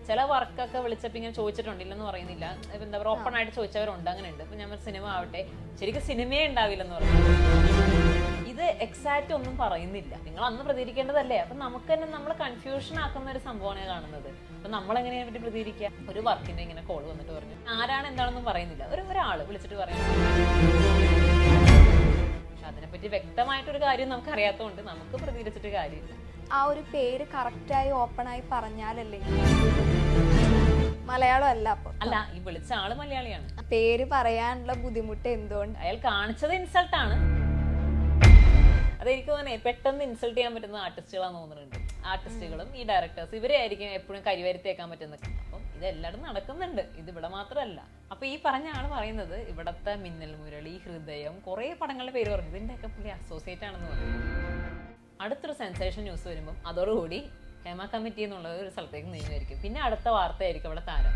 ചില വർക്കൊക്കെ വിളിച്ചപ്പോൾ ഇങ്ങനെ ചോദിച്ചിട്ടുണ്ടില്ലെന്ന് പറയുന്നില്ല, എന്താ പറയുക, ഓപ്പൺ ആയിട്ട് ചോദിച്ചവരുണ്ട്, അങ്ങനെ ഉണ്ട്. ഇപ്പൊ ഞാൻ സിനിമ ആവട്ടെ, ശരിക്കും സിനിമയെ ഉണ്ടാവില്ലെന്ന് പറഞ്ഞു. ഇത് എക്സാക്റ്റ് ഒന്നും പറയുന്നില്ല, നിങ്ങൾ അന്ന് പ്രതികരിക്കേണ്ടതല്ലേ. അപ്പൊ നമുക്ക് തന്നെ നമ്മൾ കൺഫ്യൂഷൻ ആക്കുന്ന ഒരു സംഭവമാണ് കാണുന്നത്. അപ്പൊ നമ്മൾ എങ്ങനെയാ പറ്റി പ്രതികരിക്കുക? ഒരു വർക്കിന്റെ ഇങ്ങനെ കോൾ വന്നിട്ട് പറഞ്ഞു, ആരാണ് എന്താണെന്നും പറയുന്നില്ല, ഒരാള് വിളിച്ചിട്ട് പറയുന്നു. പക്ഷെ അതിനെപ്പറ്റി വ്യക്തമായിട്ടൊരു കാര്യം നമുക്ക് അറിയാത്തതുകൊണ്ട് നമുക്ക് പ്രതികരിച്ചിട്ട് കാര്യമില്ല. ആ ഒരു പേര് കറക്റ്റായി ഓപ്പണായി പറഞ്ഞാലല്ലേ? മലയാളം അല്ല. അപ്പൊ അല്ല, ഈ വിളിച്ച ആള് മലയാളിയാണ്. പേര് പറയാനുള്ള ബുദ്ധിമുട്ട് എന്തുകൊണ്ട്? അയാൾ കാണിച്ചത് ഇൻസൾട്ടാണ്. അതെനിക്ക് തോന്നുന്നത് പെട്ടെന്ന് ഇൻസൾട്ട് ചെയ്യാൻ പറ്റുന്ന ആർട്ടിസ്റ്റുകളാന്ന് തോന്നുന്നുണ്ട്. ആർട്ടിസ്റ്റുകളും ഈ ഡയറക്ടേഴ്സ് ഇവരെ ആയിരിക്കും എപ്പോഴും കരിവരുത്തേക്കാൻ പറ്റുന്നത്. അപ്പം ഇതെല്ലായിടും നടക്കുന്നുണ്ട്, ഇത് ഇവിടെ മാത്രമല്ല. അപ്പൊ ഈ പറഞ്ഞ ആള് പറയുന്നത് ഇവിടത്തെ മിന്നൽ മുരളി, ഹൃദയം, കുറെ പടങ്ങളുടെ പേര് പറഞ്ഞു, ഇതിന്റെയൊക്കെ പുള്ളി അസോസിയേറ്റ് ആണെന്ന് പറഞ്ഞു. അടുത്തൊരു സെൻസേഷൻ ന്യൂസ് വരുമ്പോൾ അതോടുകൂടി ഹേമ കമ്മിറ്റി എന്നുള്ള ഒരു സ്ഥലത്തേക്ക് നീങ്ങുമായിരിക്കും. പിന്നെ അടുത്ത വാർത്തയായിരിക്കും അവിടെ താരം.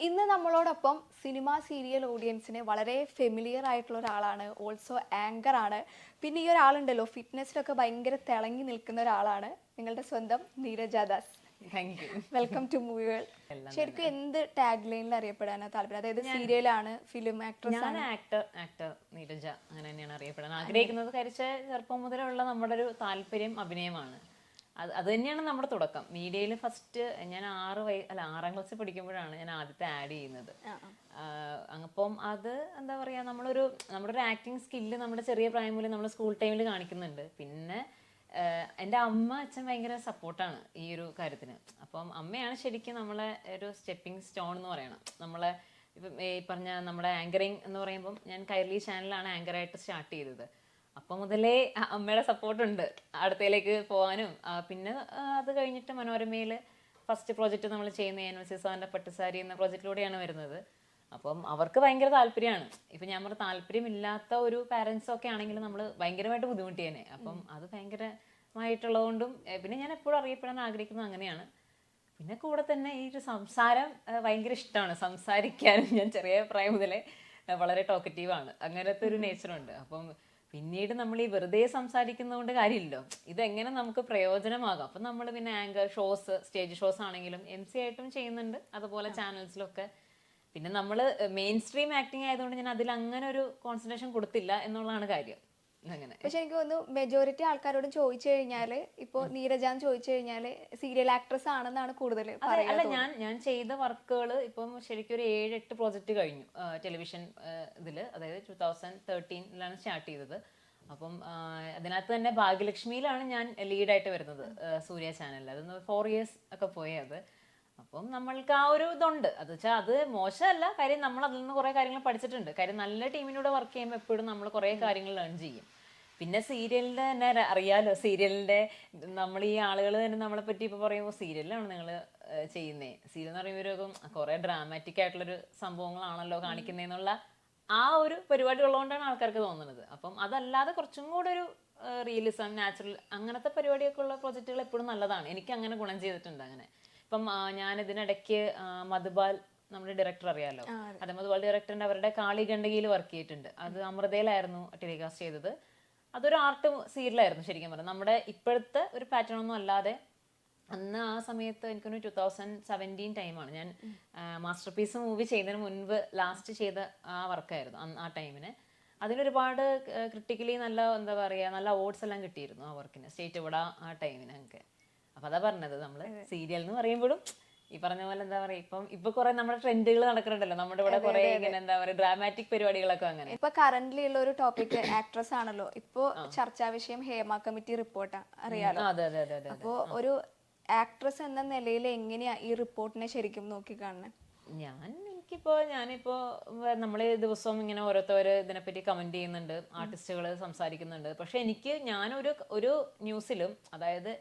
ഇന്ന് നമ്മളോടൊപ്പം സിനിമ സീരിയൽ ഓഡിയൻസിന് വളരെ ഫെമിലിയർ ആയിട്ടുള്ള ഒരാളാണ്, ഓൾസോ ആങ്കർ ആണ്. പിന്നെ ഈ ഒരാളുണ്ടല്ലോ, ഫിറ്റ്നസ്സിലൊക്കെ ഭയങ്കര തിളങ്ങി നിൽക്കുന്ന ഒരാളാണ്, നിങ്ങളുടെ സ്വന്തം Neeraja Das. Welcome to movie world. ശരിക്കും എന്ത് ടാഗ് ലൈനിൽ അറിയപ്പെടാനാണ് താല്പര്യം? അതായത് സീരിയലാണ്, ഫിലിം ആക്ട്രസ് ആണ്? ആക്ടർ നീരജ, അങ്ങനെ തന്നെയാണ് അറിയപ്പെടാൻ ആഗ്രഹിക്കുന്നത്. ചെറുപ്പം മുതലുള്ള നമ്മുടെ ഒരു താല്പര്യം അഭിനയമാണ്. അത് തന്നെയാണ് നമ്മുടെ തുടക്കം. മീഡിയയിൽ ഫസ്റ്റ് ഞാൻ 6ാം ക്ലാസ്സിൽ പഠിക്കുമ്പോഴാണ് ഞാൻ ആദ്യത്തെ ആഡ് ചെയ്യുന്നത്. അപ്പം അത് എന്താ പറയുക, നമ്മുടെ ഒരു ആക്ടിങ് സ്കില്ല് നമ്മുടെ ചെറിയ പ്രായം മുതൽ നമ്മൾ സ്കൂൾ ടൈമിൽ കാണിക്കുന്നുണ്ട്. പിന്നെ എൻ്റെ അമ്മ അച്ഛൻ ഭയങ്കര സപ്പോർട്ടാണ് ഈ ഒരു കാര്യത്തിന്. അപ്പം അമ്മയാണ് ശരിക്കും നമ്മളെ ഒരു സ്റ്റെപ്പിംഗ് സ്റ്റോൺ എന്ന് പറയണം. നമ്മളെ ഇപ്പം ഈ പറഞ്ഞ നമ്മുടെ ആങ്കറിങ് എന്ന് പറയുമ്പം ഞാൻ കൈർലി ചാനലാണ് ആങ്കറായിട്ട് സ്റ്റാർട്ട് ചെയ്തത്. അപ്പം മുതലേ അമ്മയുടെ സപ്പോർട്ടുണ്ട് അടുത്തയിലേക്ക് പോകാനും. പിന്നെ അത് കഴിഞ്ഞിട്ട് മനോരമയിൽ ഫസ്റ്റ് പ്രോജക്റ്റ് നമ്മൾ ചെയ്യുന്ന NLC സാറിൻ്റെ പട്ടുസാരി എന്ന പ്രോജക്റ്റിലൂടെയാണ് വരുന്നത്. അപ്പം അവർക്ക് ഭയങ്കര താല്പര്യമാണ്. ഇപ്പം ഞാൻ പറഞ്ഞ താല്പര്യമില്ലാത്ത ഒരു പാരൻസ് ഒക്കെ ആണെങ്കിൽ നമ്മൾ ഭയങ്കരമായിട്ട് ബുദ്ധിമുട്ടിയേനെ. അപ്പം അത് ഭയങ്കരമായിട്ടുള്ളതുകൊണ്ടും പിന്നെ ഞാൻ എപ്പോഴും അറിയപ്പെടാൻ ആഗ്രഹിക്കുന്നത് അങ്ങനെയാണ്. പിന്നെ കൂടെ തന്നെ ഈ ഒരു സംസാരം ഭയങ്കര ഇഷ്ടമാണ്, സംസാരിക്കാനും. ഞാൻ ചെറിയ പ്രായം മുതലേ വളരെ ടോക്കറ്റീവാണ്, അങ്ങനത്തെ ഒരു നേച്ചറുണ്ട്. അപ്പം പിന്നീട് നമ്മൾ ഈ വെറുതെ സംസാരിക്കുന്നതുകൊണ്ട് കാര്യമില്ലല്ലോ, ഇതെങ്ങനെ നമുക്ക് പ്രയോജനമാകാം. അപ്പം നമ്മൾ പിന്നെ ആങ്കർ ഷോസ്, സ്റ്റേജ് ഷോസ് ആണെങ്കിലും MC ആയിട്ടും ചെയ്യുന്നുണ്ട്, അതുപോലെ ചാനൽസിലൊക്കെ. പിന്നെ നമ്മൾ മെയിൻ സ്ട്രീം ആക്ടിങ് ആയതുകൊണ്ട് ഞാൻ അതിൽ അങ്ങനെ ഒരു കോൺസെൻട്രേഷൻ കൊടുത്തില്ല എന്നുള്ളതാണ് കാര്യം. അങ്ങനെ. പക്ഷെ എനിക്ക് തോന്നുന്നു മെജോറിറ്റി ആൾക്കാരോട് ചോദിച്ചു കഴിഞ്ഞാല്, ഇപ്പൊ നീരജാന്ന് ചോദിച്ചു കഴിഞ്ഞാല് സീരിയൽ ആക്ട്രസ് ആണെന്നാണ് കൂടുതൽ. അല്ല, ഞാൻ ചെയ്ത വർക്കുകൾ ഇപ്പം ശരിക്കും ഒരു 7-8 പ്രോജക്റ്റ് കഴിഞ്ഞു ടെലിവിഷൻ ഇതില്. അതായത് 2013 സ്റ്റാർട്ട് ചെയ്തത്. അപ്പം അതിനകത്ത് തന്നെ ഭാഗ്യലക്ഷ്മിയിലാണ് ഞാൻ ലീഡായിട്ട് വരുന്നത്, സൂര്യ ചാനലിൽ. അതൊന്ന് 4 years ഒക്കെ പോയത്. അപ്പം നമ്മൾക്ക് ആ ഒരു ഇതുണ്ട്. അത് വെച്ചാൽ അത് മോശമല്ല, കാര്യം നമ്മൾ അതിൽ നിന്ന് കുറേ കാര്യങ്ങൾ പഠിച്ചിട്ടുണ്ട്. കാര്യം നല്ല ടീമിനൂടെ വർക്ക് ചെയ്യുമ്പോൾ എപ്പോഴും നമ്മൾ കുറേ കാര്യങ്ങൾ ലേൺ ചെയ്യും. പിന്നെ സീരിയലിൻ്റെ തന്നെ അറിയാലോ, സീരിയലിൻ്റെ നമ്മൾ ഈ ആളുകൾ തന്നെ നമ്മളെ പറ്റി ഇപ്പോൾ പറയുമ്പോൾ സീരിയലാണ് നിങ്ങൾ ചെയ്യുന്നത്, സീരിയൽ എന്ന് പറയുമ്പോൾ കുറേ ഡ്രാമാറ്റിക് ആയിട്ടുള്ളൊരു സംഭവങ്ങളാണല്ലോ കാണിക്കുന്നതെന്നുള്ള ആ ഒരു പരിപാടി ഉള്ളതുകൊണ്ടാണ് ആൾക്കാർക്ക് തോന്നുന്നത്. അപ്പം അതല്ലാതെ കുറച്ചും കൂടെ ഒരു റിയലിസം, നാച്ചുറൽ, അങ്ങനത്തെ പരിപാടിയൊക്കെ ഉള്ള പ്രോജക്റ്റുകൾ എപ്പോഴും നല്ലതാണ്. എനിക്ക് അങ്ങനെ ഗുണം ചെയ്തിട്ടുണ്ട്. അങ്ങനെ ഇപ്പം ഞാൻ ഇതിനിടയ്ക്ക് മധുബാൽ, നമ്മുടെ ഡയറക്ടർ അറിയാലോ, അതെ, മധുബാൽ ഡയറക്ടറിൻ്റെ അവരുടെ കാളി ഗണ്ഡകിയിൽ വർക്ക് ചെയ്തിട്ടുണ്ട്. അത് അമൃതയിലായിരുന്നു ടെലികാസ്റ്റ് ചെയ്തത്. അതൊരു ആർട്ട് സീരിയലായിരുന്നു ശരിക്കും പറഞ്ഞാൽ. നമ്മുടെ ഇപ്പോഴത്തെ ഒരു പാറ്റേൺ ഒന്നും അല്ലാതെ അന്ന് ആ സമയത്ത് എനിക്കൊരു 2017 ടൈമാണ്. ഞാൻ മാസ്റ്റർ പീസ് മൂവി ചെയ്യുന്നതിന് മുൻപ് ലാസ്റ്റ് ചെയ്ത ആ വർക്കായിരുന്നു ആ ടൈമിന്. അതിനൊരുപാട് ക്രിട്ടിക്കലി നല്ല എന്താ പറയുക, നല്ല അവാർഡ്സ് എല്ലാം കിട്ടിയിരുന്നു ആ വർക്കിന്, സ്റ്റേറ്റ് അവാർഡ് ആ ടൈമിന് ഒക്കെ. അപ്പൊ അതാ പറഞ്ഞത്, നമ്മള് സീരിയൽ എന്ന് പറയുമ്പോഴും ഈ പറഞ്ഞ പോലെ എന്താ പറയാ, ഇപ്പൊ കുറെ നമ്മുടെ ട്രെൻഡുകൾ നടക്കുന്നുണ്ടല്ലോ നമ്മുടെ ഇവിടെ, കുറെ ഇങ്ങനെ എന്താ പറയാ ഡ്രാമാറ്റിക് പരിപാടികളൊക്കെ. അങ്ങനെ ഇപ്പൊ കറന്റ്ലി ഉള്ള ഒരു ടോപ്പിക് ആക്ട്രസ് ആണല്ലോ. ഇപ്പൊ ചർച്ചാ വിഷയം ഹേമ കമ്മിറ്റി റിപ്പോർട്ടാ, അറിയാലോ. അപ്പൊ ഒരു ആക്ട്രസ് എന്ന നിലയിൽ എങ്ങനെയാ ഈ റിപ്പോർട്ടിനെ ശരിക്കും നോക്കിക്കാണുന്നത്? ഞാനിപ്പോ നമ്മള് ദിവസവും ഇങ്ങനെ ഓരോരുത്തര് ഇതിനെപ്പറ്റി കമന്റ് ചെയ്യുന്നുണ്ട്, ആർട്ടിസ്റ്റുകൾ സംസാരിക്കുന്നുണ്ട്. പക്ഷെ ഞാനൊരു ന്യൂസിലും അതായത്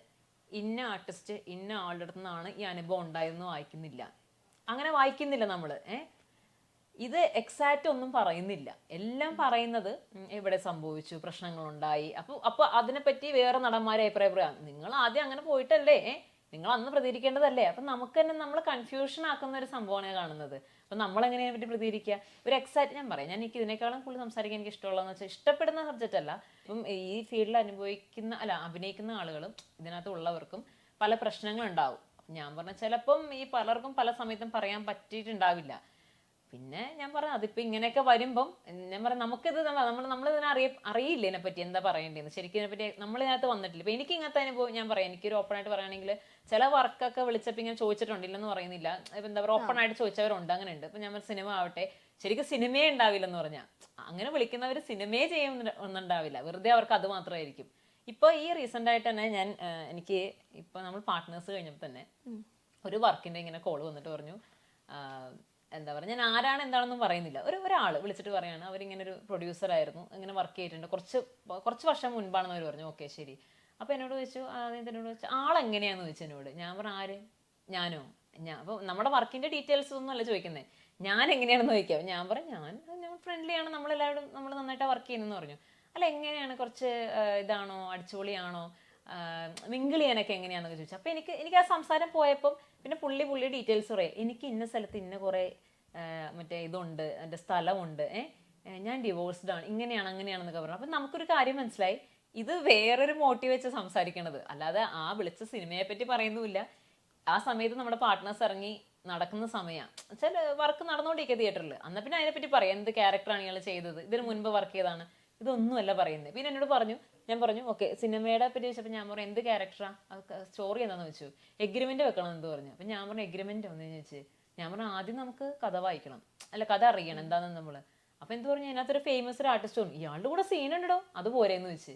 ഇന്ന ആർട്ടിസ്റ്റ് ഇന്ന ആളുടെ അടുത്ത് നിന്നാണ് ഈ അനുഭവം ഉണ്ടായതെന്ന് അങ്ങനെ വായിക്കുന്നില്ല നമ്മള്. ഇത് എക്സാക്റ്റ് ഒന്നും പറയുന്നില്ല, എല്ലാം പറയുന്നത് എവിടെ സംഭവിച്ചു, പ്രശ്നങ്ങളുണ്ടായി. അപ്പൊ അതിനെപ്പറ്റി വേറെ നടന്മാരെ അഭിപ്രായം, നിങ്ങൾ ആദ്യം അങ്ങനെ പോയിട്ടല്ലേ, നിങ്ങൾ അന്ന് പ്രതികരിക്കേണ്ടതല്ലേ. അപ്പൊ നമുക്ക് തന്നെ നമ്മൾ കൺഫ്യൂഷൻ ആക്കുന്ന ഒരു സംഭവമാണ് കാണുന്നത്. അപ്പൊ നമ്മളെങ്ങനെയെ പറ്റി പ്രതികരിക്കുക? ഒരു എക്സാക്റ്റ് ഞാൻ പറയാം, എനിക്ക് ഇതിനേക്കാളും കൂടുതൽ സംസാരിക്കാൻ എനിക്ക് ഇഷ്ടമുള്ളതെന്ന് വെച്ചാൽ, ഇഷ്ടപ്പെടുന്ന സബ്ജക്റ്റ് അല്ല, ഇപ്പം ഈ ഫീൽഡിൽ അഭിനയിക്കുന്ന ആളുകളും ഇതിനകത്ത് ഉള്ളവർക്കും പല പ്രശ്നങ്ങളുണ്ടാവും. ഞാൻ പറഞ്ഞ ചിലപ്പം ഈ പലർക്കും പല സമയത്തും പറയാൻ പറ്റിയിട്ടുണ്ടാവില്ല. പിന്നെ ഞാൻ പറഞ്ഞു അതിപ്പോ ഇങ്ങനെയൊക്കെ വരുമ്പം ഞാൻ പറഞ്ഞു നമുക്കിത് നമ്മളിതിനെ അറിയില്ല ഇതിനെപ്പറ്റി എന്താ പറയേണ്ടതെന്ന്. ശരിക്കും ഇതിനെപ്പറ്റി നമ്മളിതിനകത്ത് വന്നിട്ടില്ല. ഇപ്പൊ എനിക്ക് ഇങ്ങനത്തെ അനുഭവം ഞാൻ പറയാം, എനിക്കൊരു ഓപ്പൺ ആയിട്ട് പറയുകയാണെങ്കിൽ ചില വർക്കൊക്കെ വിളിച്ചപ്പോൾ ഇങ്ങനെ ചോദിച്ചിട്ടുണ്ടില്ലെന്ന് പറയുന്നില്ല, ഇപ്പൊ എന്താ പറയുക ഓപ്പൺ ആയിട്ട് ചോദിച്ചവരുണ്ട്, അങ്ങനെ ഉണ്ട്. ഇപ്പൊ ഞാൻ സിനിമ ആവട്ടെ, ശരിക്കും സിനിമയെ ഉണ്ടാവില്ലെന്ന് പറഞ്ഞാൽ അങ്ങനെ വിളിക്കുന്നവർ സിനിമയെ ചെയ്യുന്നുണ്ടാവില്ല, വെറുതെ അവർക്ക് അത് മാത്രമായിരിക്കും. ഇപ്പൊ ഈ റീസെന്റ് ആയിട്ട് തന്നെ എനിക്ക് ഇപ്പൊ നമ്മൾ പാർട്ട്നേഴ്സ് കഴിഞ്ഞപ്പോൾ തന്നെ ഒരു വർക്കിന്റെ ഇങ്ങനെ കോള് വന്നിട്ട് പറഞ്ഞു, എന്താ പറയുക, ഞാൻ ആരാണ് എന്താണെന്നും പറയുന്നില്ല, ഒരാൾ വിളിച്ചിട്ട് പറയാണ് അവരിങ്ങനെ ഒരു പ്രൊഡ്യൂസർ ആയിരുന്നു, ഇങ്ങനെ വർക്ക് ചെയ്തിട്ടുണ്ട്, കുറച്ച് വർഷം മുൻപാണെന്ന് അവർ പറഞ്ഞു. ഓക്കെ ശരി. അപ്പോൾ എന്നോട് ചോദിച്ചു, എന്നോട് ചോദിച്ചു ആളെങ്ങനെയാന്ന് ചോദിച്ചു എന്നോട്. ഞാൻ പറഞ്ഞു ആര്? ഞാനോ? അപ്പോൾ നമ്മുടെ വർക്കിന്റെ ഡീറ്റെയിൽസ് ഒന്നും അല്ല ചോദിക്കുന്നത്, ഞാൻ എങ്ങനെയാണെന്ന് ചോദിക്കാം. ഞാൻ പറഞ്ഞു ഞാൻ ഫ്രണ്ട്ലി ആണ്, നമ്മളെല്ലാവരും നമ്മൾ നന്നായിട്ട് വർക്ക് ചെയ്യുന്നെന്ന് പറഞ്ഞു. അല്ല എങ്ങനെയാണ്, കുറച്ച് ഇതാണോ, അടിച്ചുപൊളിയാണോ, മിങ്കിൾ ചെയ്യാനൊക്കെ എങ്ങനെയാണെന്നൊക്കെ ചോദിച്ചു. അപ്പോൾ എനിക്ക് ആ സംസാരം പോയപ്പം പിന്നെ പുള്ളി ഡീറ്റെയിൽസ് പറയാം, എനിക്ക് ഇന്ന സ്ഥലത്ത് ഇന്ന കുറേ മറ്റേ ഇതുണ്ട്, എൻ്റെ സ്ഥലമുണ്ട്, ഞാൻ ഡിവോഴ്സ്ഡ് ആണ്, ഇങ്ങനെയാണ് അങ്ങനെയാണെന്നൊക്കെ പറഞ്ഞു. അപ്പം നമുക്കൊരു കാര്യം മനസ്സിലായി, ഇത് വേറൊരു മോട്ടീവ് വെച്ച് സംസാരിക്കണത്, അല്ലാതെ ആ വിളിച്ച സിനിമയെ പറ്റി പറയുന്നുമില്ല. ആ സമയത്ത് നമ്മുടെ പാർട്ട്നേഴ്സ് ഇറങ്ങി നടക്കുന്ന സമയമാണ്, വെച്ചാൽ വർക്ക് നടന്നുകൊണ്ടിരിക്കുക തിയേറ്ററിൽ. എന്നാൽ പിന്നെ അതിനെപ്പറ്റി പറയാം, എന്ത് ക്യാരക്ടറാണ് ഇയാൾ ചെയ്തത്, ഇതിന് മുൻപ് വർക്ക് ചെയ്താണ്, ഇതൊന്നുമല്ല പറയുന്നത്. പിന്നെ എന്നോട് പറഞ്ഞു, ഞാൻ പറഞ്ഞു ഓക്കെ സിനിമയുടെ പറ്റി ചോദിച്ചപ്പോൾ ഞാൻ പറഞ്ഞു എന്ത് ക്യാരക്ടറാ, സ്റ്റോറി എന്താണെന്ന് വെച്ചു. എഗ്രിമെന്റ് വെക്കണം എന്ന് പറഞ്ഞു. അപ്പം ഞാൻ പറഞ്ഞു എഗ്രിമെന്റ് ഒന്ന് ചോദിച്ചു. ഞാൻ പറഞ്ഞു ആദ്യം നമുക്ക് കഥ വായിക്കണം, അല്ല കഥ അറിയണം എന്താണെന്ന് നമ്മള്. അപ്പൊ എന്ത് പറഞ്ഞു, അതിനകത്തൊരു ഫേമസ് ഒരു ആർട്ടിസ്റ്റ് തോന്നി, ഇയാളുടെ കൂടെ സീൻ ഉണ്ടോ, അത് പോരെന്ന് വെച്ച്.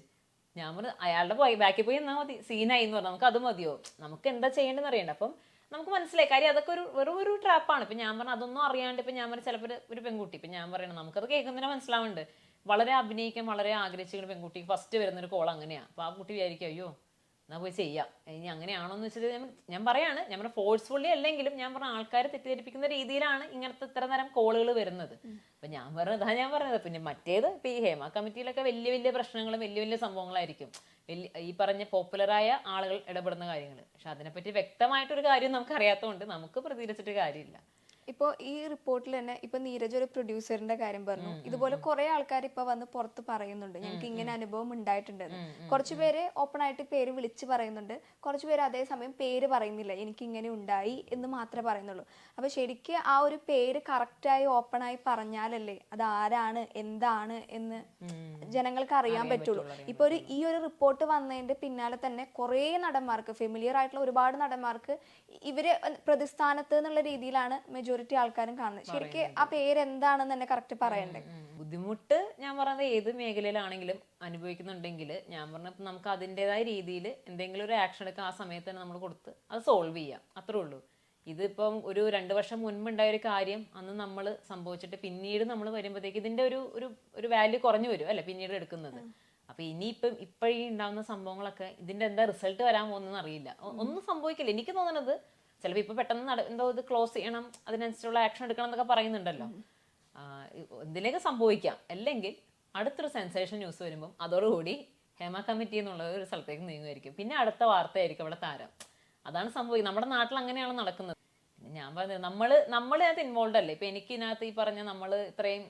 ഞാൻ പറഞ്ഞു അയാളുടെ ബാക്കിൽ പോയി എന്നാൽ മതി, സീനായി എന്ന് പറഞ്ഞു, നമുക്ക് അത് മതിയോ, നമുക്ക് എന്താ ചെയ്യേണ്ടതെന്ന് അറിയണ്ട. അപ്പം നമുക്ക് മനസ്സിലായി കാര്യം അതൊക്കെ ഒരു ട്രാപ്പാണ്. ഇപ്പൊ ഞാൻ പറഞ്ഞു അതൊന്നും അറിയാണ്ട് ഇപ്പൊ ഞാൻ പറഞ്ഞു ചിലപ്പോൾ ഒരു പെൺകുട്ടി, ഇപ്പൊ ഞാൻ പറയണം നമുക്കത് കേൾക്കുന്നതിനെ മനസ്സിലാവുന്നുണ്ട്, വളരെ അഭിനയിക്കാൻ വളരെ ആഗ്രഹിച്ചിരിക്കുന്ന പെൺകുട്ടി ഫസ്റ്റ് വരുന്നൊരു കോൾ അങ്ങനെയാ. അപ്പൊ ആ കുട്ടി വിചാരിക്കും അയ്യോ എന്നാ പോയി ചെയ്യാം, ഇനി അങ്ങനെയാണോന്ന് വെച്ചിട്ട് ഞാൻ പറയാണ്, ഞാൻ പറഞ്ഞ ഫോഴ്സ്ഫുള്ളി അല്ലെങ്കിലും ഞാൻ പറഞ്ഞ ആൾക്കാരെ തെറ്റിദ്ധരിപ്പിക്കുന്ന രീതിയിലാണ് ഇങ്ങനത്തെ ഇത്ര തരം കോളുകൾ വരുന്നത്. അപ്പൊ ഞാൻ പറഞ്ഞത് ഞാൻ പറഞ്ഞത്. പിന്നെ മറ്റേത് ഇപ്പൊ ഈ ഹേമ കമ്മിറ്റിയിലൊക്കെ വലിയ പ്രശ്നങ്ങളും വലിയ സംഭവങ്ങളായിരിക്കും, ഈ പറഞ്ഞ പോപ്പുലറായ ആളുകൾ ഇടപെടുന്ന കാര്യങ്ങൾ. പക്ഷെ അതിനെപ്പറ്റി വ്യക്തമായിട്ടൊരു കാര്യം നമുക്ക് അറിയാത്തതുകൊണ്ട് നമുക്ക് പ്രതികരിച്ചിട്ട് കാര്യമില്ല. ഇപ്പോൾ ഈ റിപ്പോർട്ടിൽ തന്നെ ഇപ്പൊ നീരജ് ഒരു പ്രൊഡ്യൂസറിന്റെ കാര്യം പറഞ്ഞു, ഇതുപോലെ കുറെ ആൾക്കാർ ഇപ്പൊ വന്ന് പുറത്ത് പറയുന്നുണ്ട് ഞങ്ങൾക്ക് ഇങ്ങനെ അനുഭവം ഉണ്ടായിട്ടുണ്ടെന്ന്. കുറച്ചുപേര് ഓപ്പൺ ആയിട്ട് പേര് വിളിച്ച് പറയുന്നുണ്ട്, കുറച്ചുപേര് അതേസമയം പേര് പറയുന്നില്ല, എനിക്ക് ഇങ്ങനെ ഉണ്ടായി എന്ന് മാത്രമേ പറയുന്നുള്ളൂ. അപ്പൊ ശരിക്ക് ആ ഒരു പേര് കറക്റ്റായി ഓപ്പൺ ആയി പറഞ്ഞാലല്ലേ അത് ആരാണ് എന്താണ് എന്ന് ജനങ്ങൾക്ക് അറിയാൻ പറ്റുള്ളൂ. ഇപ്പൊ ഈ ഒരു റിപ്പോർട്ട് വന്നതിന്റെ പിന്നാലെ തന്നെ കുറെ നടന്മാർക്ക്, ഫെമിലിയർ ആയിട്ടുള്ള ഒരുപാട് നടന്മാർക്ക് ഇവര് പ്രതിസ്ഥാനത്ത് എന്നുള്ള രീതിയിലാണ് മെജോറിറ്റി ആൾക്കാരും കാണുന്നത്. ശരിക്കും ആ പേര് എന്താണെന്ന് തന്നെ കറക്റ്റ് പറയണ്ടേ. ബുദ്ധിമുട്ട് ഞാൻ പറഞ്ഞത് ഏത് മേഖലയിലാണെങ്കിലും അനുഭവിക്കുന്നുണ്ടെങ്കിൽ ഞാൻ പറഞ്ഞ നമുക്ക് അതിൻ്റെതായ രീതിയിൽ എന്തെങ്കിലും ഒരു ആക്ഷൻ എടുക്കാൻ ആ സമയത്ത് തന്നെ നമ്മൾ കൊടുത്ത് അത് സോൾവ് ചെയ്യാം, അത്രേ ഉള്ളൂ. ഇതിപ്പം ഒരു 2 വർഷം മുൻപുണ്ടായ ഒരു കാര്യം അന്ന് നമ്മൾ സംഭവിച്ചിട്ട് പിന്നീട് നമ്മൾ വരുമ്പോഴത്തേക്ക് ഇതിന്റെ ഒരു വാല്യൂ കുറഞ്ഞു വരും അല്ലെ പിന്നീട് എടുക്കുന്നത്. അപ്പൊ ഇപ്പോഴീ ഉണ്ടാവുന്ന സംഭവങ്ങളൊക്കെ ഇതിന്റെ എന്താ റിസൾട്ട് വരാൻ പോകുന്നതെന്ന് അറിയില്ല, ഒന്നും സംഭവിക്കില്ല. എനിക്ക് തോന്നുന്നത് ചിലപ്പോൾ ഇപ്പൊ പെട്ടെന്ന് എന്തോ ഇത് ക്ലോസ് ചെയ്യണം, അതിനനുസരിച്ചുള്ള ആക്ഷൻ എടുക്കണം എന്നൊക്കെ പറയുന്നുണ്ടല്ലോ, എന്തിലേക്ക് സംഭവിക്കാം. അല്ലെങ്കിൽ അടുത്തൊരു സെൻസേഷൻ ന്യൂസ് വരുമ്പം അതോടുകൂടി ഹേമ കമ്മിറ്റി എന്നുള്ള ഒരു സ്ഥലത്തേക്ക് നീങ്ങുമായിരിക്കും, പിന്നെ അടുത്ത വാർത്തയായിരിക്കും അവിടെ താരം. അതാണ് സംഭവിക്കുന്നത്. നമ്മുടെ നാട്ടിൽ അങ്ങനെയാണ് നടക്കുന്നത്. പിന്നെ ഞാൻ പറഞ്ഞത് നമ്മൾ ഇതിനകത്ത് ഇൻവോൾവ് അല്ലേ. ഇപ്പൊ എനിക്ക് ഇതിനകത്ത് ഈ പറഞ്ഞ നമ്മൾ ഇത്രയും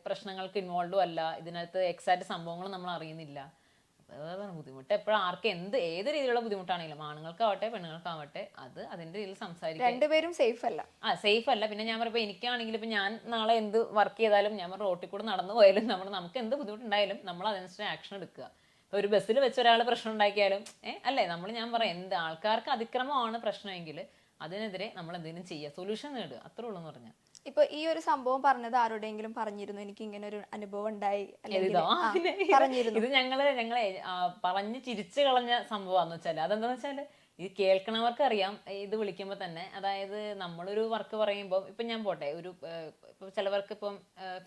പ്രശ്നങ്ങൾക്ക് ഇൻവോൾവും അല്ല, ഇതിനകത്ത് എക്സാക്ട് സംഭവങ്ങൾ നമ്മൾ അറിയുന്നില്ല. ബുദ്ധിമുട്ട് എപ്പോഴും ആർക്ക് ഏത് രീതിയിലുള്ള ബുദ്ധിമുട്ടാണെങ്കിലും ആണുങ്ങൾക്കാവട്ടെ പെണ്ണുങ്ങൾക്കാവട്ടെ അത് അതിന്റെ രീതിയിൽ സംസാരിക്കും. രണ്ടുപേരും സേഫ് അല്ല. സേഫ് അല്ല. പിന്നെ ഞാൻ പറയുമ്പോൾ എനിക്കാണെങ്കിലും ഇപ്പൊ ഞാൻ നാളെ എന്ത് വർക്ക് ചെയ്താലും ഞാൻ റോട്ടിൽ കൂടെ നടന്നു പോയാലും നമുക്ക് എന്ത് ബുദ്ധിമുട്ടുണ്ടായാലും നമ്മൾ അതിനനുസരിച്ച് ആക്ഷൻ എടുക്കുക. ഇപ്പൊ ഒരു ബസ്സിൽ വെച്ച് ഒരാൾ പ്രശ്നം ഉണ്ടാക്കിയാലും അല്ലേ ഞാൻ പറയാം എന്ത് ആൾക്കാർക്ക് അതിക്രമമാണ് പ്രശ്നമെങ്കിൽ അതിനെതിരെ നമ്മൾ എന്തെങ്കിലും ചെയ്യുക, സൊല്യൂഷൻ നേടുക, അത്രേ ഉള്ളൂ എന്ന് പറഞ്ഞാൽ. ഇപ്പൊ ഈ ഒരു സംഭവം പറഞ്ഞത് ആരോടെങ്കിലും പറഞ്ഞിരുന്നു എനിക്ക് ഇങ്ങനെ ഒരു അനുഭവം ഉണ്ടായി? ഇത് ഞങ്ങളെ പറഞ്ഞ് ചിരിച്ചു കളഞ്ഞ സംഭവമാന്ന് വെച്ചാല് അതെന്താന്ന് വെച്ചാല് ഇത് കേൾക്കണവർക്ക് അറിയാം. ഇത് വിളിക്കുമ്പോൾ തന്നെ അതായത് നമ്മളൊരു വർക്ക് പറയുമ്പോൾ ഇപ്പൊ ഞാൻ പോട്ടെ ഇപ്പൊ ചിലവർക്ക് ഇപ്പം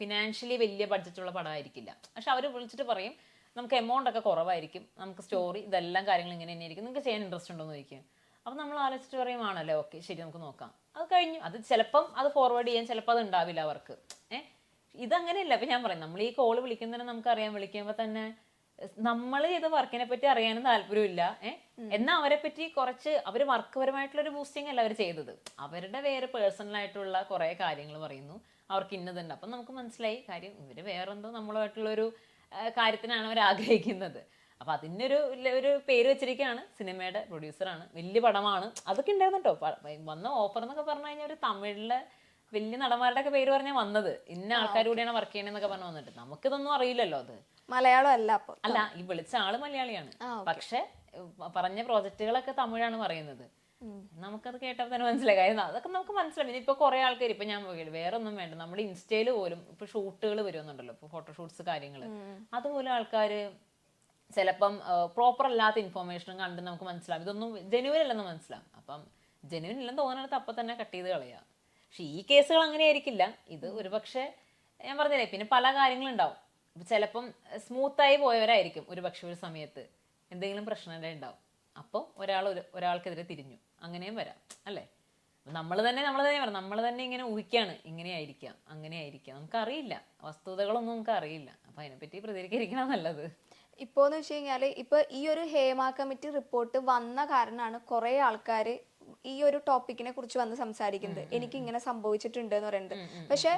ഫിനാൻഷ്യലി വലിയ ബഡ്ജറ്റുള്ള പടമായിരിക്കില്ല, പക്ഷെ അവർ വിളിച്ചിട്ട് പറയും നമുക്ക് എമൗണ്ട് ഒക്കെ കുറവായിരിക്കും, നമുക്ക് സ്റ്റോറി ഇതെല്ലാം കാര്യങ്ങൾ ഇങ്ങനെ തന്നെയായിരിക്കും, നിങ്ങൾക്ക് ചെയ്യാൻ ഇൻട്രസ്റ്റ് ഉണ്ടോ എന്ന് ചോദിക്കും. അപ്പൊ നമ്മൾ ആലോചിച്ചിട്ട് പറയും ആണല്ലേ ഓക്കെ ശരി നമുക്ക് നോക്കാം. അത് കഴിഞ്ഞു. അത് ചിലപ്പം അത് ഫോർവേഡ് ചെയ്യാൻ ചിലപ്പോൾ അത് ഉണ്ടാവില്ല അവർക്ക്. ഇതങ്ങനെയല്ല. അപ്പൊ ഞാൻ പറയും നമ്മൾ ഈ കോള് വിളിക്കുന്നതിന് നമുക്കറിയാം, വിളിക്കുമ്പോൾ തന്നെ നമ്മൾ ചെയ്ത വർക്കിനെ പറ്റി അറിയാനും താല്പര്യമില്ല. എന്നാൽ അവരെ പറ്റി കുറച്ച് അവർ വർക്ക് പരമായിട്ടുള്ള ഒരു ബൂസ്റ്റിംഗ് അല്ല അവർ ചെയ്തത്, അവരുടെ വേറെ പേഴ്സണൽ ആയിട്ടുള്ള കുറെ കാര്യങ്ങൾ പറയുന്നു, അവർക്ക് ഇന്നതുണ്ട്. അപ്പം നമുക്ക് മനസ്സിലായി കാര്യം ഇവര് വേറെന്തോ നമ്മളുമായിട്ടുള്ളൊരു കാര്യത്തിനാണ് അവർ ആഗ്രഹിക്കുന്നത്. അപ്പൊ അതിൻ്റെ ഒരു പേര് വെച്ചിരിക്കുകയാണ്, സിനിമയുടെ പ്രൊഡ്യൂസറാണ്, വലിയ പടമാണ്. അതൊക്കെ ഉണ്ടായിരുന്നു കേട്ടോ. വന്ന ഓഫർ എന്നൊക്കെ പറഞ്ഞു കഴിഞ്ഞാൽ ഒരു തമിഴിലെ വലിയ നടന്മാരുടെ ഒക്കെ പേര് പറഞ്ഞാൽ വന്നത്, ഇന്ന ആൾക്കാർ കൂടിയാണ് വർക്ക് ചെയ്യണമെന്നൊക്കെ പറഞ്ഞു വന്നിട്ട്. നമുക്കിതൊന്നും അറിയില്ലല്ലോ. അത് മലയാളം അല്ല. അപ്പൊ അല്ല, ഈ വിളിച്ച ആള് മലയാളിയാണ്, പക്ഷെ പറഞ്ഞ പ്രോജക്റ്റുകളൊക്കെ തമിഴാണ് പറയുന്നത്. നമുക്കത് കേട്ടപ്പോൾ തന്നെ മനസ്സിലായി. കാര്യം അതൊക്കെ നമുക്ക് മനസ്സിലാവും. ഇനിയിപ്പോൾ കുറേ ആൾക്കാർ, ഇപ്പൊ ഞാൻ പോകില്ല, വേറെ ഒന്നും വേണ്ട, നമ്മുടെ ഇൻസ്റ്റയിൽ പോലും ഇപ്പൊ ഷൂട്ടുകൾ വരുന്നുണ്ടല്ലോ, ഇപ്പൊ ഫോട്ടോഷൂട്ട്സ് കാര്യങ്ങൾ, അതുപോലെ ആൾക്കാർ ചിലപ്പം പ്രോപ്പർ അല്ലാത്ത ഇൻഫോർമേഷനും കണ്ട് നമുക്ക് മനസ്സിലാവും ഇതൊന്നും ജെന്യുവൻ അല്ലെന്ന് മനസ്സിലാവും. അപ്പം ജെന്യുവൻ ഇല്ലെന്ന് തോന്നുന്നിടത്ത് അപ്പം തന്നെ കട്ട് ചെയ്ത് കളയാം. പക്ഷെ ഈ കേസുകൾ അങ്ങനെ ആയിരിക്കില്ല. ഇത് ഒരുപക്ഷെ ഞാൻ പറഞ്ഞില്ലേ, പിന്നെ പല കാര്യങ്ങളുണ്ടാവും. ചിലപ്പം സ്മൂത്തായി പോയവരായിരിക്കും ഒരുപക്ഷെ ഒരു സമയത്ത് എന്തെങ്കിലും പ്രശ്നം ഉണ്ടാവും. അപ്പോൾ ഒരാൾക്കെതിരെ തിരിഞ്ഞു, അങ്ങനെയും വരാം അല്ലേ. നമ്മൾ തന്നെ പറയാം, നമ്മൾ തന്നെ ഇങ്ങനെ ഊഹിക്കാണ്, ഇങ്ങനെയായിരിക്കാം അങ്ങനെയായിരിക്കാം, നമുക്കറിയില്ല, വസ്തുതകളൊന്നും നമുക്ക് അറിയില്ല. അപ്പം അതിനെപ്പറ്റി പ്രതികരിക്കാതിരിക്കണം നല്ലത്. ഇപ്പോന്ന് വെച്ച് കഴിഞ്ഞാല് ഇപ്പൊ ഈ ഒരു ഹേമ കമ്മിറ്റി റിപ്പോർട്ട് വന്ന കാരണമാണ് കുറെ ആൾക്കാർ ഈ ഒരു ടോപ്പിക്കിനെ കുറിച്ച് വന്ന് സംസാരിക്കുന്നത്. എനിക്ക് ഇങ്ങനെ സംഭവിച്ചിട്ടുണ്ട് എന്ന് പറയുന്നത്. പക്ഷെ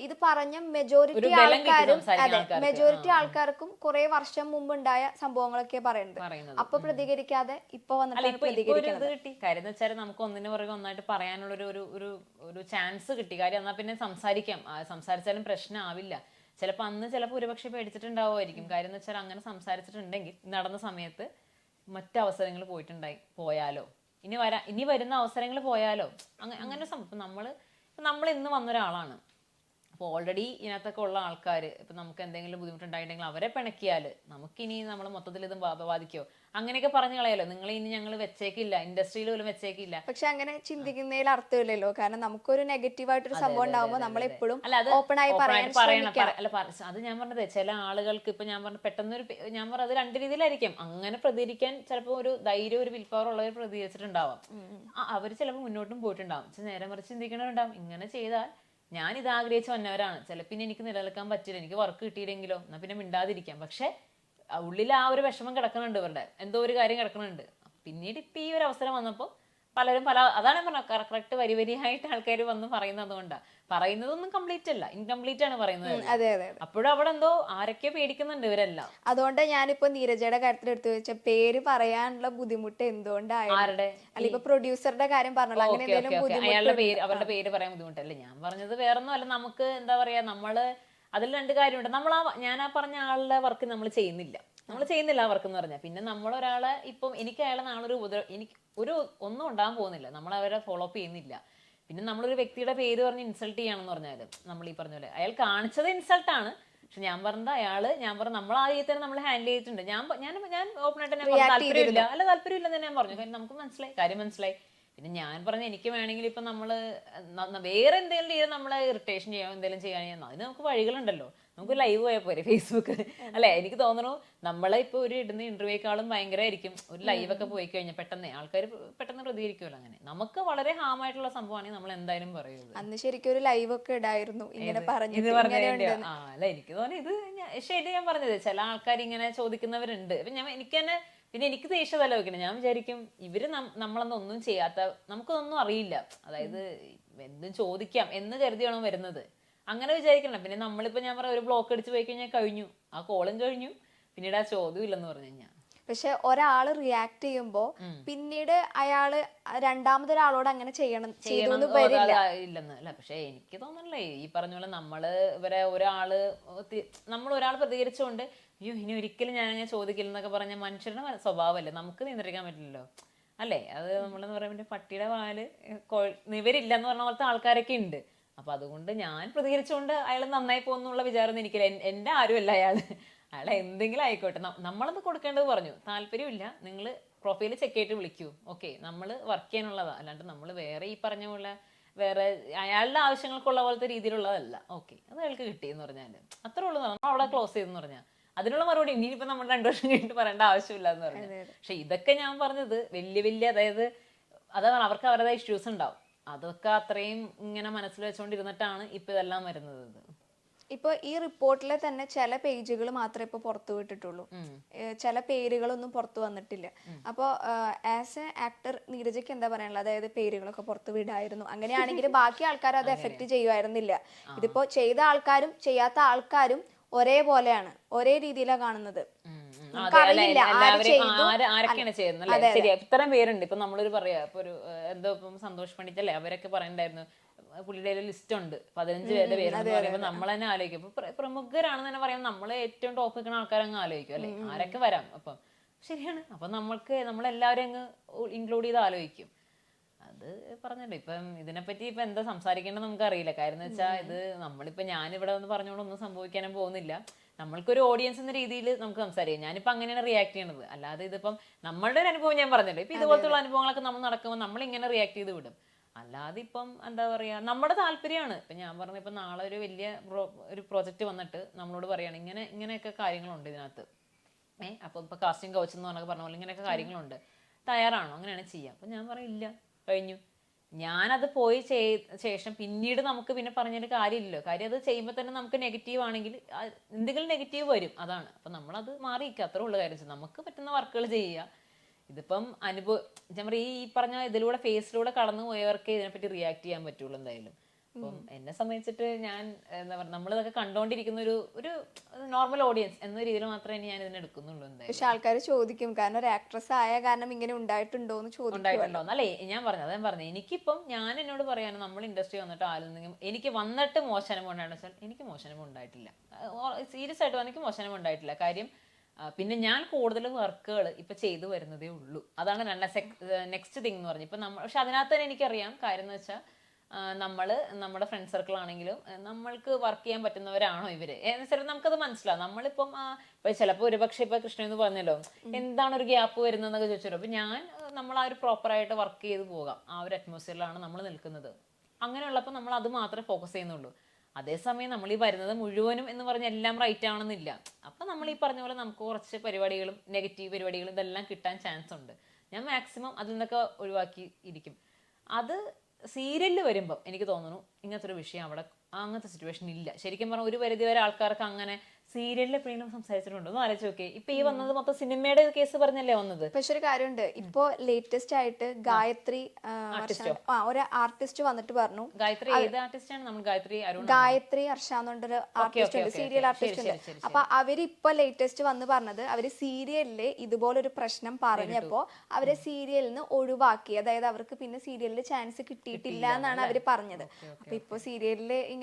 ഇത് പറഞ്ഞ മെജോറിറ്റി ആൾക്കാരും, അതെ, മെജോറിറ്റി ആൾക്കാർക്കും കുറെ വർഷം മുമ്പ് ഉണ്ടായ സംഭവങ്ങളൊക്കെ പറയുന്നത്. അപ്പൊ പ്രതികരിക്കാതെ ഇപ്പൊ വന്നിട്ട് പ്രതികരിക്കുന്നത് കിട്ടി. കാര്യം എന്ന് വെച്ചാൽ നമുക്ക് ഒന്നിനു പുറകെ ഒന്നായിട്ട് പറയാനുള്ള ഒരു ചാൻസ് കിട്ടി. കാര്യം എന്നാൽ പിന്നെ സംസാരിക്കാം, സംസാരിച്ചാലും പ്രശ്നമാവില്ല. ചിലപ്പോൾ അന്ന് ഒരുപക്ഷെ പേടിച്ചിട്ടുണ്ടാവുമായിരിക്കും. കാര്യം എന്ന് വെച്ചാൽ അങ്ങനെ സംസാരിച്ചിട്ടുണ്ടെങ്കിൽ നടന്ന സമയത്ത് മറ്റു അവസരങ്ങൾ പോയാലോ, ഇനി വരുന്ന അവസരങ്ങൾ പോയാലോ, അങ്ങനെ സംഭവം. നമ്മൾ ഇന്ന് വന്നൊരാളാണ്. അപ്പോൾ ഓൾറെഡി ഇതിനകത്തൊക്കെ ഉള്ള ആൾക്കാർ ഇപ്പം നമുക്ക് എന്തെങ്കിലും ബുദ്ധിമുട്ടുണ്ടായിട്ടുണ്ടെങ്കിൽ അവരെ പിണക്കിയാൽ നമുക്കിനി നമ്മൾ മൊത്തത്തിൽ ഇത് ബാധിക്കോ, അങ്ങനെയൊക്കെ പറഞ്ഞു കളയാലോ. നിങ്ങൾ ഇനി ഞങ്ങൾ വെച്ചേക്കില്ല, ഇൻഡസ്ട്രിയിൽ പോലും വെച്ചേക്കില്ല. പക്ഷെ അങ്ങനെ ചിന്തിക്കുന്നതിൽ അർത്ഥമില്ലല്ലോ. കാരണം നമുക്കൊരു നെഗറ്റീവായിട്ടൊരു സംഭവം ഉണ്ടാകുമ്പോൾ നമ്മളെപ്പോഴും ഓപ്പൺ ആയി പറയണം. അത് ഞാൻ പറഞ്ഞത്, ചില ആളുകൾക്ക് ഇപ്പൊ ഞാൻ പറഞ്ഞ പെട്ടെന്നൊരു ഞാൻ പറഞ്ഞത് അത് രണ്ട് രീതിയിലായിരിക്കും. അങ്ങനെ പ്രതികരിക്കാൻ ചിലപ്പോൾ ഒരു ധൈര്യം, ഒരു വിൽ പവർ ഉള്ളവർ പ്രതികരിച്ചിട്ടുണ്ടാവാം. അവർ ചിലപ്പോൾ മുന്നോട്ടും പോയിട്ടുണ്ടാവും. നേരെ മറിച്ച് ചിന്തിക്കണവരുണ്ടാവും, ഇങ്ങനെ ചെയ്താൽ ഞാൻ ഇത് ആഗ്രഹിച്ച് വന്നവരാണ്, ചിലപ്പോൾ പിന്നെ എനിക്ക് നിലനിൽക്കാൻ പറ്റില്ല, എനിക്ക് വർക്ക് കിട്ടിയില്ലെങ്കിലോ, എന്നാൽ പിന്നെ മിണ്ടാതിരിക്കാം. പക്ഷെ ഉള്ളിൽ ആ ഒരു വിഷമം കിടക്കുന്നുണ്ട്, ഇവരുടെ എന്തോ ഒരു കാര്യം കിടക്കുന്നുണ്ട്. പിന്നീട് ഇപ്പം ഈ ഒരു അവസരം വന്നപ്പോൾ പലരും അതാണ് ഞാൻ പറഞ്ഞത്, കറക്റ്റ് വരിയായിട്ട് ആൾക്കാർ വന്ന് പറയുന്നത്. അതുകൊണ്ടാണ് പറയുന്നതൊന്നും കംപ്ലീറ്റ് അല്ല, ഇൻകംപ്ലീറ്റ് ആണ് പറയുന്നത്. അപ്പോഴും അവിടെ എന്തോ ആരൊക്കെ പേടിക്കുന്നുണ്ട് ഇവരെല്ലാം. അതുകൊണ്ട് ഞാനിപ്പോ നീരജയുടെ കാര്യത്തിൽ എടുത്തു വെച്ച പേര് പറയാനുള്ള ബുദ്ധിമുട്ട് എന്തുകൊണ്ടാണ്, അല്ല ഇപ്പൊ പ്രൊഡ്യൂസറുടെ കാര്യം പറഞ്ഞല്ലോ, അങ്ങനെ അവരുടെ പേര് പറയാൻ ബുദ്ധിമുട്ടല്ലേ. ഞാൻ പറഞ്ഞത് വേറൊന്നും അല്ല. നമുക്ക് എന്താ പറയാ, നമ്മള് അതിൽ രണ്ട് കാര്യമുണ്ട്. ഞാൻ ആ പറഞ്ഞ ആളുടെ വർക്ക് നമ്മൾ ചെയ്യുന്നില്ല ആ വർക്ക് എന്ന് പറഞ്ഞാൽ. പിന്നെ നമ്മളൊരാളെ ഇപ്പം എനിക്ക് അയാളെ നാളൊരു എനിക്ക് ഒന്നും ഉണ്ടാകാൻ പോകുന്നില്ല, നമ്മൾ അവരെ ഫോളോ അപ്പ് ചെയ്യുന്നില്ല. പിന്നെ നമ്മളൊരു വ്യക്തിയുടെ പേര് പറഞ്ഞ് ഇൻസൾട്ട് ചെയ്യണമെന്ന് പറഞ്ഞാൽ നമ്മൾ ഈ പറഞ്ഞ പോലെ അയാൾ കാണിച്ചത് ഇൻസൾട്ടാണ്. പക്ഷെ ഞാൻ പറഞ്ഞത് നമ്മൾ ആ രീതിയിൽ തന്നെ നമ്മൾ ഹാൻഡിൽ ചെയ്തിട്ടുണ്ട്. ഞാൻ ഓപ്പൺ ആയിട്ട് താല്പര്യമില്ല തന്നെ ഞാൻ പറഞ്ഞു. കാര്യം നമുക്ക് കാര്യം മനസ്സിലായി. പിന്നെ ഞാൻ പറഞ്ഞ എനിക്ക് വേണമെങ്കിൽ ഇപ്പം നമ്മൾ വേറെ എന്തെങ്കിലും രീതിയിൽ നമ്മളെ ഇറിറ്റേഷൻ ചെയ്യാൻ എന്തെങ്കിലും ചെയ്യാൻ അതിന് നമുക്ക് വഴികളുണ്ടല്ലോ. നമുക്ക് ലൈവ് പോയാൽ പോരെ, ഫേസ്ബുക്ക് അല്ലെ. എനിക്ക് തോന്നുന്നു നമ്മളെ ഇപ്പൊ ഒരു ഇടുന്ന ഇന്റർവ്യൂക്കാളും ഭയങ്കരമായിരിക്കും ഒരു ലൈവൊക്കെ പോയി കഴിഞ്ഞാൽ പെട്ടെന്ന് ആൾക്കാർ പെട്ടെന്ന് പ്രതികരിക്കുമല്ലോ. അങ്ങനെ നമുക്ക് വളരെ ഹാമായിട്ടുള്ള സംഭവമാണെങ്കിൽ നമ്മൾ എന്തായാലും പറയുന്നത്. അന്ന് ശരിക്കും ഒരു ലൈവ് ഒക്കെ ഇടായിരുന്നു ഇങ്ങനെ പറഞ്ഞു. അല്ല, എനിക്ക് തോന്നി ഇത് ശരി. ഞാൻ പറഞ്ഞത് ചില ആൾക്കാർ ഇങ്ങനെ ചോദിക്കുന്നവരുണ്ട്. പിന്നെ എനിക്ക് ദേഷ്യതല്ല വെക്കണം. ഞാൻ വിചാരിക്കും ഇവര് നമ്മളൊന്നും ചെയ്യാത്ത, നമുക്കൊന്നും അറിയില്ല, അതായത് എന്തും ചോദിക്കാം എന്ന് കരുതിയാണോ വരുന്നത്, അങ്ങനെ വിചാരിക്കണം. പിന്നെ നമ്മളിപ്പോ ഞാൻ പറയാം ഒരു ബ്ലോക്ക് അടിച്ച് പോയി കഴിഞ്ഞാൽ കഴിഞ്ഞു, ആ കോളും കഴിഞ്ഞു, പിന്നീട് ആ ചോദ്യം ഇല്ലെന്ന് പറഞ്ഞു കഴിഞ്ഞാൽ. പക്ഷെ ഒരാള് റിയാക്ട് ചെയ്യുമ്പോ പിന്നീട് അയാള് രണ്ടാമതൊരാളോട് അങ്ങനെ ഇല്ലെന്ന് അല്ല. പക്ഷെ എനിക്ക് തോന്നണല്ലേ, ഈ പറഞ്ഞ പോലെ നമ്മൾ ഒരാൾ പ്രതികരിച്ചുകൊണ്ട് അയ്യോ ഇനി ഒരിക്കലും ഞാനങ്ങനെ ചോദിക്കില്ലെന്നൊക്കെ പറഞ്ഞ മനുഷ്യരുടെ സ്വഭാവമല്ലേ, നമുക്ക് നിയന്ത്രിക്കാൻ പറ്റില്ലല്ലോ അല്ലേ. അത് നമ്മളെന്ന് പറയുമ്പോൾ പട്ടിയുടെ പാല് നിവരില്ലെന്ന് പറഞ്ഞ പോലത്തെ ആൾക്കാരൊക്കെ ഉണ്ട്. അപ്പൊ അതുകൊണ്ട് ഞാൻ പ്രതികരിച്ചുകൊണ്ട് അയാൾ നന്നായി പോകുന്നുള്ള വിചാരം എനിക്കില്ല. എന്റെ ആരുമല്ല അയാളെ എന്തെങ്കിലും ആയിക്കോട്ടെ, നമ്മളത് കൊടുക്കേണ്ടത് പറഞ്ഞു. താല്പര്യമില്ല, നിങ്ങൾ പ്രൊഫൈൽ ചെക്ക് ചെയ്തിട്ട് വിളിക്കൂ, ഓക്കെ, നമ്മൾ വർക്ക് ചെയ്യാനുള്ളതാ. അല്ലാണ്ട് നമ്മൾ വേറെ ഈ പറഞ്ഞ പോലെ വേറെ അയാളുടെ ആവശ്യങ്ങൾക്കുള്ള പോലത്തെ രീതിയിലുള്ളതല്ല. ഓക്കെ, അത് അയാൾക്ക് കിട്ടിയെന്ന് പറഞ്ഞാൽ അത്രേ ഉള്ളൂ. നമ്മൾ അവിടെ ക്ലോസ് ചെയ്തെന്ന് പറഞ്ഞാൽ അതിനുള്ള മറുപടി ഇനിയിപ്പോ നമ്മൾ 2 വർഷം കഴിഞ്ഞിട്ട് പറയേണ്ട ആവശ്യമില്ല എന്ന് പറഞ്ഞു. പക്ഷെ ഇതൊക്കെ ഞാൻ പറഞ്ഞത് വലിയ അതായത് അതാണ് അവർക്ക് അവരുടേതായ ഇഷ്യൂസ് ഉണ്ടാവും. അതൊക്കെ അത്രയും ഇങ്ങനെ മനസ്സിൽ വെച്ചുകൊണ്ടിരുന്നിട്ടാണ് ഇപ്പൊ ഇതെല്ലാം വരുന്നത്. ഇപ്പൊ ഈ റിപ്പോർട്ടിലെ തന്നെ ചില പേജുകൾ മാത്രമേ ഇപ്പൊ പുറത്തു വിട്ടിട്ടുള്ളൂ, ചില പേരുകളൊന്നും പുറത്തു വന്നിട്ടില്ല. അപ്പോൾ ആസ് എ ആക്ടർ നീരജയ്ക്ക് എന്താ പറയാനുള്ളത്? അതായത് പേരുകളൊക്കെ പുറത്തു വിടായിരുന്നു, അങ്ങനെയാണെങ്കിൽ ബാക്കി ആൾക്കാർ അത് എഫക്ട് ചെയ്യുമായിരുന്നില്ല. ഇതിപ്പോ ചെയ്ത ആൾക്കാരും ചെയ്യാത്ത ആൾക്കാരും ഒരേപോലെയാണ്, ഒരേ രീതിയിലാണ് കാണുന്നത്. നമുക്ക് അറിയില്ല ആര് ചെയ്തു. ആരൊക്കെയാണ് ചെയ്യുന്നത് അല്ലേ? ശരിയാ, ഇത്രയും പേരുണ്ട്. ഇപ്പൊ നമ്മളൊരു പറയാ, ഇപ്പൊ ഒരു എന്തോ ഇപ്പം സന്തോഷ് പണ്ഡിറ്റ് അവരൊക്കെ പറയണ്ടായിരുന്നു പുള്ളിയുടെ ലിസ്റ്റ് ഉണ്ട് 15 പേരുടെ പേരെന്ന് പറയുമ്പോൾ നമ്മൾ തന്നെ ആലോചിക്കും. ഇപ്പൊ പ്രമുഖരാണെന്ന് തന്നെ പറയാം, നമ്മളെ ഏറ്റവും ടോപ്പ് നിൽക്കുന്ന ആൾക്കാരങ്ങ് ആലോചിക്കും അല്ലെ, ആരൊക്കെ വരാം. അപ്പം ശരിയാണ്, അപ്പൊ നമ്മളെല്ലാവരും അങ്ങ് ഇൻക്ലൂഡ് ചെയ്ത് ആലോചിക്കും. അത് പറഞ്ഞല്ലോ, ഇപ്പം ഇതിനെപ്പറ്റി ഇപ്പൊ എന്താ സംസാരിക്കേണ്ടത് നമുക്ക് അറിയില്ല. കാര്യം എന്ന് വെച്ചാൽ ഇത് നമ്മളിപ്പോ ഞാനിവിടെ ഒന്ന് പറഞ്ഞുകൊണ്ടൊന്നും സംഭവിക്കാനും പോകുന്നില്ല. നമ്മൾക്കൊരു ഓഡിയൻസ് എന്ന രീതിയിൽ നമുക്ക് സംസാരിക്കാം. ഞാനിപ്പോ അങ്ങനെയാണ് റിയാക്ട് ചെയ്യണത്. അല്ലാതെ ഇതിപ്പം നമ്മളുടെ ഒരു അനുഭവം ഞാൻ പറഞ്ഞല്ലോ, ഇപ്പൊ ഇതുപോലത്തുള്ള അനുഭവങ്ങളൊക്കെ നമ്മൾ നടക്കുമ്പോൾ നമ്മൾ ഇങ്ങനെ റിയാക്ട് ചെയ്ത് വിടും. അല്ലാതെ ഇപ്പം എന്താ പറയാ, നമ്മുടെ താല്പര്യമാണ്. ഇപ്പൊ ഞാൻ പറഞ്ഞ ഇപ്പൊ നാളെ ഒരു വലിയ ഒരു പ്രോജക്റ്റ് വന്നിട്ട് നമ്മളോട് പറയാണ് ഇങ്ങനെയൊക്കെ കാര്യങ്ങളുണ്ട് ഇതിനകത്ത്, അപ്പൊ ഇപ്പൊ കാസ്റ്റിംഗ് കൗച്ച് എന്ന് പറഞ്ഞ പോലെ ഇങ്ങനെയൊക്കെ കാര്യങ്ങളുണ്ട്, തയ്യാറാണോ, അങ്ങനെയാണ് ചെയ്യാം. അപ്പൊ ഞാൻ പറയില്ല, കഴിഞ്ഞു. ഞാനത് പോയി ശേഷം പിന്നീട് നമുക്ക് പിന്നെ പറഞ്ഞൊരു കാര്യമില്ലല്ലോ. കാര്യം അത് ചെയ്യുമ്പോൾ തന്നെ നമുക്ക് നെഗറ്റീവ് ആണെങ്കിൽ എന്തെങ്കിലും നെഗറ്റീവ് വരും, അതാണ്. അപ്പൊ നമ്മളത് മാറിയിരിക്കുക, അത്രേ ഉള്ള കാര്യം. നമുക്ക് പറ്റുന്ന വർക്കുകൾ ചെയ്യുക. ഇതിപ്പം ഞാൻ പറയാം, ഈ പറഞ്ഞ ഇതിലൂടെ ഫേസിലൂടെ കടന്നു പോയവർക്ക് ഇതിനെപ്പറ്റി റിയാക്ട് ചെയ്യാൻ പറ്റുള്ളൂ എന്തായാലും. അപ്പം എന്നെ സംബന്ധിച്ചിട്ട് ഞാൻ എന്താ പറയുക, നമ്മളിതൊക്കെ കണ്ടോണ്ടിരിക്കുന്ന ഒരു നോർമൽ ഓഡിയൻസ് എന്ന രീതിയിൽ മാത്രമേ ഞാൻ ഇതിനെ എടുക്കുന്നുള്ളൂ എന്തായാലും. പക്ഷെ ആൾക്കാർ ചോദിക്കും, കാരണം ഒരു ആക്ട്രസ് ആയ കാരണം ഇങ്ങനെ ഉണ്ടായിട്ടുണ്ടോ എന്ന് ചോദിക്കും. അല്ലേ, ഞാൻ പറഞ്ഞത് എനിക്കിപ്പം ഞാൻ എന്നോട് പറയാനും നമ്മൾ ഇൻഡസ്ട്രി വന്നിട്ട് ആരെങ്കിലും എനിക്ക് വന്നിട്ട് മോശനം ഉണ്ടായെന്ന് വെച്ചാൽ എനിക്ക് മോശനം ഉണ്ടായിട്ടില്ല. സീരിയസ് ആയിട്ട് എനിക്ക് മോശനം ഉണ്ടായിട്ടില്ല. കാര്യം പിന്നെ ഞാൻ കൂടുതൽ വർക്കുകൾ ഇപ്പൊ ചെയ്തു വരുന്നതേ ഉള്ളൂ. അതാണ് നെക്സ്റ്റ് തിങ് എന്ന് പറഞ്ഞു. ഇപ്പൊ പക്ഷെ അതിനകത്ത് തന്നെ എനിക്കറിയാം കാര്യം എന്ന് വെച്ചാൽ നമ്മുടെ ഫ്രണ്ട് സർക്കിൾ ആണെങ്കിലും നമ്മൾക്ക് വർക്ക് ചെയ്യാൻ പറ്റുന്നവരാണോ ഇവര് എന്നുവെച്ചാൽ നമുക്കത് മനസ്സിലാവും. നമ്മളിപ്പം ഇപ്പൊ ചിലപ്പോൾ ഒരുപക്ഷെ ഇപ്പൊ കൃഷ്ണൻ എന്ന് പറഞ്ഞല്ലോ, എന്താണ് ഒരു ഗ്യാപ്പ് വരുന്നതെന്നൊക്കെ ചോദിച്ചല്ലോ. അപ്പൊ നമ്മൾ ആ ഒരു പ്രോപ്പറായിട്ട് വർക്ക് ചെയ്ത് പോകാം, ആ ഒരു അറ്റ്മോസ്ഫിയറിലാണ് നമ്മൾ നിൽക്കുന്നത്. അങ്ങനെയുള്ളപ്പോൾ നമ്മൾ അത് മാത്രമേ ഫോക്കസ് ചെയ്യുന്നുള്ളൂ. അതേസമയം നമ്മൾ ഈ വരുന്നത് മുഴുവനും എന്ന് പറഞ്ഞാൽ എല്ലാം റൈറ്റ് ആണെന്നില്ല. അപ്പൊ നമ്മൾ ഈ പറഞ്ഞ പോലെ നമുക്ക് കുറച്ച് പരിപാടികളും നെഗറ്റീവ് പരിപാടികളും ഇതെല്ലാം കിട്ടാൻ ചാൻസ് ഉണ്ട്. ഞാൻ മാക്സിമം അതിൽ നിന്നൊക്കെ ഒഴിവാക്കി ഇരിക്കും. അത് സീരിയലിൽ വരുമ്പം എനിക്ക് തോന്നുന്നു ഇങ്ങനത്തെ ഒരു വിഷയം അവിടെ അങ്ങനത്തെ സിറ്റുവേഷൻ ഇല്ല. ശരിക്കും പറഞ്ഞാൽ ഒരു പരിധി വരെ ആൾക്കാർക്ക് അങ്ങനെ സീരിയലിൽ എപ്പോഴെങ്കിലും സംസാരിച്ചിട്ടുണ്ടോ എന്ന് ആലോചിച്ച് നോക്കേ. ഇപ്പൊ ഈ വന്നത് മൊത്തം സിനിമയുടെ കേസ് പറഞ്ഞല്ലേ വന്നത്. പക്ഷെ ഒരു കാര്യമുണ്ട്, ഇപ്പൊ ലേറ്റസ്റ്റ് ആയിട്ട് ഗായത്രി ഒരു ആർട്ടിസ്റ്റ് വന്നിട്ട് പറഞ്ഞു. ഗായത്രി ഏത് ആർട്ടിസ്റ്റ് ആണ്? നമ്മൾ ഗായത്രി ഹർഷ എന്നൊരു ആർട്ടിസ്റ്റ് ഉണ്ട്, സീരിയൽ ആർട്ടിസ്റ്റ് ഉണ്ട്. അപ്പൊ അവരിപ്പൊ ലേറ്റസ്റ്റ് വന്ന് പറഞ്ഞത് അവര് സീരിയലില് ഇതുപോലൊരു പ്രശ്നം പറഞ്ഞപ്പോ അവരെ സീരിയലിൽ നിന്ന് ഒഴിവാക്കി. അതായത് അവർക്ക് പിന്നെ സീരിയലിൽ ചാൻസ് കിട്ടിയിട്ടില്ല എന്നാണ് അവര് പറഞ്ഞത്. അപ്പൊ ഇപ്പൊ സീരിയലില് ഇങ്ങനെ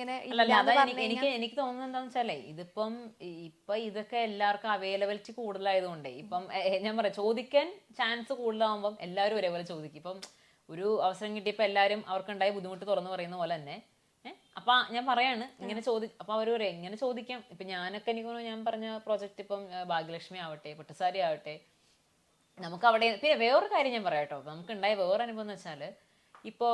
എനിക്ക് തോന്നുന്നത് എന്താന്ന് വെച്ചാലേ, ഇതിപ്പം ഇപ്പൊ ഇതൊക്കെ എല്ലാവർക്കും അവൈലബിലിറ്റി കൂടുതലായതുകൊണ്ടേ ഇപ്പം ഞാൻ പറയാം, ചോദിക്കാൻ ചാൻസ് കൂടുതലാവുമ്പം എല്ലാവരും ഒരേപോലെ ചോദിക്കും. ഇപ്പം ഒരു അവസരം കിട്ടിയപ്പോൾ എല്ലാവരും അവർക്കുണ്ടായ ബുദ്ധിമുട്ട് തുറന്നു പറയുന്ന പോലെ തന്നെ അപ്പൊ ഞാൻ പറയാണ് ഇങ്ങനെ അപ്പൊ അവർ പറയാം ഇങ്ങനെ ചോദിക്കാം. ഇപ്പൊ ഞാനൊക്കെ ഞാൻ പറഞ്ഞ പ്രോജക്റ്റ് ഇപ്പം ഭാഗ്യലക്ഷ്മി ആവട്ടെ, പട്ടുസാരി ആവട്ടെ, നമുക്ക് അവിടെ പിന്നെ വേറൊരു കാര്യം ഞാൻ പറയാം കേട്ടോ. നമുക്ക് ഉണ്ടായ വേറെ അനുഭവം എന്ന് വെച്ചാൽ, ഇപ്പോ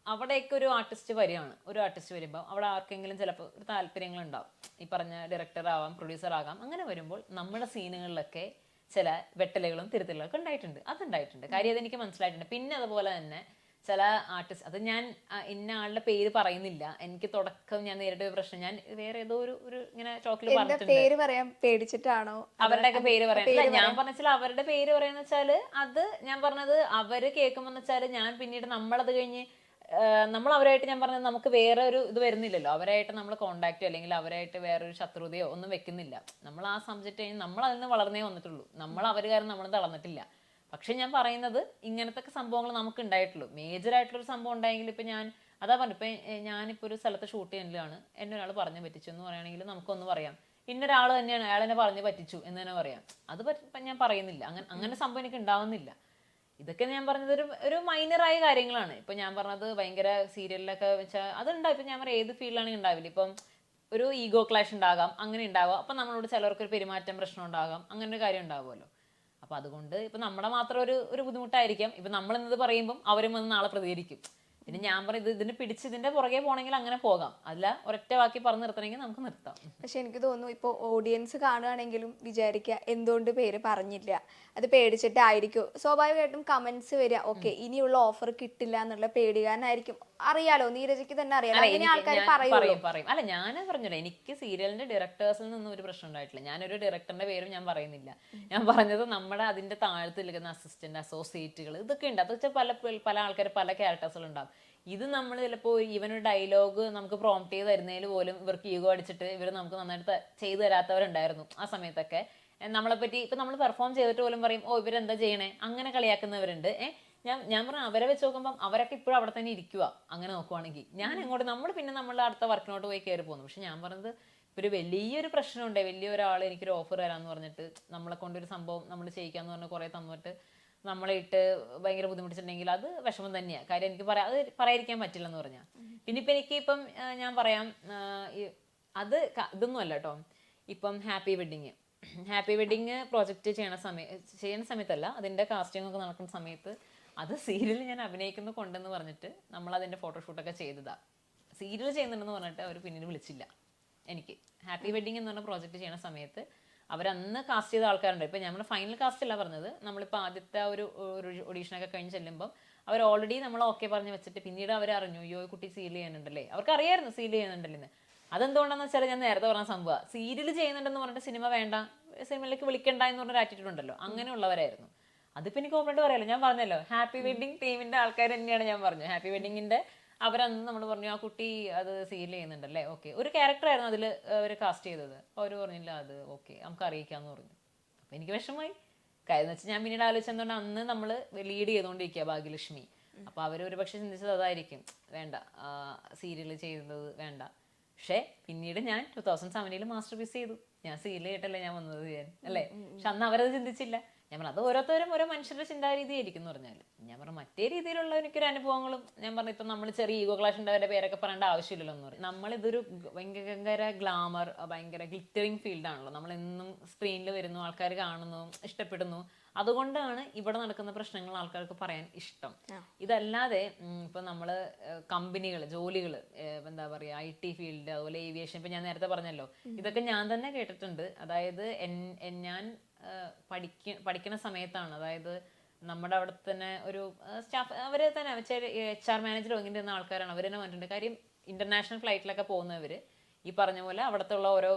അവിടേക്ക് ഒരു ആർട്ടിസ്റ്റ് വരികയാണ്. ഒരു ആർട്ടിസ്റ്റ് വരുമ്പോൾ അവിടെ ആർക്കെങ്കിലും ചിലപ്പോൾ ഒരു താല്പര്യങ്ങളുണ്ടാവും. ഈ പറഞ്ഞ ഡയറക്ടർ ആവാം, പ്രൊഡ്യൂസർ ആകാം. അങ്ങനെ വരുമ്പോൾ നമ്മുടെ സീനുകളിലൊക്കെ ചില വെട്ടലുകളും തിരുത്തലുകളൊക്കെ ഉണ്ടായിട്ടുണ്ട്. അതുണ്ടായിട്ടുണ്ട്, കാര്യം അതെനിക്ക് മനസ്സിലായിട്ടുണ്ട്. പിന്നെ അതുപോലെ തന്നെ ചില ആർട്ടിസ്റ്റ്, അത് ഞാൻ ഇന്ന ആളുടെ പേര് പറയുന്നില്ല, എനിക്ക് തുടക്കം ഞാൻ നേരിട്ട ഒരു പ്രശ്നം, ഞാൻ വേറെ ഏതോ ഒരു ഇങ്ങനെ ചോക്ലേറ്റ് പറഞ്ഞിട്ടുണ്ട്. അവരുടെയൊക്കെ പേര് പറയാൻ ഞാൻ പറഞ്ഞാൽ അവരുടെ പേര് പറയാന്ന് വെച്ചാല്, അത് ഞാൻ പറഞ്ഞത് അവര് കേൾക്കുമ്പോന്ന് വെച്ചാല് ഞാൻ പിന്നീട് നമ്മളത് കഴിഞ്ഞ് നമ്മൾ അവരായിട്ട് ഞാൻ പറഞ്ഞത് നമുക്ക് വേറെ ഒരു ഇത് വരുന്നില്ലല്ലോ. അവരായിട്ട് നമ്മൾ കോണ്ടാക്റ്റോ അല്ലെങ്കിൽ അവരായിട്ട് വേറൊരു ശത്രുതയോ ഒന്നും വെക്കുന്നില്ല. നമ്മൾ ആ സബ്ജക്റ്റ് കഴിഞ്ഞ് നമ്മൾ അതിൽ നിന്ന് വളർന്നേ വന്നിട്ടുള്ളൂ. നമ്മൾ അവർ കാരണം നമ്മൾ തളർന്നിട്ടില്ല. പക്ഷെ ഞാൻ പറയുന്നത് ഇങ്ങനത്തെ സംഭവങ്ങൾ നമുക്ക് ഉണ്ടായിട്ടുള്ളൂ. മേജർ ആയിട്ടുള്ളൊരു സംഭവം ഉണ്ടായെങ്കിൽ ഇപ്പൊ ഞാൻ അതാ പറഞ്ഞു, ഇപ്പൊ ഞാനിപ്പോ ഒരു സ്ഥലത്ത് ഷൂട്ട് ചെയ്യുന്നതിലാണ് എന്നെ ഒരാൾ പറഞ്ഞു പറ്റിച്ചു എന്ന് പറയുകയാണെങ്കിൽ നമുക്കൊന്ന് പറയാം, ഇന്നൊരാൾ തന്നെയാണ് അയാൾ എന്നെ പറഞ്ഞു പറ്റിച്ചു എന്ന് തന്നെ പറയാം. അത് ഞാൻ പറയുന്നില്ല, അങ്ങനെ സംഭവം എനിക്ക് ഉണ്ടാവുന്നില്ല. ഇതൊക്കെ ഞാൻ പറഞ്ഞത് ഒരു മൈനറായ കാര്യങ്ങളാണ്. ഇപ്പൊ ഞാൻ പറഞ്ഞത് ഭയങ്കര സീരിയലിലൊക്കെ വെച്ചാൽ അതുണ്ടാവും. ഇപ്പൊ ഞാൻ പറയാം ഏത് ഫീൽഡിലാണെങ്കിൽ ഉണ്ടാവില്ല. ഇപ്പം ഒരു ഈഗോ ക്ലാഷ് ഉണ്ടാകാം, അങ്ങനെ ഉണ്ടാവാം. അപ്പൊ നമ്മളോട് ചിലർക്ക് ഒരു പെരുമാറ്റം പ്രശ്നം ഉണ്ടാകാം, അങ്ങനെ ഒരു കാര്യം ഉണ്ടാവുമല്ലോ. അപ്പൊ അതുകൊണ്ട് ഇപ്പൊ നമ്മുടെ മാത്രം ഒരു ബുദ്ധിമുട്ടായിരിക്കാം. ഇപ്പൊ നമ്മൾ എന്നത് പറയുമ്പോൾ അവരും വന്ന് നാളെ പ്രതികരിക്കും. പിന്നെ ഞാൻ പറയും ഇതിന് പിടിച്ച് ഇതിന്റെ പുറകെ പോകണമെങ്കിൽ അങ്ങനെ പോകാം, അല്ല ഒരൊറ്റ വാക്കി പറഞ്ഞു നിർത്തണമെങ്കിൽ നമുക്ക് നിർത്താം. പക്ഷെ എനിക്ക് തോന്നുന്നു ഇപ്പോൾ ഓഡിയൻസ് കാണുകയാണെങ്കിലും വിചാരിക്കുക എന്തുകൊണ്ട് പേര് പറഞ്ഞില്ല, അത് പേടിച്ചിട്ടായിരിക്കും. സ്വാഭാവികമായിട്ടും കമന്റ്സ് വരിക, ഓക്കെ ഇനിയുള്ള ഓഫർ കിട്ടില്ല എന്നുള്ള പേടികാരനായിരിക്കും. അറിയാലോ, നീരജയ്ക്ക് തന്നെ അറിയാലോ, അങ്ങനെ ആൾക്കാർ പറയും. അല്ല ഞാൻ പറഞ്ഞില്ല, എനിക്ക് സീരിയലിന്റെ ഡയറക്ടേഴ്സിൽ നിന്നും ഒരു പ്രശ്നം ഉണ്ടായിട്ടില്ല. ഞാനൊരു ഡയറക്ടറിന്റെ പേരും ഞാൻ പറയുന്നില്ല. ഞാൻ പറഞ്ഞത് നമ്മുടെ അതിന്റെ താഴത്ത് നിൽക്കുന്ന അസിസ്റ്റന്റ്, അസോസിയേറ്റുകൾ, ഇതൊക്കെ ഉണ്ട്. അത് വെച്ചാൽ പല ആൾക്കാർ പല ക്യാരക്ടേഴ്സുകൾ ഉണ്ടാവും. ഇത് നമ്മൾ ചിലപ്പോൾ ഇവനൊരു ഡയലോഗ് നമുക്ക് പ്രോംപ്റ്റ് ചെയ്ത് തരുന്നതിൽ പോലും ഇവർക്ക് ഈഗോ അടിച്ചിട്ട് ഇവർ നമുക്ക് നന്നായിട്ട് ചെയ്തു തരാത്തവരുണ്ടായിരുന്നു ആ സമയത്തൊക്കെ. നമ്മളെ പറ്റി ഇപ്പൊ നമ്മൾ പെർഫോം ചെയ്തിട്ട് പോലും പറയും ഓ ഇവരെന്താ ചെയ്യണേ, അങ്ങനെ കളിയാക്കുന്നവരുണ്ട്. ഞാൻ പറഞ്ഞു അവരെ വെച്ച് നോക്കുമ്പോൾ അവരൊക്കെ ഇപ്പോഴും അവിടെ തന്നെ ഇരിക്കുക. അങ്ങനെ നോക്കുവാണെങ്കിൽ ഞാൻ എങ്ങോട്ട് നമ്മൾ പിന്നെ നമ്മളുടെ അടുത്ത വർക്കിനോട്ട് പോയി കയറി പോകുന്നു. പക്ഷെ ഞാൻ പറഞ്ഞത് ഒരു വലിയൊരു പ്രശ്നമുണ്ട്, വലിയൊരാൾ എനിക്കൊരു ഓഫർ തരാമെന്ന് പറഞ്ഞിട്ട് നമ്മളെ കൊണ്ടൊരു സംഭവം നമ്മൾ ചെയ്യിക്കാന്ന് പറഞ്ഞ് കുറേ തന്നിട്ട് നമ്മളെ ഇട്ട് ഭയങ്കര ബുദ്ധിമുട്ടിച്ചിട്ടുണ്ടെങ്കിൽ അത് വിഷമം തന്നെയാണ്. കാര്യം എനിക്ക് അത് പറയാതിരിക്കാൻ പറ്റില്ലെന്ന് പറഞ്ഞാൽ. പിന്നെ ഇപ്പം എനിക്ക് ഇപ്പം ഞാൻ പറയാം, അത് ഇതൊന്നും അല്ല കേട്ടോ. ഇപ്പം ഹാപ്പി വെഡിങ് പ്രോജക്റ്റ് ചെയ്യുന്ന സമയത്തല്ല, അതിൻ്റെ കാസ്റ്റിംഗ് ഒക്കെ നടക്കുന്ന സമയത്ത് അത് സീരിയൽ ഞാൻ അഭിനയിക്കുന്ന കൊണ്ടെന്ന് പറഞ്ഞിട്ട് നമ്മൾ അതിൻ്റെ ഫോട്ടോഷൂട്ടൊക്കെ ചെയ്തതാ. സീരിയൽ ചെയ്യുന്നുണ്ടെന്ന് പറഞ്ഞിട്ട് അവർ പിന്നീട് വിളിച്ചില്ല എനിക്ക്. ഹാപ്പി വെഡിങ് എന്ന് പറഞ്ഞ പ്രോജക്റ്റ് ചെയ്യുന്ന സമയത്ത് അവരന്ന് കാസ്റ്റ് ചെയ്ത ആൾക്കാരുണ്ട്. ഇപ്പം നമ്മൾ ഫൈനൽ കാസ്റ്റ് അല്ല പറഞ്ഞത്, നമ്മളിപ്പോൾ ആദ്യത്തെ ഒരു ഓഡീഷനൊക്കെ കഴിഞ്ഞ് ചെല്ലുമ്പം അവർ ഓൾറെഡി നമ്മൾ ഓക്കെ പറഞ്ഞ് വെച്ചിട്ട് പിന്നീട് അവർ അറിഞ്ഞു അയ്യോ കുട്ടി സീരിയൽ ചെയ്യുന്നുണ്ടല്ലേ, അവർക്ക് അറിയായിരുന്നു സീരിയൽ ചെയ്യുന്നുണ്ടല്ലേ. അതെന്തുകൊണ്ടാന്ന് വെച്ചാൽ ഞാൻ നേരത്തെ പറഞ്ഞ സംഭവം, സീരിയൽ ചെയ്യുന്നുണ്ടെന്ന് പറഞ്ഞിട്ട് സിനിമ വേണ്ട, സിനിമയിലേക്ക് വിളിക്കണ്ട എന്ന് പറഞ്ഞൊരു ആറ്റിറ്റ്യൂഡ് ഉണ്ടല്ലോ, അങ്ങനെയുള്ളവരായിരുന്നു. അതിപ്പോൾ എനിക്ക് കോമൻറ്റ് പറയാലോ, ഞാൻ പറഞ്ഞല്ലോ ഹാപ്പി വെഡിങ് ടീമിന്റെ ആൾക്കാർ തന്നെയാണ്. ഞാൻ പറഞ്ഞു ഹാപ്പി വെഡിങ്ങിന്റെ അവരന്ന് നമ്മൾ പറഞ്ഞു ആ കുട്ടി അത് സീരിയൽ ചെയ്യുന്നുണ്ടല്ലേ, ഓക്കെ. ഒരു ക്യാരക്ടറായിരുന്നു അതിൽ അവർ കാസ്റ്റ് ചെയ്തത്. അവർ പറഞ്ഞില്ല അത് ഓക്കെ നമുക്ക് അറിയിക്കാമെന്ന് പറഞ്ഞു. അപ്പം എനിക്ക് വിഷമമായി. കാര്യം വെച്ചാൽ ഞാൻ പിന്നീട് ആലോചിച്ചതുകൊണ്ട് അന്ന് നമ്മൾ ലീഡ് ചെയ്തുകൊണ്ടിരിക്കുക ഭാഗ്യലക്ഷ്മി. അപ്പോൾ അവർ ഒരു പക്ഷെ ചിന്തിച്ചത് അതായിരിക്കും, വേണ്ട സീരിയൽ ചെയ്യുന്നത് വേണ്ട. പക്ഷേ പിന്നീട് ഞാൻ 2007 മാസ്റ്റർ പീസ് ചെയ്തു. ഞാൻ സീരിയൽ ചെയ്തിട്ടല്ലേ ഞാൻ വന്നത് ഞാൻ അല്ലേ. പക്ഷെ അന്ന് അവരത് ചിന്തിച്ചില്ല. ഞാൻ പറഞ്ഞു അത് ഓരോരുത്തരും ഓരോ മനുഷ്യരുടെ ചിന്താരീതിയായിരിക്കും എന്ന് പറഞ്ഞാൽ. ഞാൻ പറഞ്ഞു മറ്റേ രീതിയിലുള്ള എനിക്കൊരു അനുഭവങ്ങളും ഞാൻ പറഞ്ഞു ഇപ്പം നമ്മൾ ചെറിയ ഈഗോ ക്ലാഷ് ഉണ്ടവരുടെ പേരൊക്കെ പറയേണ്ട ആവശ്യമില്ലല്ലോ എന്ന് പറയും. നമ്മളിതൊരു ഭയങ്കര ഗ്ലാമർ ഭയങ്കര ഗ്ലിറ്ററിങ് ഫീൽഡാണല്ലോ. നമ്മളെന്നും സ്ക്രീനിൽ വരുന്നു, ആൾക്കാർ കാണുന്നു, ഇഷ്ടപ്പെടുന്നു. അതുകൊണ്ടാണ് ഇവിടെ നടക്കുന്ന പ്രശ്നങ്ങൾ ആൾക്കാർക്ക് പറയാൻ ഇഷ്ടം. ഇതല്ലാതെ ഇപ്പം നമ്മൾ കമ്പനികൾ ജോലികൾ എന്താ പറയുക IT ഫീൽഡ് അതുപോലെ ഏവിയേഷൻ, ഇപ്പം ഞാൻ നേരത്തെ പറഞ്ഞല്ലോ ഇതൊക്കെ ഞാൻ തന്നെ കേട്ടിട്ടുണ്ട്. അതായത് ഞാൻ പഠിക്കുന്ന സമയത്താണ്, അതായത് നമ്മുടെ അവിടെ തന്നെ ഒരു സ്റ്റാഫ് അവർ തന്നെ HR മാനേജറോ ഇങ്ങനെ ഇരുന്ന ആൾക്കാരാണ്. അവർ തന്നെ പറഞ്ഞിട്ടുണ്ട് കാര്യം ഇന്റർനാഷണൽ ഫ്ലൈറ്റിലൊക്കെ പോകുന്നവർ ഈ പറഞ്ഞ പോലെ അവിടുത്തെ ഉള്ള ഓരോ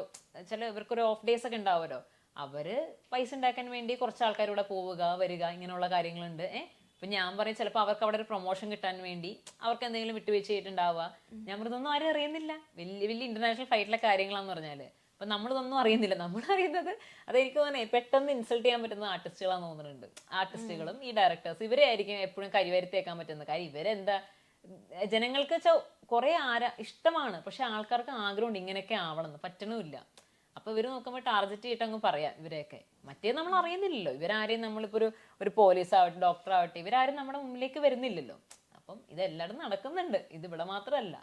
ഇവർക്കൊരു ഓഫ് ഡേയ്സ് ഒക്കെ ഉണ്ടാവുമല്ലോ, അവര് പൈസ ഉണ്ടാക്കാൻ വേണ്ടി കുറച്ച് ആൾക്കാരൂടെ പോവുക വരിക ഇങ്ങനെയുള്ള കാര്യങ്ങളുണ്ട്. ഇപ്പം ഞാൻ പറയും ചിലപ്പോൾ അവർക്ക് അവിടെ ഒരു പ്രൊമോഷൻ കിട്ടാൻ വേണ്ടി അവർക്ക് എന്തെങ്കിലും വിട്ടുവീഴ്ച ചെയ്തിട്ടുണ്ടാവുക. ഞാൻ പറഞ്ഞതൊന്നും ആരും അറിയുന്നില്ല, വലിയ ഇന്റർനാഷണൽ ഫ്ലൈറ്റിലെ കാര്യങ്ങളാന്ന് പറഞ്ഞാൽ. അപ്പം നമ്മളിതൊന്നും അറിയുന്നില്ല. നമ്മൾ അറിയുന്നത് അതെനിക്ക് തോന്നുന്നത് പെട്ടെന്ന് ഇൻസൾട്ട് ചെയ്യാൻ പറ്റുന്ന ആർട്ടിസ്റ്റുകളാന്ന് തോന്നുന്നുണ്ട്. ആർട്ടിസ്റ്റുകളും ഈ ഡയറക്ടേഴ്സ് ഇവരെ ആയിരിക്കും എപ്പോഴും കരിവരുത്തേക്കാൻ പറ്റുന്നത്. കാര്യം ഇവരെന്താ ജനങ്ങൾക്ക് കുറെ ഇഷ്ടമാണ്, പക്ഷെ ആൾക്കാർക്ക് ആഗ്രഹമുണ്ട് ഇങ്ങനെയൊക്കെ ആവണമെന്ന്, പറ്റണമില്ല. അപ്പൊ ഇവര് നോക്കുമ്പോൾ ടാർഗറ്റ് ചെയ്തിട്ട് അങ്ങ് പറയാം ഇവരെയൊക്കെ. മറ്റേ നമ്മൾ അറിയുന്നില്ലല്ലോ, ഇവരാരെയും നമ്മളിപ്പോ ഒരു പോലീസ് ആവട്ടെ ഡോക്ടർ ആവട്ടെ ഇവരാരും നമ്മുടെ മുന്നിലേക്ക് വരുന്നില്ലല്ലോ. അപ്പം ഇതെല്ലായിടും നടക്കുന്നുണ്ട്, ഇത് ഇവിടെ മാത്രമല്ല.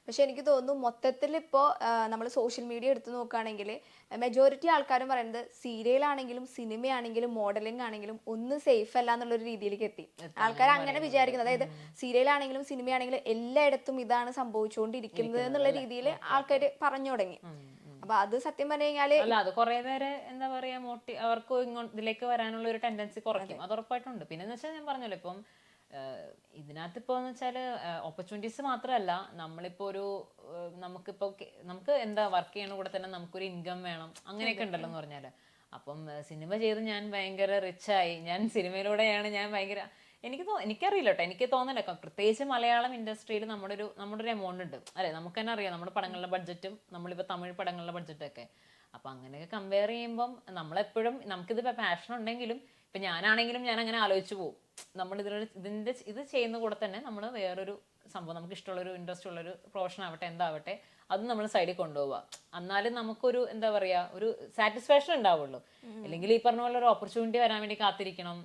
പക്ഷെ എനിക്ക് തോന്നുന്നു മൊത്തത്തിൽ ഇപ്പോൾ നമ്മൾ സോഷ്യൽ മീഡിയ എടുത്തു നോക്കുകയാണെങ്കിൽ മെജോറിറ്റി ആൾക്കാരും പറയുന്നത് സീരിയലാണെങ്കിലും സിനിമയാണെങ്കിലും മോഡലിംഗ് ആണെങ്കിലും ഒന്നും സേഫ് അല്ല എന്നുള്ളൊരു രീതിയിലേക്ക് എത്തി. ആൾക്കാർ അങ്ങനെ വിചാരിക്കുന്നത്, അതായത് സീരിയലാണെങ്കിലും സിനിമയാണെങ്കിലും എല്ലായിടത്തും ഇതാണ് സംഭവിച്ചുകൊണ്ടിരിക്കുന്നത് എന്നുള്ള രീതിയിൽ ആൾക്കാർ പറഞ്ഞു തുടങ്ങി. അപ്പൊ അത് സത്യം പറഞ്ഞു കഴിഞ്ഞാല് അല്ല അത് കുറെ പേര് എന്താ പറയാ അവർക്ക് ഇതിലേക്ക് വരാനുള്ള ഒരു ടെൻഡൻസി കുറയ്ക്കും, അത് ഉറപ്പായിട്ടുണ്ട്. പിന്നെ വെച്ചാൽ ഞാൻ പറഞ്ഞല്ലോ ഇപ്പം ഇതിനകത്ത് ഇപ്പോൾ എന്ന് വെച്ചാൽ ഓപ്പർച്യൂണിറ്റീസ് മാത്രമല്ല, നമ്മളിപ്പോൾ നമുക്ക് എന്താ വർക്ക് ചെയ്യണ കൂടെ തന്നെ നമുക്കൊരു ഇൻകം വേണം, അങ്ങനെയൊക്കെ ഉണ്ടല്ലോ എന്ന് പറഞ്ഞാൽ. അപ്പം സിനിമ ചെയ്ത് ഞാൻ ഭയങ്കര റിച്ചായി, ഞാൻ സിനിമയിലൂടെയാണ് ഞാൻ ഭയങ്കര എനിക്കറിയില്ല കേട്ടോ, എനിക്ക് തോന്നുന്നില്ല. പ്രത്യേകിച്ച് മലയാളം ഇൻഡസ്ട്രിയിൽ നമ്മുടെ ഒരു എമൗണ്ട് ഉണ്ട് അല്ലെ, നമുക്ക് തന്നെ അറിയാം നമ്മുടെ പടങ്ങളുടെ ബഡ്ജറ്റും നമ്മളിപ്പോൾ തമിഴ് പടങ്ങളുടെ ബഡ്ജറ്റൊക്കെ. അപ്പം അങ്ങനെയൊക്കെ കമ്പയർ ചെയ്യുമ്പം നമ്മളെപ്പോഴും നമുക്കിത് പാഷൻ ഉണ്ടെങ്കിലും ഇപ്പം ഞാനാണെങ്കിലും ഞാൻ അങ്ങനെ ആലോചിച്ച് പോകും. നമ്മൾ ഇത് ചെയ്യുന്ന കൂടെ തന്നെ നമ്മൾ വേറൊരു സംഭവം നമുക്ക് ഇഷ്ടമുള്ളൊരു ഇൻട്രസ്റ്റ് ഉള്ളൊരു പ്രൊഫഷൻ ആവട്ടെ എന്താവട്ടെ അത് നമ്മൾ സൈഡിൽ കൊണ്ടുപോവുക. എന്നാലും നമുക്കൊരു എന്താ പറയുക ഒരു സാറ്റിസ്ഫാക്ഷൻ ഉണ്ടാവുള്ളൂ. അല്ലെങ്കിൽ ഈ പറഞ്ഞ പോലെ ഒരു ഓപ്പർച്യൂണിറ്റി വരാൻ വേണ്ടി കാത്തിരിക്കണം.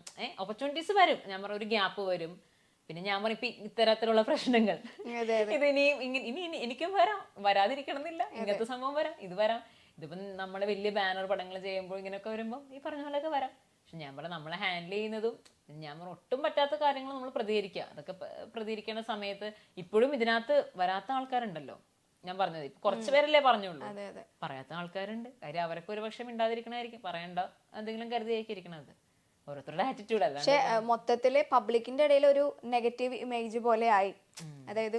ഓപ്പർച്യൂണിറ്റീസ് വരും, ഞാൻ പറഞ്ഞ ഒരു ഗ്യാപ്പ് വരും. പിന്നെ ഞാൻ പറയും ഇപ്പൊ ഇത്തരത്തിലുള്ള പ്രശ്നങ്ങൾ ഇത് ഇനി എനിക്കും വരാതിരിക്കണം എന്നില്ല. ഇങ്ങനത്തെ സംഭവം വരാം, ഇത് വരാം. ഇതിപ്പം നമ്മളെ വലിയ ബാനർ പടങ്ങൾ ചെയ്യുമ്പോൾ ഇങ്ങനെയൊക്കെ വരുമ്പോൾ ഈ പറഞ്ഞ പോലെയൊക്കെ വരാം. പക്ഷെ ഞാൻ പറയാം നമ്മളെ ഹാൻഡിൽ ചെയ്യുന്നതും ഞാൻ ഒട്ടും പറ്റാത്ത കാര്യങ്ങൾ നമ്മൾ പ്രതികരിക്കുക. അതൊക്കെ പ്രതികരിക്കേണ്ട സമയത്ത് ഇപ്പോഴും ഇതിനകത്ത് വരാത്ത ആൾക്കാരുണ്ടല്ലോ. ഞാൻ പറഞ്ഞത് കുറച്ച് പേരല്ലേ പറഞ്ഞുള്ളൂ, പറയാത്ത ആൾക്കാരുണ്ട്. കാര്യം അവരൊക്കെ ഒരു പക്ഷെ മിണ്ടാതിരിക്കണായിരിക്കും, പറയണ്ട എന്തെങ്കിലും കരുതിയായിരിക്കും ഇരിക്കണത്. ഓരോരുത്തരുടെ ആറ്റിറ്റ്യൂഡ് അല്ല. പക്ഷെ മൊത്തത്തില് പബ്ലിക്കിന്റെ ഇടയിൽ ഒരു നെഗറ്റീവ് ഇമേജ് പോലെ ആയി. അതായത്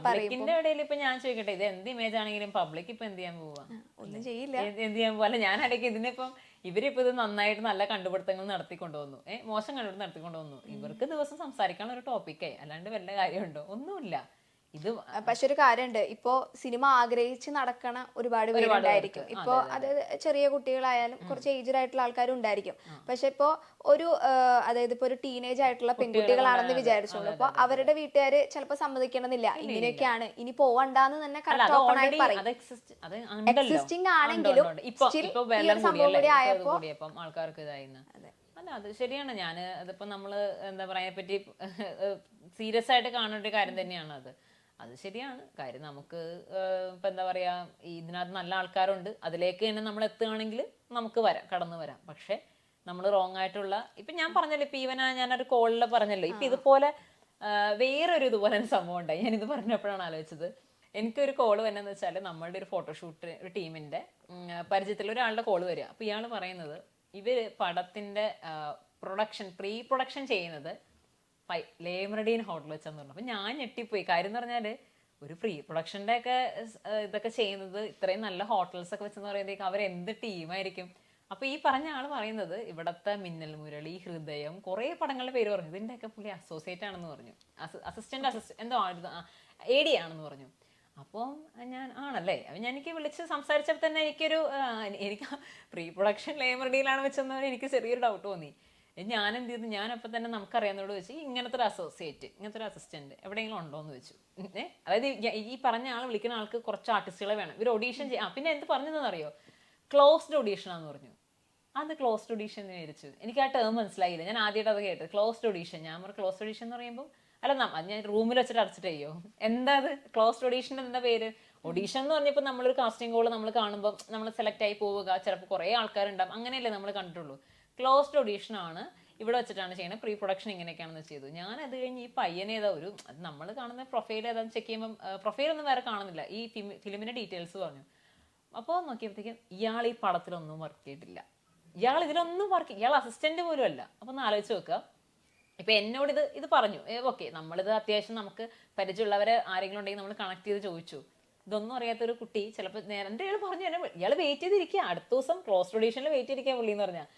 പബ്ലിക്കിന്റെ ഇടയിൽ ഇപ്പൊ ഞാൻ ചോദിക്കട്ടെ, ഇത് എന്ത് ഇമേജ് ആണെങ്കിലും പബ്ലിക് ഇപ്പൊ എന്ത് ചെയ്യാൻ പോവാ, ഒന്നും ചെയ്യില്ല. എന്ത് ചെയ്യാൻ പോവാ. അല്ല ഞാനിടയ്ക്ക് ഇതിനിപ്പം ഇവരിപ്പോ ഇത് നന്നായിട്ട് നല്ല കണ്ടുപിടുത്തങ്ങൾ നടത്തിക്കൊണ്ടുവന്നു, മോശം കണ്ടുപിടുത്തം നടത്തിക്കൊണ്ടുവന്നു. ഇവർക്ക് ദിവസം സംസാരിക്കാനുള്ള ഒരു ടോപ്പിക്കായി, അല്ലാണ്ട് വല്ല കാര്യമുണ്ടോ? ഒന്നുമില്ല. ഇത് പക്ഷെ ഒരു കാര്യമുണ്ട്, ഇപ്പോ സിനിമ ആഗ്രഹിച്ച് നടക്കണ ഒരുപാട് പേരുണ്ടായിരിക്കും. ഇപ്പോ അത് ചെറിയ കുട്ടികളായാലും കുറച്ച് ഏജ്ഡ് ആയിട്ടുള്ള ആൾക്കാരും ഉണ്ടായിരിക്കും. പക്ഷെ ഇപ്പോ ഒരു അതായത് ഇപ്പൊ ഒരു ടീനേജ് ആയിട്ടുള്ള പെൺകുട്ടികളാണെന്ന് വിചാരിച്ചോളൂ, അപ്പൊ അവരുടെ വീട്ടുകാര് ചിലപ്പോ സമ്മതിക്കണമെന്നില്ല, ഇങ്ങനെയൊക്കെയാണ് ഇനി പോവണ്ടെന്ന് തന്നെ കറക്റ്റ് ഓപ്പൺ ആയി പറയും. എക്സിസ്റ്റിംഗ് ആണെങ്കിലും സംഭവം കൂടി ആയപ്പോ ആൾക്കാർക്ക് ഇതായിരുന്നു. അല്ല അത് ശരിയാണ്. ഞാൻ അതിപ്പോ നമ്മള് എന്താ പറയാ പറ്റി സീരിയസ് ആയിട്ട് കാണേണ്ട ഒരു കാര്യം തന്നെയാണ് അത്. അത് ശരിയാണ് കാര്യം. നമുക്ക് ഇപ്പൊ എന്താ പറയാ ഇതിനകത്ത് നല്ല ആൾക്കാരുണ്ട്, അതിലേക്ക് തന്നെ നമ്മൾ എത്തുകയാണെങ്കിൽ നമുക്ക് കടന്നു വരാം. പക്ഷെ നമ്മൾ റോങ് ആയിട്ടുള്ള ഇപ്പൊ ഞാൻ പറഞ്ഞല്ലോ, ഇപ്പൊ ഈവൻ ഞാനൊരു കോളിൽ പറഞ്ഞല്ലോ, ഇപ്പൊ ഇതുപോലെ വേറൊരു ഇതുപോലെ സംഭവം ഉണ്ടായി. ഞാനിത് പറഞ്ഞപ്പോഴാണ് ആലോചിച്ചത്. എനിക്കൊരു കോള് വന്നെന്ന് വെച്ചാൽ നമ്മളുടെ ഒരു ഫോട്ടോഷൂട്ട് ഒരു ടീമിന്റെ പരിചയത്തിൽ ഒരാളുടെ കോള് വരിക. അപ്പൊ ഇയാൾ പറയുന്നത് ഇവര് പടത്തിന്റെ പ്രീ പ്രൊഡക്ഷൻ ചെയ്യുന്നത് ലേമറഡീൻ ഹോട്ടൽ വെച്ചാന്ന് പറഞ്ഞു. അപ്പൊ ഞാൻ ഞെട്ടിപ്പോയി. കാര്യം എന്ന് പറഞ്ഞാല് ഒരു പ്രീ പ്രൊഡക്ഷന്റെ ഒക്കെ ഇതൊക്കെ ചെയ്യുന്നത് ഇത്രയും നല്ല ഹോട്ടൽസ് ഒക്കെ വെച്ചെന്ന് പറയുമ്പോഴേക്കും അവരെന്ത് ടീമായിരിക്കും. അപ്പൊ ഈ പറഞ്ഞ ആള് പറയുന്നത് ഇവിടത്തെ മിന്നൽ മുരളി, ഹൃദയം, കുറെ പടങ്ങളുടെ പേര് പറഞ്ഞു. ഇതിന്റെയൊക്കെ പുള്ളി അസോസിയേറ്റ് ആണെന്ന് പറഞ്ഞു, അസിസ്റ്റന്റ് എന്തോ AD ആണെന്ന് പറഞ്ഞു. അപ്പം ഞാൻ ആണല്ലേ, ഞാൻ എനിക്ക് വിളിച്ച് സംസാരിച്ചപ്പോൾ തന്നെ എനിക്ക് പ്രീ പ്രൊഡക്ഷൻ ലേമറഡിയിലാണ് വെച്ചെന്ന് എനിക്ക് ചെറിയൊരു ഡൗട്ട് തോന്നി. ഞാൻ എന്ത് ചെയ്തു, ഞാനപ്പോൾ തന്നെ നമുക്കറിയാവുന്നതോട് വെച്ച് ഇങ്ങനത്തെ ഒരു അസോസിയേറ്റ്, ഇങ്ങനത്തെ ഒരു അസിസ്റ്റന്റ് എവിടെയെങ്കിലും ഉണ്ടോ എന്ന് വെച്ചു. അതായത് ഈ പറഞ്ഞ ആൾ വിളിക്കുന്ന ആൾക്ക് കുറച്ച് ആർട്ടിസ്റ്റുകളെ വേണം, ഇവർ ഓഡീഷൻ ചെയ്യാം. പിന്നെ എന്ത് പറഞ്ഞതെന്നറിയോ, ക്ലോസ്ഡ് ഓഡീഷൻ ആണെന്ന് പറഞ്ഞു. അത് ക്ലോസ്ഡ് ഓഡീഷൻ എന്ന് വിചാരിച്ചു. എനിക്ക് ആ ടേം മനസ്സിലായില്ല, ഞാൻ ആദ്യമായിട്ട് അത് കേട്ടത് ക്ലോസ്ഡ് ഓഡീഷൻ. ഞാൻ പറഞ്ഞു ക്ലോസ്ഡ് ഓഡീഷൻ എന്ന് പറയുമ്പോൾ അല്ല ഞാൻ റൂമിൽ വെച്ചിട്ട് അടച്ചിട്ട് ചെയ്യോ, എന്താ അത് ക്ലോസ്ഡ് ഓഡീഷൻ്റെ എന്താ പേര്? ഓഡീഷൻ എന്ന് പറഞ്ഞപ്പോൾ നമ്മളൊരു കാസ്റ്റിംഗ് കോൾ നമ്മൾ കാണുമ്പോൾ നമ്മൾ സെലക്ട് ആയി പോവുക, ചിലപ്പോൾ കുറേ ആൾക്കാരുണ്ടാവും, അങ്ങനെയല്ലേ നമ്മൾ കണ്ടിട്ടുള്ളൂ. ക്ലോസ്ഡ് ഓഡീഷൻ ആണ് ഇവിടെ വെച്ചിട്ടാണ് ചെയ്യുന്നത്, പ്രീ പ്രൊഡക്ഷൻ ഇങ്ങനെയൊക്കെയാണെന്ന് ചെയ്തു. ഞാൻ അത് കഴിഞ്ഞ് ഈ പയ്യനെ ഏതാ ഒരു നമ്മൾ കാണുന്ന പ്രൊഫൈൽ ഏതാന്ന് ചെക്ക് ചെയ്യുമ്പോൾ പ്രൊഫൈലൊന്നും വേറെ കാണുന്നില്ല, ഈ ഫിലിമിന്റെ ഡീറ്റെയിൽസ് പറഞ്ഞു. അപ്പോൾ നോക്കിയപ്പോഴത്തേക്കും ഇയാൾ ഈ പടത്തിലൊന്നും വർക്ക് ചെയ്തിട്ടില്ല, ഇയാൾ ഇതിലൊന്നും ഇയാൾ അസിസ്റ്റന്റ് പോലും അല്ല. അപ്പൊ ഒന്ന് ആലോചിച്ച് നോക്കുക. ഇപ്പൊ എന്നോട് ഇത് പറഞ്ഞു, ഓക്കെ നമ്മളിത് അത്യാവശ്യം നമുക്ക് പരിചയമുള്ളവരെ ആരെങ്കിലും ഉണ്ടെങ്കിൽ നമ്മൾ കണക്ട് ചെയ്ത് ചോദിച്ചു. ഇതൊന്നും അറിയാത്തൊരു കുട്ടി ചിലപ്പോൾ നേരത്തെ ഇയാൾ പറഞ്ഞു തന്നെ ഇയാൾ വെയിറ്റ് ചെയ്തിരിക്കുക, അടുത്ത ദിവസം ക്ലോസ് ഓഡീഷനിൽ വെയിറ്റ് ചെയ്തിരിക്കാൻ പുള്ളി എന്ന് പറഞ്ഞാൽ.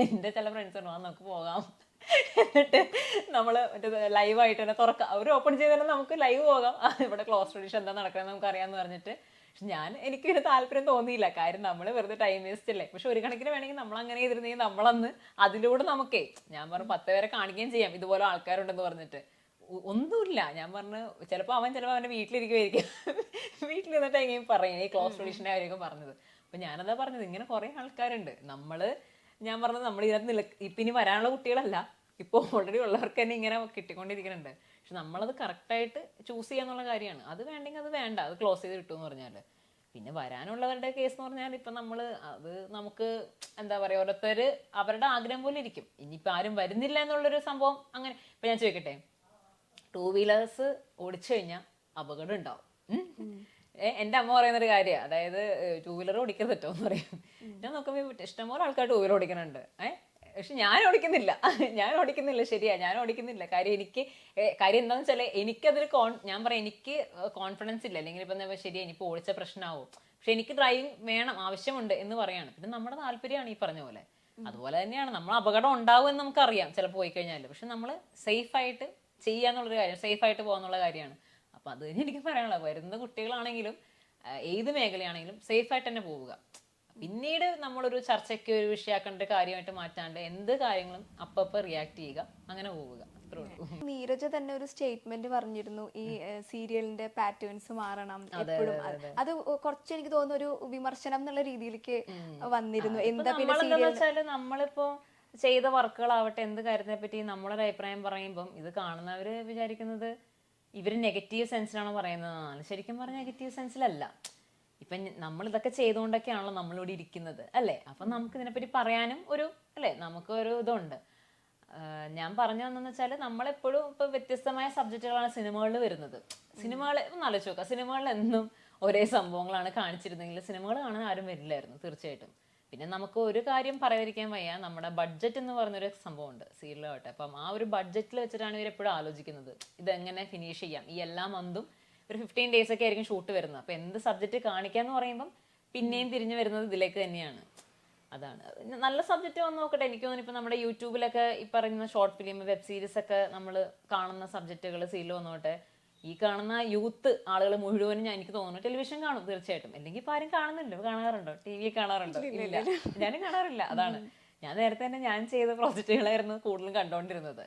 എൻ്റെ ചില ഫ്രണ്ട്സ് പറഞ്ഞു നമുക്ക് പോകാം, എന്നിട്ട് നമ്മൾ മറ്റേ ലൈവായിട്ട് തന്നെ തുറക്കാം, അവർ ഓപ്പൺ ചെയ്ത് തന്നെ നമുക്ക് ലൈവ് പോകാം, ഇവിടെ ക്ലോസ് ഓഡീഷൻ എന്താ നടക്കുന്നത് നമുക്ക് അറിയാമെന്ന് പറഞ്ഞിട്ട്. പക്ഷെ എനിക്ക് ഇതിന് താല്പര്യം തോന്നിയില്ല, കാര്യം നമ്മൾ വെറുതെ ടൈം വേസ്റ്റ് അല്ലേ. പക്ഷെ ഒരു കണക്കിന് വേണമെങ്കിൽ നമ്മൾ അങ്ങനെ ചെയ്തിരുന്നെങ്കിൽ നമ്മളന്ന് അതിലൂടെ നമുക്കേ ഞാൻ പറഞ്ഞു 10 പേരെ കാണിക്കുകയും ചെയ്യാം ഇതുപോലെ ആൾക്കാരുണ്ടെന്ന് പറഞ്ഞിട്ട്. ഒന്നുമില്ല. ഞാൻ പറഞ്ഞു ചിലപ്പോൾ അവൻ്റെ വീട്ടിലിരിക്കുമായിരിക്കും, വീട്ടിലിരുന്നിട്ട് എങ്ങനെ പറയും ഈ ക്ലോസ് ഓഡീഷൻ്റെ കാര്യമൊക്കെ പറഞ്ഞത്. അപ്പൊ ഞാനതാ പറഞ്ഞത്, ഇങ്ങനെ കുറെ ആൾക്കാരുണ്ട്. ഞാൻ പറഞ്ഞത് നമ്മൾ ഇതിനകത്ത് ഇപ്പം ഇനി വരാനുള്ള കുട്ടികളല്ല, ഇപ്പോൾ ഓൾറെഡി ഉള്ളവർക്ക് തന്നെ ഇങ്ങനെ കിട്ടിക്കൊണ്ടിരിക്കുന്നുണ്ട്. പക്ഷെ നമ്മളത് കറക്റ്റായിട്ട് ചൂസ് ചെയ്യാന്നുള്ള കാര്യമാണ്. അത് വേണ്ടെങ്കിൽ അത് വേണ്ട, അത് ക്ലോസ് ചെയ്ത് കിട്ടുമെന്ന് പറഞ്ഞാൽ. പിന്നെ വരാനുള്ളവരുടെ കേസ് എന്ന് പറഞ്ഞാൽ ഇപ്പം അത് നമുക്ക് എന്താ പറയുക, ഓരോരുത്തർ അവരുടെ ആഗ്രഹം പോലെ ഇരിക്കും. ഇനിയിപ്പോൾ ആരും വരുന്നില്ല എന്നുള്ളൊരു സംഭവം അങ്ങനെ. ഇപ്പം ഞാൻ ചോദിക്കട്ടെ, 2 വീലേഴ്സ് ഓടിച്ചു കഴിഞ്ഞാൽ അപകടം ഉണ്ടാവും. എൻ്റെ അമ്മ പറയുന്നൊരു കാര്യമാണ്, അതായത് 2 വീലർ ഓടിക്കരുത് കേട്ടോ എന്ന് പറയും. ഞാൻ നോക്കുമ്പോൾ ഇഷ്ടംപോലെ ആൾക്കാർ 2 വീലർ ഓടിക്കുന്നുണ്ട്, പക്ഷെ ഞാൻ ഓടിക്കുന്നില്ല. ശരിയാ, ഞാൻ ഓടിക്കുന്നില്ല. കാര്യം എന്താണെന്ന് വെച്ചാൽ എനിക്കതിൽ ഞാൻ പറയാം, എനിക്ക് കോൺഫിഡൻസ് ഇല്ല. അല്ലെങ്കിൽ ഇപ്പം ശരിയാ ഇനിയിപ്പോൾ ഓടിച്ച പ്രശ്നമാവും, പക്ഷെ എനിക്ക് ഡ്രൈവിംഗ് വേണം, ആവശ്യമുണ്ട് എന്ന് പറയാണ്. പിന്നെ നമ്മുടെ താല്പര്യമാണ് ഈ പറഞ്ഞ പോലെ. അതുപോലെ തന്നെയാണ് നമ്മൾ അപകടം ഉണ്ടാവും എന്ന് നമുക്കറിയാം ചിലപ്പോൾ പോയി കഴിഞ്ഞാൽ, പക്ഷെ നമ്മൾ സേഫായിട്ട് ചെയ്യാന്നുള്ളൊരു കാര്യം, സേഫായിട്ട് പോകാന്നുള്ള കാര്യമാണ്. അപ്പം അത് എനിക്ക് പറയാനുള്ളത്, വരുന്ന കുട്ടികളാണെങ്കിലും ഏത് മേഖലയാണെങ്കിലും സേഫായിട്ട് തന്നെ പോവുക. പിന്നീട് നമ്മളൊരു ചർച്ചയ്ക്ക് ഒരു വിഷയമാക്കേണ്ട കാര്യമായിട്ട് മാറ്റാണ്ട് എന്ത് കാര്യങ്ങളും അപ്പം റിയാക്ട് ചെയ്യുക, അങ്ങനെ പോവുക, അത്രേ ഉള്ളൂ. നീരജ തന്നെ ഒരു സ്റ്റേറ്റ്മെന്റ് പറഞ്ഞിരുന്നു, ഈ സീരിയലിന്റെ പാറ്റേൺസ് മാറണം എപ്പോഴും. അത് കുറച്ച് എനിക്ക് തോന്നുന്നു ഒരു വിമർശനം എന്നുള്ള രീതിയിലേക്ക് വന്നിരുന്നു. എന്താ പിന്നെ നമ്മളിപ്പോ ചെയ്ത വർക്കുകളാവട്ടെ, എന്ത് കാര്യത്തിനെ പറ്റി നമ്മളൊരു അഭിപ്രായം പറയുമ്പം ഇത് കാണുന്നവര് വിചാരിക്കുന്നത് ഇവര് നെഗറ്റീവ് സെൻസിലാണോ പറയുന്നതാണ്. ശരിക്കും പറഞ്ഞ നെഗറ്റീവ് സെൻസിലല്ല. ഇപ്പം നമ്മൾ ഇതൊക്കെ ചെയ്തുകൊണ്ടൊക്കെയാണല്ലോ നമ്മളിവിടെ ഇരിക്കുന്നത്, അല്ലേ? അപ്പം നമുക്ക് ഇതിനെപ്പറ്റി പറയാനും നമുക്കൊരു ഇതുണ്ട്. ഞാൻ പറഞ്ഞു വന്നെന്ന് വെച്ചാൽ നമ്മളെപ്പോഴും ഇപ്പം വ്യത്യസ്തമായ സബ്ജക്റ്റുകളാണ് സിനിമകളിൽ വരുന്നത്. സിനിമകൾ ഒന്ന് ആലോചിച്ച് നോക്കാം, സിനിമകളിൽ എന്നും ഒരേ സംഭവങ്ങളാണ് കാണിച്ചിരുന്നെങ്കിൽ സിനിമകൾ കാണാൻ ആരും വരില്ലായിരുന്നു തീർച്ചയായിട്ടും. പിന്നെ നമുക്ക് ഒരു കാര്യം പറയാതിരിക്കാൻ വയ്യ, നമ്മുടെ ബഡ്ജറ്റ് എന്ന് പറഞ്ഞൊരു സംഭവമുണ്ട് സീരിയലാവട്ടെ. അപ്പം ആ ഒരു ബഡ്ജറ്റിൽ വെച്ചിട്ടാണ് ഇവരെപ്പോഴും ആലോചിക്കുന്നത് ഇതെങ്ങനെ ഫിനിഷ് ചെയ്യാം. ഈ എല്ലാ മന്തും ഒരു 15 days ഒക്കെ ആയിരിക്കും ഷൂട്ട് വരുന്നത്. അപ്പം എന്ത് സബ്ജക്റ്റ് കാണിക്കാന്ന് പറയുമ്പം പിന്നെയും തിരിഞ്ഞു വരുന്നത് ഇതിലേക്ക് തന്നെയാണ്. അതാണ് നല്ല സബ്ജക്റ്റ് വന്ന് നോക്കട്ടെ. എനിക്ക് തോന്നുന്നു ഇപ്പം നമ്മുടെ യൂട്യൂബിലൊക്കെ ഈ പറയുന്ന ഷോർട്ട് ഫിലിം, വെബ് സീരീസ് ഒക്കെ നമ്മൾ കാണുന്ന സബ്ജക്റ്റുകൾ സീരിയൽ വന്നോട്ടെ, ഈ കാണുന്ന യൂത്ത് ആളുകൾ മുഴുവനും എനിക്ക് തോന്നുന്നു ടെലിവിഷൻ കാണും തീർച്ചയായിട്ടും. അല്ലെങ്കിൽ ഇപ്പൊ ആരും കാണുന്നില്ല. കാണാറുണ്ടോ? TV കാണാറുണ്ടോ? ഇല്ല, ഞാനും കാണാറില്ല. അതാണ് ഞാൻ നേരത്തെ തന്നെ ഞാൻ ചെയ്ത പ്രോജക്റ്റുകളായിരുന്നു കൂടുതലും കണ്ടോണ്ടിരുന്നത്.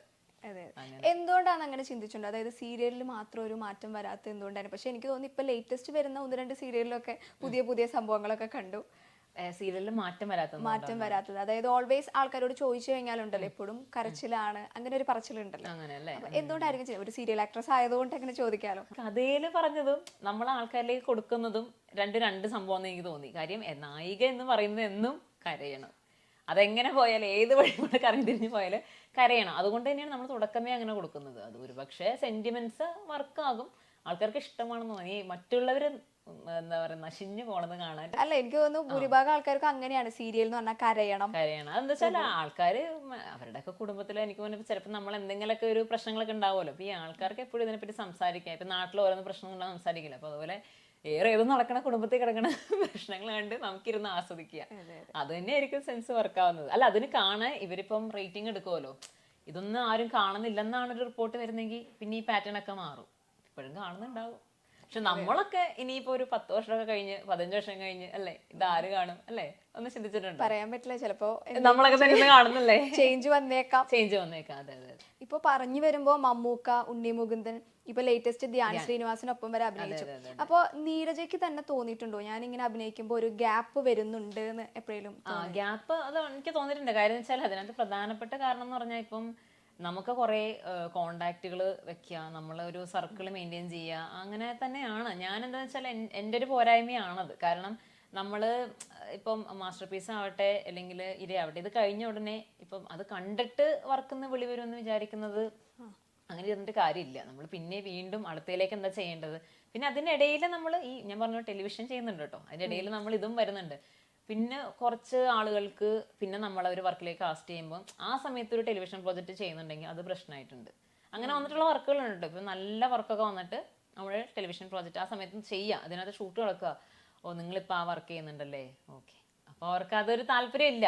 അതെ. എന്തുകൊണ്ടാണ് അങ്ങനെ ചിന്തിച്ചിട്ടുണ്ട്? അതായത് സീരിയലിൽ മാത്രം ഒരു മാറ്റം വരാത്ത എന്തുകൊണ്ടാണ്? പക്ഷെ എനിക്ക് തോന്നുന്നു ഇപ്പൊ ലേറ്റസ്റ്റ് വരുന്ന 1-2 സീരിയലിലൊക്കെ പുതിയ പുതിയ സംഭവങ്ങളൊക്കെ കണ്ടു. സീരിയലിൽ മാറ്റം വരാത്തത് അതായത് ഓൾവേസ് ആൾക്കാരോട് ചോദിച്ചു കഴിഞ്ഞാലുണ്ടല്ലോ എപ്പോഴും കരച്ചിലാണ്, അങ്ങനെ ഒരു പറച്ചിലുണ്ടല്ലോ. അങ്ങനെയല്ലേ? എന്തുകൊണ്ടായിരിക്കും? ഒരു സീരിയൽ ആക്ട്രസ് ആയതുകൊണ്ട് അങ്ങനെ ചോദിക്കാലോ. കഥയില് പറഞ്ഞതും നമ്മൾ ആൾക്കാരിലേക്ക് കൊടുക്കുന്നതും രണ്ട് സംഭവം എനിക്ക് തോന്നി. കാര്യം നായിക എന്ന് പറയുന്നത് എന്നും കരയണം. അതെങ്ങനെ പോയാലും ഏത് വഴി കൂടെ കറങ്ങി തിരിഞ്ഞ് പോയാലും കരയണം. അതുകൊണ്ട് തന്നെയാണ് നമ്മൾ തുടക്കമേ അങ്ങനെ കൊടുക്കുന്നത്. അത് ഒരു പക്ഷേ സെന്റിമെന്റ്സ് വർക്കാകും, ആൾക്കാർക്ക് ഇഷ്ടമാണെന്ന് തോന്നി. മറ്റുള്ളവർ എന്താ പറയുക നശിഞ്ഞു പോണത് കാണാൻ അല്ല, എനിക്ക് തോന്നുന്നു ഭൂരിഭാഗം ആൾക്കാർക്ക് അങ്ങനെയാണ്. സീരിയൽ എന്ന് പറഞ്ഞാൽ കരയണം. അതെന്താ വെച്ചാൽ ആൾക്കാര് അവരുടെയൊക്കെ കുടുംബത്തിൽ എനിക്ക് തോന്നുന്നു ചിലപ്പോൾ നമ്മൾ എന്തെങ്കിലുമൊക്കെ ഒരു പ്രശ്നങ്ങളൊക്കെ ഉണ്ടാവുമല്ലോ. അപ്പൊ ഈ ആൾക്കാർക്ക് എപ്പോഴും ഇതിനെപ്പറ്റി സംസാരിക്കാം. ഇപ്പൊ നാട്ടിൽ ഓരോന്ന് പ്രശ്നങ്ങളുണ്ടാവും, സംസാരിക്കില്ല. അപ്പൊ അതുപോലെ ഏത് നടക്കണ കുടുംബത്തിൽ കിടക്കണ പ്രശ്നങ്ങൾ കണ്ട് നമുക്കിരുന്ന് ആസ്വദിക്കുക. അത് തന്നെയായിരിക്കും സെൻസ് വർക്കാവുന്നത്. അല്ല, അതിന് കാണാൻ ഇവരിപ്പം റേറ്റിംഗ് എടുക്കുമല്ലോ. ഇതൊന്നും ആരും കാണുന്നില്ലെന്നാണ് ഒരു റിപ്പോർട്ട് വരുന്നെങ്കിൽ പിന്നെ ഈ പാറ്റേൺ ഒക്കെ മാറും. ഇപ്പോഴും കാണുന്നുണ്ടാവും. പക്ഷെ നമ്മളൊക്കെ ഇനിയിപ്പോ ഒരു 10 വർഷമൊക്കെ കഴിഞ്ഞ് 15 വർഷം കഴിഞ്ഞ് അല്ലേ ഇത് ആര് കാണും അല്ലേ? ഒന്ന് ചിന്തിച്ചിട്ടുണ്ട്. പറയാൻ പറ്റില്ല, ചിലപ്പോ നമ്മളൊക്കെ തന്നെ കാണുന്നല്ലേ. ചേഞ്ച് വന്നേക്കാം. അതെ അതെ. ഇപ്പൊ പറഞ്ഞു വരുമ്പോ മമ്മൂക്ക, ഉണ്ണി മുകുന്ദൻ, ഇപ്പൊ ലേറ്റസ്റ്റ് ധ്യാൻ ശ്രീനിവാസനൊപ്പം വരെ അഭിനയിച്ചു. അപ്പൊ നീരജയ്ക്ക് തന്നെ തോന്നിയിട്ടുണ്ടോ ഞാൻ ഇങ്ങനെ അഭിനയിക്കുമ്പോ ഒരു ഗ്യാപ്പ് വരുന്നുണ്ട് എന്ന് എപ്പോഴും? ഗ്യാപ്പ് അത് എനിക്ക് തോന്നിയിട്ടുണ്ട്. കാര്യം വെച്ചാൽ അതിനകത്ത് പ്രധാനപ്പെട്ട കാരണം എന്ന് പറഞ്ഞാൽ ഇപ്പം നമുക്ക് കുറേ കോണ്ടാക്റ്റുകൾ വെക്കുക, നമ്മളൊരു സർക്കിൾ മെയിൻറ്റെയിൻ ചെയ്യുക, അങ്ങനെ തന്നെയാണ്. ഞാൻ എന്താണെന്ന് വെച്ചാൽ എൻ്റെ ഒരു പോരായ്മയാണത്. കാരണം നമ്മൾ ഇപ്പം മാസ്റ്റർ പീസ് ആവട്ടെ അല്ലെങ്കിൽ ഇരയാവട്ടെ, ഇത് കഴിഞ്ഞ ഉടനെ ഇപ്പം അത് കണ്ടിട്ട് വർക്കിന്ന് വിളി വരുമെന്ന് വിചാരിക്കുന്നത് അങ്ങനെ ഇരുന്നിട്ട് കാര്യമില്ല. നമ്മൾ പിന്നെ വീണ്ടും അടുത്തയിലേക്ക് എന്താ ചെയ്യേണ്ടത്. പിന്നെ അതിനിടയിൽ നമ്മൾ ഈ ഞാൻ പറഞ്ഞ ടെലിവിഷൻ ചെയ്യുന്നുണ്ട് കേട്ടോ, അതിൻ്റെ ഇടയിൽ നമ്മൾ ഇതും വരുന്നുണ്ട്. പിന്നെ കുറച്ച് ആളുകൾക്ക് പിന്നെ നമ്മൾ ഒരു വർക്കിലേക്ക് കാസ്റ്റ് ചെയ്യുമ്പോൾ ആ സമയത്ത് ഒരു ടെലിവിഷൻ പ്രോജക്റ്റ് ചെയ്യുന്നുണ്ടെങ്കിൽ അത് പ്രശ്നമായിട്ടുണ്ട്. അങ്ങനെ വന്നിട്ടുള്ള വർക്കുകളുണ്ട്. ഇപ്പം നല്ല വർക്കൊക്കെ വന്നിട്ട് നമ്മൾ ടെലിവിഷൻ പ്രോജക്റ്റ് ആ സമയത്ത് ചെയ്യുക, അതിനകത്ത് ഷൂട്ട് കിടക്കുക. ഓ നിങ്ങളിപ്പോൾ ആ വർക്ക് ചെയ്യുന്നുണ്ടല്ലേ, ഓക്കെ. അപ്പോൾ അവർക്ക് അതൊരു താല്പര്യം ഇല്ല.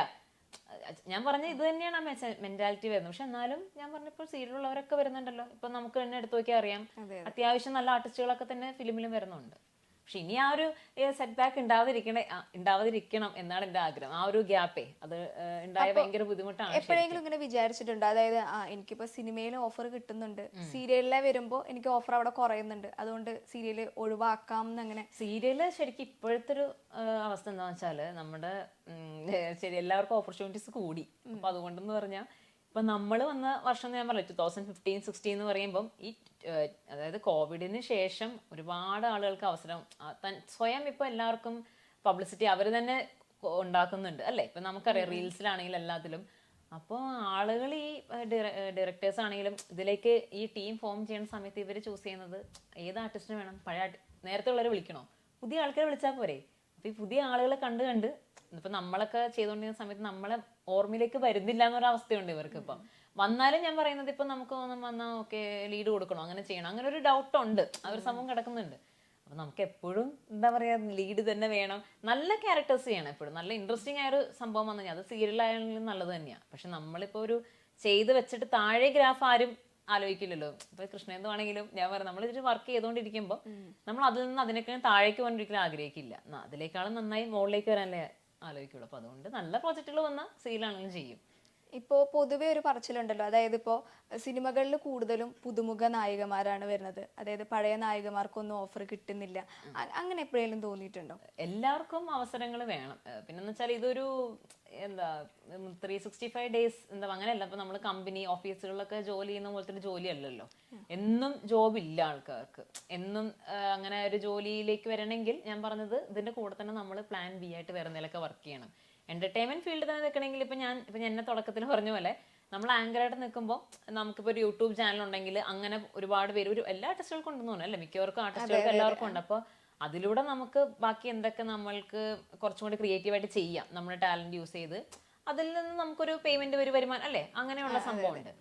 ഞാൻ പറഞ്ഞ ഇത് തന്നെയാണ് ആ മെന്റാലിറ്റി വരുന്നത്. പക്ഷെ എന്നാലും ഞാൻ പറഞ്ഞപ്പോൾ സീരിയലുള്ളവരൊക്കെ വരുന്നുണ്ടല്ലോ. ഇപ്പൊ നമുക്ക് തന്നെ എടുത്തു നോക്കിയാൽ അറിയാം, അത്യാവശ്യം നല്ല ആർട്ടിസ്റ്റുകളൊക്കെ തന്നെ ഫിലിമിലും വരുന്നുണ്ട്. പക്ഷെ ഇനി ആ ഒരു സെറ്റ് ബാക്ക് ഉണ്ടാവാതിരിക്കണം എന്നാണ് എന്റെ ആഗ്രഹം. ആ ഒരു ഗ്യാപ്പേ അത് ഉണ്ടായ ഭയങ്കര ബുദ്ധിമുട്ടാണ്. എപ്പോഴെങ്കിലും ഇങ്ങനെ വിചാരിച്ചിട്ടുണ്ട്, അതായത് എനിക്കിപ്പോ സിനിമയിൽ ഓഫർ കിട്ടുന്നുണ്ട്, സീരിയലിലെ വരുമ്പോ എനിക്ക് ഓഫർ അവിടെ കുറയുന്നുണ്ട്, അതുകൊണ്ട് സീരിയല് ഒഴിവാക്കാം എന്നങ്ങനെ? സീരിയല് ശരിക്കും ഇപ്പോഴത്തെ ഒരു അവസ്ഥ എന്താണെന്ന് വെച്ചാല് നമ്മുടെ ശരി എല്ലാവർക്കും ഓപ്പർച്യൂണിറ്റീസ് കൂടി. അപ്പൊ അതുകൊണ്ടെന്ന് പറഞ്ഞാൽ ഇപ്പൊ നമ്മൾ വന്ന വർഷം ഞാൻ പറഞ്ഞു 2015-16 എന്ന് പറയുമ്പം ഈ അതായത് കോവിഡിന് ശേഷം ഒരുപാട് ആളുകൾക്ക് അവസരം സ്വയം ഇപ്പൊ എല്ലാവർക്കും പബ്ലിസിറ്റി അവർ തന്നെ ഉണ്ടാക്കുന്നുണ്ട് അല്ലേ. ഇപ്പൊ നമുക്കറിയാം റീൽസിലാണെങ്കിലും എല്ലാത്തിലും. അപ്പോൾ ആളുകൾ ഈ ഡയറക്ടേഴ്സ് ആണെങ്കിലും ഇതിലേക്ക് ഈ ടീം ഫോം ചെയ്യുന്ന സമയത്ത് ഇവർ ചൂസ് ചെയ്യുന്നത് ഏത് ആർട്ടിസ്റ്റിനെ വേണം, പഴയ നേരത്തെ ഉള്ളവരെ വിളിക്കണോ, പുതിയ ആൾക്കാരെ വിളിച്ചാൽ പോരെ. അപ്പൊ ഈ പുതിയ ആളുകളെ കണ്ട് ഇപ്പൊ നമ്മളൊക്കെ ചെയ്തുകൊണ്ടിരുന്ന സമയത്ത് നമ്മളെ ഓർമ്മയിലേക്ക് വരുന്നില്ല എന്നൊരവസ്ഥയുണ്ട് ഇവർക്ക്. ഇപ്പം വന്നാലും ഞാൻ പറയുന്നത് ഇപ്പൊ നമുക്ക് വന്നാൽ ഓക്കെ ലീഡ് കൊടുക്കണോ, അങ്ങനെ ചെയ്യണം, അങ്ങനെ ഒരു ഡൗട്ട് ഉണ്ട്, ആ ഒരു സംഭവം കിടക്കുന്നുണ്ട്. അപ്പൊ നമുക്ക് എപ്പോഴും എന്താ പറയാ ലീഡ് തന്നെ വേണം, നല്ല ക്യാരക്ടേഴ്സ് ചെയ്യണം എപ്പോഴും. നല്ല ഇൻട്രസ്റ്റിംഗ് ആയ ഒരു സംഭവം വന്നു കഴിഞ്ഞാൽ അത് സീരിയലായാലും നല്ലത് തന്നെയാണ്. പക്ഷെ നമ്മളിപ്പോ ഒരു ചെയ്ത് വെച്ചിട്ട് താഴെ ഗ്രാഫ് ആരും ആലോചിക്കില്ലല്ലോ. ഇപ്പൊ കൃഷ്ണേന്ദു ആണെങ്കിലും ഞാൻ പറയാം നമ്മളിതൊരു വർക്ക് ചെയ്തുകൊണ്ടിരിക്കുമ്പോൾ നമ്മൾ അതിൽ നിന്ന് അതിനൊക്കെ താഴേക്ക് പോകാനൊരിക്കലും ആഗ്രഹിക്കില്ല, അതിനേക്കാളും നന്നായി മുകളിലേക്ക് വരാനല്ലേ ആലോചിക്കുള്ളൂ. അപ്പൊ അതുകൊണ്ട് നല്ല പ്രോജക്റ്റുകൾ വന്നാൽ സീരിയലാണെങ്കിലും ചെയ്യും. ഇപ്പോൾ പൊതുവെ ഒരു പറച്ചിലുണ്ടല്ലോ, അതായത് ഇപ്പോൾ സിനിമകളിൽ കൂടുതലും പുതുമുഖ നായികമാരാണ് വരുന്നത്, അതായത് പഴയ നായികമാർക്കൊന്നും ഓഫർ കിട്ടുന്നില്ല, അങ്ങനെ എപ്പോഴെങ്കിലും തോന്നിയിട്ടുണ്ടോ? എല്ലാവർക്കും അവസരങ്ങൾ വേണം. പിന്നെന്ന് വെച്ചാൽ ഇതൊരു എന്താ 365 ഡേയ്സ് എന്താ അങ്ങനെയല്ല. ഇപ്പൊ നമ്മൾ കമ്പനി ഓഫീസുകളിലൊക്കെ ജോലി ചെയ്യുന്ന പോലത്തെ ഒരു ജോലി അല്ലല്ലോ. എന്നും ജോബ് ഇല്ല ആൾക്കാർക്ക്. എന്നും അങ്ങനെ ഒരു ജോലിയിലേക്ക് വരണമെങ്കിൽ ഞാൻ പറഞ്ഞത് ഇതിന്റെ കൂടെ തന്നെ നമ്മൾ പ്ലാൻ ബി ആയിട്ട് വേറെ എന്തെങ്കിലുമൊക്കെ വർക്ക് ചെയ്യണം. എന്റർടൈൻമെന്റ് ഫീൽഡിൽ തന്നെ നിൽക്കണമെങ്കിൽ ഇപ്പൊ ഞാൻ എന്നെ തുടക്കത്തിൽ പറഞ്ഞ പോലെ നമ്മൾ ആങ്കറായിട്ട് നിൽക്കുമ്പോൾ നമുക്കിപ്പോൾ ഒരു യൂട്യൂബ് ചാനൽ ഉണ്ടെങ്കിൽ അങ്ങനെ ഒരുപാട് പേര് എല്ലാ ആർട്ടിസ്റ്റുകൾക്കും ഉണ്ടെന്ന് തോന്നുന്നു അല്ലേ, മിക്കവർക്കും ആർട്ടിസ്റ്റുകൾക്ക് എല്ലാവർക്കും ഉണ്ട്. അപ്പോൾ അതിലൂടെ നമുക്ക് ബാക്കി എന്തൊക്കെ നമ്മൾക്ക് കുറച്ചും കൂടി ക്രിയേറ്റീവായിട്ട് ചെയ്യാം, നമ്മുടെ ടാലന്റ് യൂസ് ചെയ്ത് അതിൽ നിന്ന് നമുക്കൊരു പേയ്മെന്റ് വരുമാനം അല്ലേ, അങ്ങനെയുള്ള സംഭവമുണ്ട്.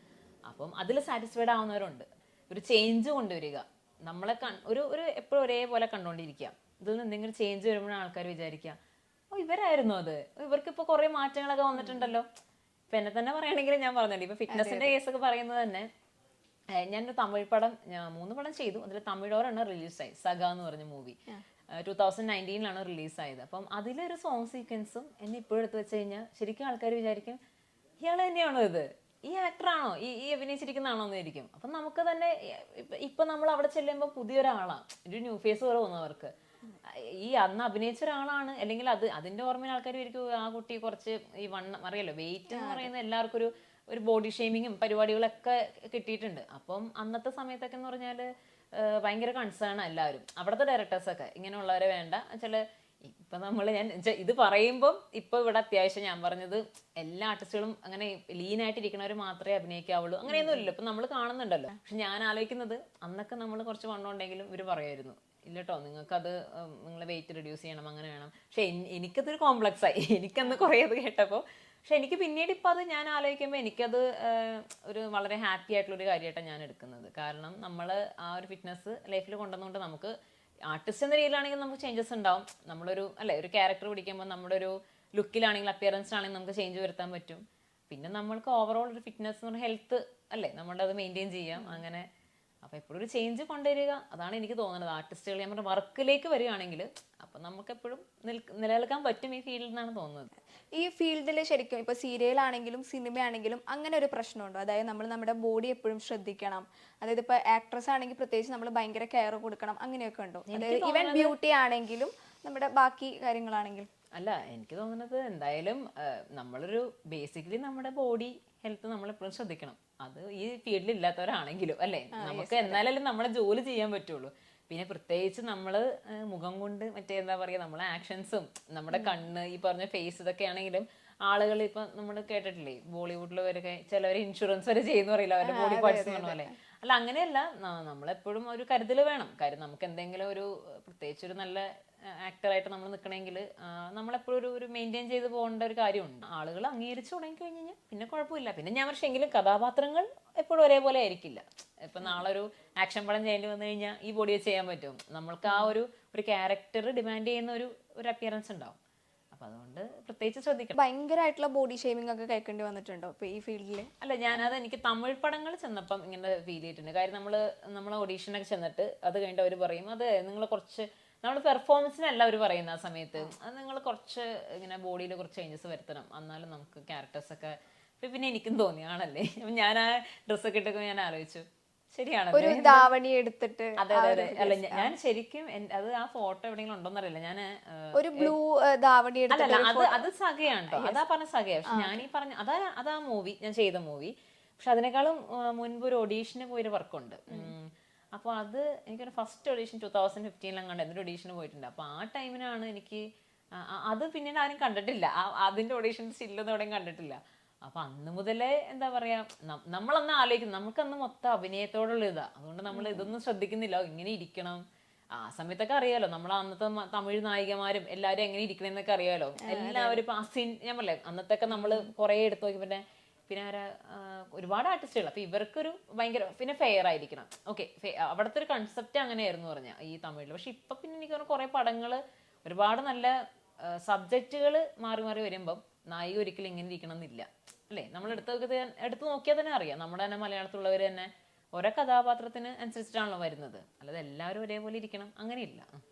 അപ്പം അതിൽ സാറ്റിസ്ഫൈഡ് ആവുന്നവരുണ്ട്. ഒരു ചേഞ്ച് കൊണ്ടുവരിക, നമ്മളെ ഒരു എപ്പോഴും ഒരേപോലെ കണ്ടുകൊണ്ടിരിക്കുക, ഇതിൽ നിന്ന് എന്തെങ്കിലും ചേഞ്ച് വരുമ്പോഴാണ് ആൾക്കാർ വിചാരിക്കുക ഓ ഇവരായിരുന്നു അത്, ഇവർക്ക് ഇപ്പൊ കുറെ മാറ്റങ്ങളൊക്കെ വന്നിട്ടുണ്ടല്ലോ. ഇപ്പൊ എന്നെ തന്നെ പറയുകയാണെങ്കിൽ ഞാൻ പറഞ്ഞല്ലോ ഇപ്പൊ ഫിറ്റ്നസിന്റെ കേസൊക്കെ പറയുന്നത് തന്നെ ഞാനൊരു തമിഴ് പടം, ഞാൻ 3 പടം ചെയ്തു. അതിൽ തമിഴോരാണ് റിലീസായി, സഗ എന്ന് പറഞ്ഞ മൂവി. 2019 റിലീസായത്. അപ്പം അതിലൊരു സോങ് സീക്വൻസും എന്നെ ഇപ്പോഴും എടുത്ത് വെച്ച് കഴിഞ്ഞാൽ ശരിക്കും ആൾക്കാർ വിചാരിക്കും ഇയാൾ തന്നെയാണോ ഇത്, ഈ ആക്ടറാണോ, ഈ അഭിനയിച്ചിരിക്കുന്നതാണോ എന്നിരിക്കും. അപ്പം നമുക്ക് തന്നെ ഇപ്പൊ നമ്മൾ അവിടെ ചെല്ലുമ്പോൾ പുതിയൊരാളാണ്, ഒരു ന്യൂ ഫേസ് പോലെ തോന്നുന്നവർക്ക്. ഈ അന്ന് അഭിനയിച്ച ഒരാളാണ്, അല്ലെങ്കിൽ അതിന്റെ ഓർമ്മയിൽ ആൾക്കാർ വിചാരിക്കും ആ കുട്ടി കുറച്ച് ഈ വണ്ണം, അറിയാലോ വെയിറ്റ് എന്ന് പറയുന്നത് എല്ലാവർക്കും ഒരു ബോഡി ഷെയ്മിങ്ങും പരിപാടികളൊക്കെ കിട്ടിയിട്ടുണ്ട്. അപ്പം അന്നത്തെ സമയത്തൊക്കെ എന്ന് പറഞ്ഞാൽ ഭയങ്കര കൺസേൺ എല്ലാവരും, അവിടുത്തെ ഡയറക്ടേഴ്സൊക്കെ ഇങ്ങനെയുള്ളവരെ വേണ്ട ചില. ഇപ്പൊ ഞാൻ ഇത് പറയുമ്പം ഇപ്പൊ ഇവിടെ അത്യാവശ്യം ഞാൻ പറഞ്ഞത് എല്ലാ ആർട്ടിസ്റ്റുകളും അങ്ങനെ ലീനായിട്ടിരിക്കുന്നവർ മാത്രമേ അഭിനയിക്കാവുള്ളൂ അങ്ങനെയൊന്നും ഇല്ലല്ലോ, ഇപ്പൊ നമ്മൾ കാണുന്നുണ്ടല്ലോ. പക്ഷെ ഞാൻ ആലോചിക്കുന്നത് അന്നൊക്കെ നമ്മൾ കുറച്ച് വണ്ണമുണ്ടെങ്കിലും ഇവർ പറയുമായിരുന്നു ഇല്ലട്ടോ നിങ്ങൾക്കത് നിങ്ങൾ വെയിറ്റ് റിഡ്യൂസ് ചെയ്യണം, അങ്ങനെ വേണം. പക്ഷെ എനിക്കതൊരു കോംപ്ലക്സ് ആയി, എനിക്കന്ന് കുറേ അത് കേട്ടപ്പോൾ. പക്ഷെ എനിക്ക് പിന്നീട് ഇപ്പം അത് ഞാൻ ആലോചിക്കുമ്പോൾ എനിക്കത് ഒരു വളരെ ഹാപ്പി ആയിട്ടുള്ള ഒരു കാര്യമായിട്ടാണ് ഞാൻ എടുക്കുന്നത്. കാരണം നമ്മൾ ആ ഒരു ഫിറ്റ്നസ് ലൈഫിൽ കൊണ്ടുവന്നുകൊണ്ട് നമുക്ക് ആർട്ടിസ്റ്റ് എന്ന രീതിയിലാണെങ്കിൽ നമുക്ക് ചേഞ്ചസ് ഉണ്ടാവും. നമ്മളൊരു ഒരു ക്യാരക്ടർ പിടിക്കുമ്പോൾ നമ്മുടെ ഒരു ലുക്കിലാണെങ്കിൽ അപ്പിയറൻസിലാണെങ്കിൽ നമുക്ക് ചേഞ്ച് വരുത്താൻ പറ്റും. പിന്നെ നമ്മൾക്ക് ഓവറോൾ ഒരു ഫിറ്റ്നസ് എന്ന് പറഞ്ഞാൽ ഹെൽത്ത് നമ്മളുടെ അത് മെയിൻറ്റെയിൻ ചെയ്യാം. അങ്ങനെ അപ്പോൾ എപ്പോഴും ഒരു ചേഞ്ച് കൊണ്ടുവരിക, അതാണ് എനിക്ക് തോന്നുന്നത്. ആർട്ടിസ്റ്റുകൾ ഞാൻ പറഞ്ഞ വർക്കിലേക്ക് വരികയാണെങ്കിൽ അപ്പം നമുക്ക് എപ്പോഴും നിലനിൽക്കാൻ പറ്റും ഈ ഫീൽഡിൽ നിന്നാണ് തോന്നുന്നത്. ഈ ഫീൽഡിൽ ശരിക്കും ഇപ്പോൾ സീരിയലാണെങ്കിലും സിനിമയാണെങ്കിലും അങ്ങനെ ഒരു പ്രശ്നമുണ്ടോ? അതായത് നമ്മൾ നമ്മുടെ ബോഡി എപ്പോഴും ശ്രദ്ധിക്കണം, അതായത് ഇപ്പോൾ ആക്ട്രസ് ആണെങ്കിൽ പ്രത്യേകിച്ച് നമ്മൾ ഭയങ്കര കെയർ കൊടുക്കണം, അങ്ങനെയൊക്കെ ഉണ്ടോ? അതായത് ഈവൻ ബ്യൂട്ടി ആണെങ്കിലും നമ്മുടെ ബാക്കി കാര്യങ്ങളാണെങ്കിലും. അല്ല, എനിക്ക് തോന്നുന്നത് എന്തായാലും നമ്മളൊരു ബേസിക്കലി നമ്മുടെ ബോഡി ഹെൽത്ത് നമ്മളെപ്പോഴും ശ്രദ്ധിക്കണം. അത് ഈ ഫീൽഡിൽ ഇല്ലാത്തവരാണെങ്കിലും നമുക്ക് എന്നാലും നമ്മുടെ ജോലി ചെയ്യാൻ പറ്റുള്ളൂ. പിന്നെ പ്രത്യേകിച്ച് നമ്മൾ മുഖം കൊണ്ട് എന്താ പറയുക, നമ്മളെ ആക്ഷൻസും നമ്മുടെ കണ്ണ്, ഈ പറഞ്ഞ ഫേസ്, ഇതൊക്കെ ആണെങ്കിലും ആളുകൾ ഇപ്പം നമ്മൾ കേട്ടിട്ടില്ലേ ബോളിവുഡിൽ വരെ ചിലവർ ഇൻഷുറൻസ് വരെ ചെയ്യുന്ന പറയില്ല അവരുടെ ബോഡി പാർട്സ് എന്ന് പറഞ്ഞ പോലെ. അല്ല, അങ്ങനെയല്ല, നമ്മളെപ്പോഴും ഒരു കരുതൽ വേണം. കാര്യം നമുക്ക് എന്തെങ്കിലും ഒരു പ്രത്യേകിച്ച് ഒരു നല്ല ആക്ടറായിട്ട് നമ്മൾ നിൽക്കണമെങ്കിൽ നമ്മളെപ്പോഴും ഒരു മെയിൻറ്റെയിൻ ചെയ്ത് പോകേണ്ട ഒരു കാര്യമുണ്ട്. ആളുകൾ അംഗീകരിച്ച് തുടങ്ങി കഴിഞ്ഞാൽ പിന്നെ കുഴപ്പമില്ല. പിന്നെ ഞാൻ പക്ഷേ എങ്കിലും കഥാപാത്രങ്ങൾ എപ്പോഴും ഒരേപോലെ ആയിരിക്കില്ല. ഇപ്പം നാളെ ഒരു ആക്ഷൻ പടം ചെയ്യേണ്ടി വന്നു കഴിഞ്ഞാൽ ഈ ബോഡി ചെയ്യാൻ പറ്റും. നമ്മൾക്ക് ആ ഒരു ക്യാരക്ടർ ഡിമാൻഡ് ചെയ്യുന്ന ഒരു അപ്പിയറൻസ് ഉണ്ടാവും. അപ്പം അതുകൊണ്ട് പ്രത്യേകിച്ച് ശ്രദ്ധിക്കണം. ഭയങ്കരമായിട്ടുള്ള ബോഡി ഷേമിംഗ് ഒക്കെ കേൾക്കേണ്ടി വന്നിട്ടുണ്ടോ ഇപ്പോൾ ഈ ഫീൽഡിൽ? അല്ല, ഞാനത് എനിക്ക് തമിഴ് പടങ്ങൾ ചെന്നപ്പം ഇങ്ങനെ ഫീൽ ചെയ്തിട്ടുണ്ട്. കാര്യം നമ്മൾ ഓഡീഷനൊക്കെ ചെന്നിട്ട് അത് കഴിഞ്ഞിട്ട് അവർ പറയും അത് നിങ്ങൾ കുറച്ച് നമ്മൾ പെർഫോമൻസിനല്ല അവർ പറയുന്ന ആ സമയത്ത് അത് നിങ്ങൾ കുറച്ച് ഇങ്ങനെ ബോഡിയിൽ കുറച്ച് ചേഞ്ചസ് വരുത്തണം, എന്നാലും നമുക്ക് ക്യാരക്ടേഴ്സൊക്കെ. പിന്നെ എനിക്കും തോന്നി ആണല്ലേ, ഞാൻ ആ ഡ്രസ്സൊക്കെ ഇട്ടൊക്കെ ഞാൻ ആലോചിച്ചു ശരിയാണ് ഒരു ധാവണി എടുത്തിട്ട്. അതെ അതെ അതെ. അല്ല, ഞാൻ ശരിക്കും അത് ആ ഫോട്ടോ എവിടെയെങ്കിലും ഉണ്ടോന്നറിയില്ല. ഞാൻ ഒരു ബ്ലൂ ധാവണി അല്ലല്ല, അത് സഖയാണ് കേട്ടോ, അതാ പറഞ്ഞ സഖയ. പക്ഷെ ഞാൻ ഈ പറഞ്ഞ അതാ മൂവി, ഞാൻ ചെയ്ത മൂവി. പക്ഷെ അതിനേക്കാളും മുൻപ് ഒരു ഓഡീഷന് പോയൊരു വർക്കുണ്ട്. അപ്പോൾ അത് എനിക്കൊരു ഫസ്റ്റ് ഓഡീഷൻ 2015 എന്തൊരു ഓഡീഷന് പോയിട്ടുണ്ട്. അപ്പോൾ ആ ടൈമിനാണ് എനിക്ക് അത് പിന്നീട് ആരും കണ്ടിട്ടില്ല, അതിന്റെ ഓഡീഷൻ സ്റ്റില്ലൊന്നും എവിടെയും കണ്ടിട്ടില്ല. അപ്പൊ അന്ന് മുതലേ എന്താ പറയാ, നമ്മളന്ന് ആലോചിക്കുന്നു, നമുക്കന്ന് മൊത്തം അഭിനയത്തോടുള്ള ഇതാ. അതുകൊണ്ട് നമ്മൾ ഇതൊന്നും ശ്രദ്ധിക്കുന്നില്ല, ഇങ്ങനെ ഇരിക്കണം. ആ സമയത്തൊക്കെ അറിയാലോ നമ്മൾ അന്നത്തെ തമിഴ് നായികമാരും എല്ലാവരും എങ്ങനെ ഇരിക്കണെന്നൊക്കെ അറിയാലോ. എല്ലാവരും ഇപ്പൊ ഞാൻ പറയല്ലേ അന്നത്തൊക്കെ നമ്മൾ കുറെ എടുത്തു നോക്കി. പിന്നെ ഒരുപാട് ആർട്ടിസ്റ്റുകൾ. അപ്പൊ ഇവർക്കൊരു ഭയങ്കര പിന്നെ ഫെയർ ആയിരിക്കണം. ഓക്കെ, അവിടുത്തെ ഒരു കൺസെപ്റ്റ് അങ്ങനെയായിരുന്നു പറഞ്ഞ ഈ തമിഴിൽ. പക്ഷെ ഇപ്പൊ പിന്നെ എനിക്ക് തോന്നുന്നു കുറെ പടങ്ങള് ഒരുപാട് നല്ല സബ്ജക്റ്റുകൾ മാറി മാറി വരുമ്പം നായിക ഒരിക്കലും ഇങ്ങനെ ഇരിക്കണം എന്നില്ല അല്ലേ. നമ്മൾ എടുത്തു നോക്കിയാൽ തന്നെ അറിയാം, നമ്മുടെ തന്നെ മലയാളത്തിലുള്ളവർ തന്നെ ഓരോ കഥാപാത്രത്തിന് അനുസരിച്ചിട്ടാണല്ലോ വരുന്നത്. അല്ലാതെ എല്ലാവരും ഒരേപോലെ ഇരിക്കണം അങ്ങനെയില്ല.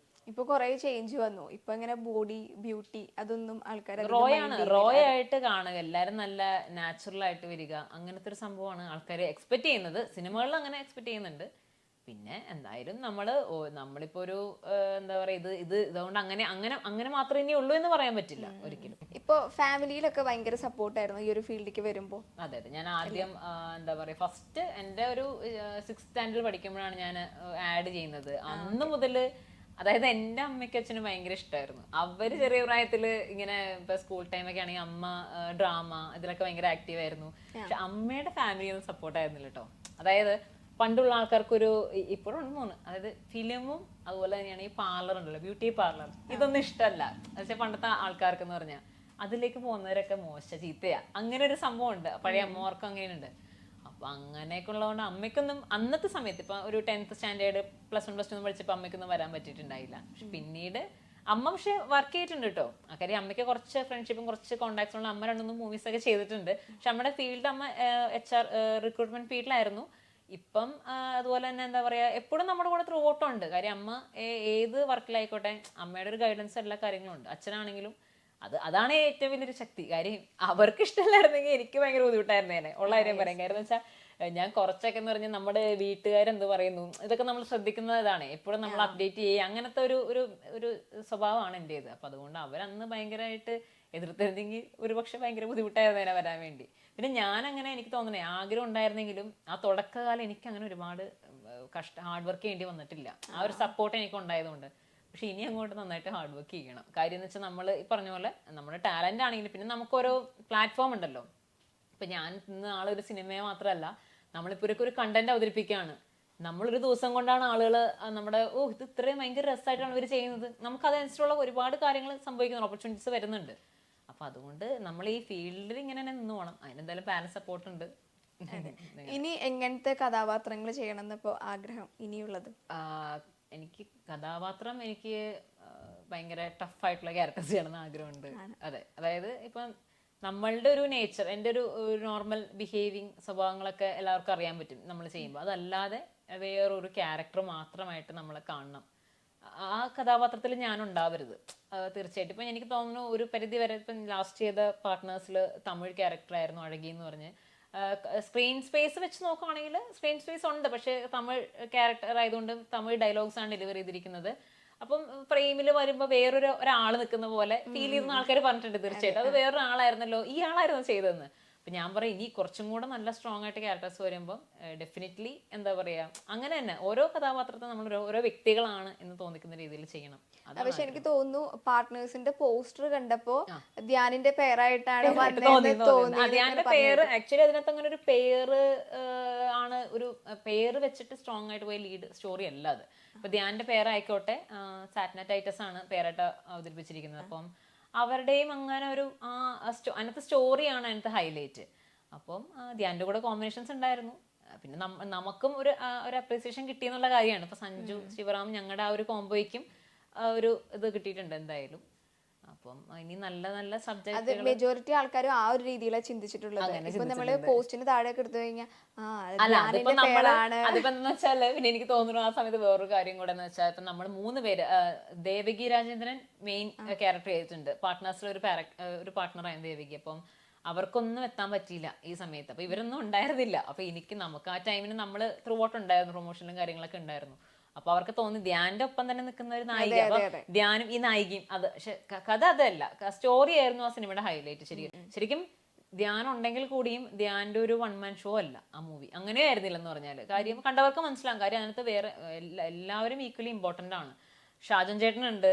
ഇപ്പൊ കുറെ ചേഞ്ച് വന്നു. ഇപ്പൊ ഇങ്ങനെ ബോഡി ബ്യൂട്ടി അതൊന്നും ആൾക്കാർ റോയ് ആയിട്ട് കാണുക, എല്ലാരും നല്ല നാച്ചുറൽ ആയിട്ട് വരിക, അങ്ങനത്തെ ഒരു സംഭവമാണ് ആൾക്കാർ എക്സ്പെക്ട് ചെയ്യുന്നത്. സിനിമകളിൽ അങ്ങനെ എക്സ്പെക്ട് ചെയ്യുന്നുണ്ട്. പിന്നെ എന്തായാലും നമ്മളിപ്പോ ഒരു എന്താ പറയാ, ഇതുകൊണ്ട് അങ്ങനെ മാത്രമേ ഇനി ഉള്ളൂ എന്ന് പറയാൻ പറ്റില്ല ഒരിക്കലും. ഇപ്പൊ ഫാമിലിയിലൊക്കെ ഭയങ്കര സപ്പോർട്ടായിരുന്നു ഈ ഒരു ഫീൽഡിലേക്ക് വരുമ്പോ? അതെ അതെ. ഞാൻ ആദ്യം എന്താ പറയാ, ഫസ്റ്റ് എൻ്റെ ഒരു 6th സ്റ്റാൻഡേർഡ് പഠിക്കുമ്പോഴാണ് ഞാൻ ആഡ് ചെയ്യുന്നത്. അന്ന് മുതല് അതായത് എൻ്റെ അമ്മയ്ക്കും അച്ഛനും ഭയങ്കര ഇഷ്ടമായിരുന്നു. അവര് ചെറിയ പ്രായത്തില് ഇങ്ങനെ ഇപ്പൊ സ്കൂൾ ടൈം ഒക്കെ ആണെങ്കിൽ അമ്മ ഡ്രാമ ഇതിലൊക്കെ ഭയങ്കര ആക്റ്റീവ് ആയിരുന്നു. പക്ഷെ അമ്മയുടെ ഫാമിലി ഒന്നും സപ്പോർട്ട് ആയിരുന്നില്ല കേട്ടോ. അതായത് പണ്ടുള്ള ആൾക്കാർക്കൊരു ഇപ്പോഴും ഉണ്ട് തോന്നുന്നു, അതായത് ഫിലിമും അതുപോലെ തന്നെയാണ് ഈ പാർലർ ഉണ്ടല്ലോ, ബ്യൂട്ടി പാർലർ, ഇതൊന്നും ഇഷ്ടമല്ല. പക്ഷെ പണ്ടത്തെ ആൾക്കാർക്ക് എന്ന് പറഞ്ഞാൽ അതിലേക്ക് പോകുന്നവരൊക്കെ ചീത്തയാ, അങ്ങനെ ഒരു സംഭവം ഉണ്ട്. പഴയ അമ്മമാർക്കും അങ്ങനെയുണ്ട്. അപ്പൊ അങ്ങനെയൊക്കെ ഉള്ളതുകൊണ്ട് അമ്മയ്ക്കൊന്നും അന്നത്തെ സമയത്ത് ഇപ്പൊ ഒരു 10th സ്റ്റാൻഡേർഡ് +1 +2 പഠിച്ചപ്പോൾ അമ്മയ്ക്കൊന്നും വരാൻ പറ്റിയിട്ടുണ്ടായില്ല. പക്ഷെ പിന്നീട് അമ്മ പക്ഷെ വർക്ക് ചെയ്തിട്ടുണ്ട് കേട്ടോ. കാര്യം അമ്മയ്ക്ക് കുറച്ച് ഫ്രണ്ട്ഷിപ്പും കുറച്ച് കോൺടാക്ട്സ് ഉള്ള അമ്മ 2-3 മൂവീസ് ഒക്കെ ചെയ്തിട്ടുണ്ട്. പക്ഷെ നമ്മുടെ ഫീൽഡ് അമ്മ HR റിക്രൂട്ട്മെന്റ് ഫീൽഡിലായിരുന്നു. ഇപ്പം അതുപോലെ തന്നെ എന്താ പറയാ, എപ്പോഴും നമ്മുടെ കൂടെ ത്രൂ ഔട്ട് ഉണ്ട്. കാര്യം അമ്മ ഏത് വർക്കിലായിക്കോട്ടെ അമ്മയുടെ ഒരു ഗൈഡൻസ് എല്ലാ കാര്യങ്ങളും ഉണ്ട്. അച്ഛനാണെങ്കിലും അതാണ് ഏറ്റവും വലിയൊരു ശക്തി. കാര്യം അവർക്ക് ഇഷ്ടമല്ലായിരുന്നെങ്കിൽ എനിക്ക് ഭയങ്കര ബുദ്ധിമുട്ടായിരുന്നേനെ, ഉള്ള കാര്യം പറയാം. കാര്യം എന്ന് വെച്ചാൽ ഞാൻ കുറച്ചൊക്കെ എന്ന് പറഞ്ഞാൽ നമ്മുടെ വീട്ടുകാരെന്ത് പറയുന്നു ഇതൊക്കെ നമ്മൾ ശ്രദ്ധിക്കുന്നത് ഇതാണ്, എപ്പോഴും നമ്മൾ അപ്ഡേറ്റ് ചെയ്യുക, അങ്ങനത്തെ ഒരു ഒരു ഒരു സ്വഭാവമാണ് എൻ്റേത്. അപ്പം അതുകൊണ്ട് അവരന്ന് ഭയങ്കരമായിട്ട് എതിർത്തിരുന്നെങ്കിൽ ഒരുപക്ഷെ ഭയങ്കര ബുദ്ധിമുട്ടായിരുന്നേനെ വരാൻ വേണ്ടി. പിന്നെ ഞാൻ അങ്ങനെ എനിക്ക് തോന്നണേ ആഗ്രഹം ഉണ്ടായിരുന്നെങ്കിലും ആ തുടക്കകാലം എനിക്ക് അങ്ങനെ ഒരുപാട് ഹാർഡ് വർക്ക് ചെയ്യേണ്ടി വന്നിട്ടില്ല. ആ ഒരു സപ്പോർട്ട് എനിക്ക് ഉണ്ടായതുകൊണ്ട്. പക്ഷെ ഇനി അങ്ങോട്ട് നന്നായിട്ട് ഹാർഡ് വർക്ക് ചെയ്യണം. കാര്യം എന്ന് വെച്ചാൽ നമ്മൾ ഈ പറഞ്ഞ പോലെ നമ്മുടെ ടാലന്റ് ആണെങ്കിലും പിന്നെ നമുക്കൊരു പ്ലാറ്റ്ഫോം ഉണ്ടല്ലോ. ഇപ്പൊ ഞാൻ ഇന്ന് ആളൊരു സിനിമയെ മാത്രമല്ല, നമ്മളിപ്പോ ഒരു കണ്ടന്റ് അവതരിപ്പിക്കുകയാണ്, നമ്മളൊരു ദിവസം കൊണ്ടാണ് ആളുകൾ നമ്മുടെ ഇത് ഇത്രയും ഭയങ്കര രസമായിട്ടാണ് ഇവർ ചെയ്യുന്നത്, നമുക്ക് അതനുസരിച്ചുള്ള ഒരുപാട് കാര്യങ്ങൾ സംഭവിക്കുന്ന ഓപ്പർച്യൂണിറ്റീസ് വരുന്നുണ്ട്. അപ്പൊ അതുകൊണ്ട് നമ്മൾ ഈ ഫീൽഡിൽ ഇങ്ങനെ തന്നെ നിന്ന് പോകണം. അതിനെന്തായാലും പാരന്റ് സപ്പോർട്ട് ഉണ്ട്. ഇനി എങ്ങനത്തെ കഥാപാത്രങ്ങൾ ചെയ്യണം എന്നിപ്പോ ആഗ്രഹം ഇനിയുള്ളത്? എനിക്ക് കഥാപാത്രം എനിക്ക് ഭയങ്കര ടഫായിട്ടുള്ള ക്യാരക്ടേഴ്സ് ചെയ്യണമെന്ന് ആഗ്രഹമുണ്ട്. അതെ, അതായത് ഇപ്പം നമ്മളുടെ ഒരു നേച്ചർ, എൻ്റെ ഒരു നോർമൽ ബിഹേവിങ് സ്വഭാവങ്ങളൊക്കെ എല്ലാവർക്കും അറിയാൻ പറ്റും നമ്മൾ ചെയ്യുമ്പോൾ. അതല്ലാതെ വേറൊരു ക്യാരക്ടർ മാത്രമായിട്ട് നമ്മളെ കാണണം, ആ കഥാപാത്രത്തിൽ ഞാൻ ഉണ്ടാവരുത് തീർച്ചയായിട്ടും. ഇപ്പം എനിക്ക് തോന്നുന്നു ഒരു പരിധി വരെ ഇപ്പം ലാസ്റ്റ് ചെയ്ത പാർട്ട്നേഴ്സിൽ തമിഴ് ക്യാരക്ടറായിരുന്നു അഴകി എന്ന് പറഞ്ഞ്. സ്ക്രീൻ സ്പേസ് വെച്ച് നോക്കുകയാണെങ്കിൽ സ്ക്രീൻ സ്പേസ് ഉണ്ട്, പക്ഷേ തമിഴ് ക്യാരക്ടർ ആയതുകൊണ്ട് തമിഴ് ഡയലോഗ്സ് ആണ് ഡെലിവർ ചെയ്തിരിക്കുന്നത്. അപ്പം ഫ്രെയിമിൽ വരുമ്പോൾ ഒരാൾ നിൽക്കുന്ന പോലെ ഫീൽ ചെയ്യുന്ന ആൾക്കാർ പറഞ്ഞിട്ടുണ്ട്. തീർച്ചയായിട്ടും അത് വേറൊരാളായിരുന്നല്ലോ, ഈ ആളായിരുന്നു ചെയ്തതെന്ന്. അപ്പം ഞാൻ പറയും ഇനി കുറച്ചും കൂടെ നല്ല സ്ട്രോങ് ആയിട്ട് ക്യാരക്ടേഴ്സ് വരുമ്പോൾ ഡെഫിനറ്റ്ലി എന്താ പറയുക, അങ്ങനെ തന്നെ ഓരോ കഥാപാത്രത്തെ നമ്മൾ ഓരോ വ്യക്തികളാണ് എന്ന് തോന്നിക്കുന്ന രീതിയിൽ ചെയ്യണം. പക്ഷെ എനിക്ക് തോന്നുന്നു പാർട്ട്നേഴ്സിന്റെ പോസ്റ്റർ കണ്ടപ്പോ ധ്യാനിന്റെ പേരായിട്ടാണ് ധ്യാനിന്റെ പേര് ആക്ച്വലി അതിനകത്ത് അങ്ങനെ ഒരു പേര് ആണ്, ഒരു പേര് വെച്ചിട്ട് സ്ട്രോങ് ആയിട്ട് പോയ ലീഡ് സ്റ്റോറി അല്ല അത്. ഇപ്പൊ ധ്യാനിന്റെ പേരായിക്കോട്ടെ സാറ്റ്ന ടൈറ്റസ് ആണ് പേരായിട്ട് അവതരിപ്പിച്ചിരിക്കുന്നത്. അപ്പം അവരുടെയും അങ്ങനെ ഒരു അതിനകത്ത് സ്റ്റോറിയാണ് അതിനകത്ത് ഹൈലൈറ്റ്. അപ്പം ധ്യാനിന്റെ കൂടെ കോമ്പിനേഷൻസ് ഉണ്ടായിരുന്നു. പിന്നെ നമുക്കും ഒരു അപ്രീസിയേഷൻ കിട്ടിയെന്നുള്ള കാര്യമാണ്. ഇപ്പൊ സഞ്ജു ശിവറാം ഞങ്ങളുടെ ആ ഒരു കോംബോയ്ക്കും ഒരു ഇത് കിട്ടിയിട്ടുണ്ട് എന്തായാലും. അപ്പം ഇനി നല്ല നല്ല സബ്ജക്ട് മെജോറിറ്റി ആൾക്കാരും ആ ഒരു രീതിയിലാണ് ചിന്തിച്ചിട്ടുള്ളത്. ഇപ്പൊ നമ്മള് പോസ്റ്റിന് താഴെയൊക്കെ എടുത്തു കഴിഞ്ഞാൽ അതിപ്പോ എന്താ വെച്ചാല് പിന്നെ എനിക്ക് തോന്നുന്നു ആ സമയത്ത് വേറൊരു കാര്യം കൂടെ എന്ന് വെച്ചാൽ ഇപ്പൊ നമ്മൾ 3 പേര്, ദേവകി രാജേന്ദ്രൻ മെയിൻ ക്യാരക്ടർ ചെയ്തിട്ടുണ്ട്, പാർട്ട്നേഴ്സിൽ ഒരു പാർട്ട്ണറായിരുന്നു ദേവകി. അപ്പം അവർക്കൊന്നും എത്താൻ പറ്റിയില്ല ഈ സമയത്ത്. അപ്പൊ ഇവരൊന്നും ഉണ്ടായിരുന്നില്ല. അപ്പൊ നമുക്ക് ആ ടൈമിന് നമ്മൾ ത്രൂ ഔട്ട് ഉണ്ടായിരുന്നു, പ്രൊമോഷനിലും കാര്യങ്ങളൊക്കെ ഉണ്ടായിരുന്നു. അപ്പൊ അവർക്ക് തോന്നി ധ്യാന്റെ ഒപ്പം തന്നെ നിൽക്കുന്ന ഒരു നായിക, അപ്പൊ ധ്യാനും ഈ നായികയും. അത് പക്ഷെ കഥ അതല്ല, സ്റ്റോറി ആയിരുന്നു ആ സിനിമയുടെ ഹൈലൈറ്റ്. ശരിക്കും ധ്യാനം ഉണ്ടെങ്കിൽ കൂടിയും ധ്യാന്റെ ഒരു 1 man ഷോ അല്ല ആ മൂവി, അങ്ങനെ ആയിരുന്നില്ലെന്ന് പറഞ്ഞാല്. കാര്യം കണ്ടവർക്ക് മനസ്സിലാവും. കാര്യം അതിനകത്ത് വേറെ എല്ലാവരും ഈക്വലി ഇമ്പോർട്ടന്റ് ആണ്. ഷാജൻ ചേട്ടനുണ്ട്,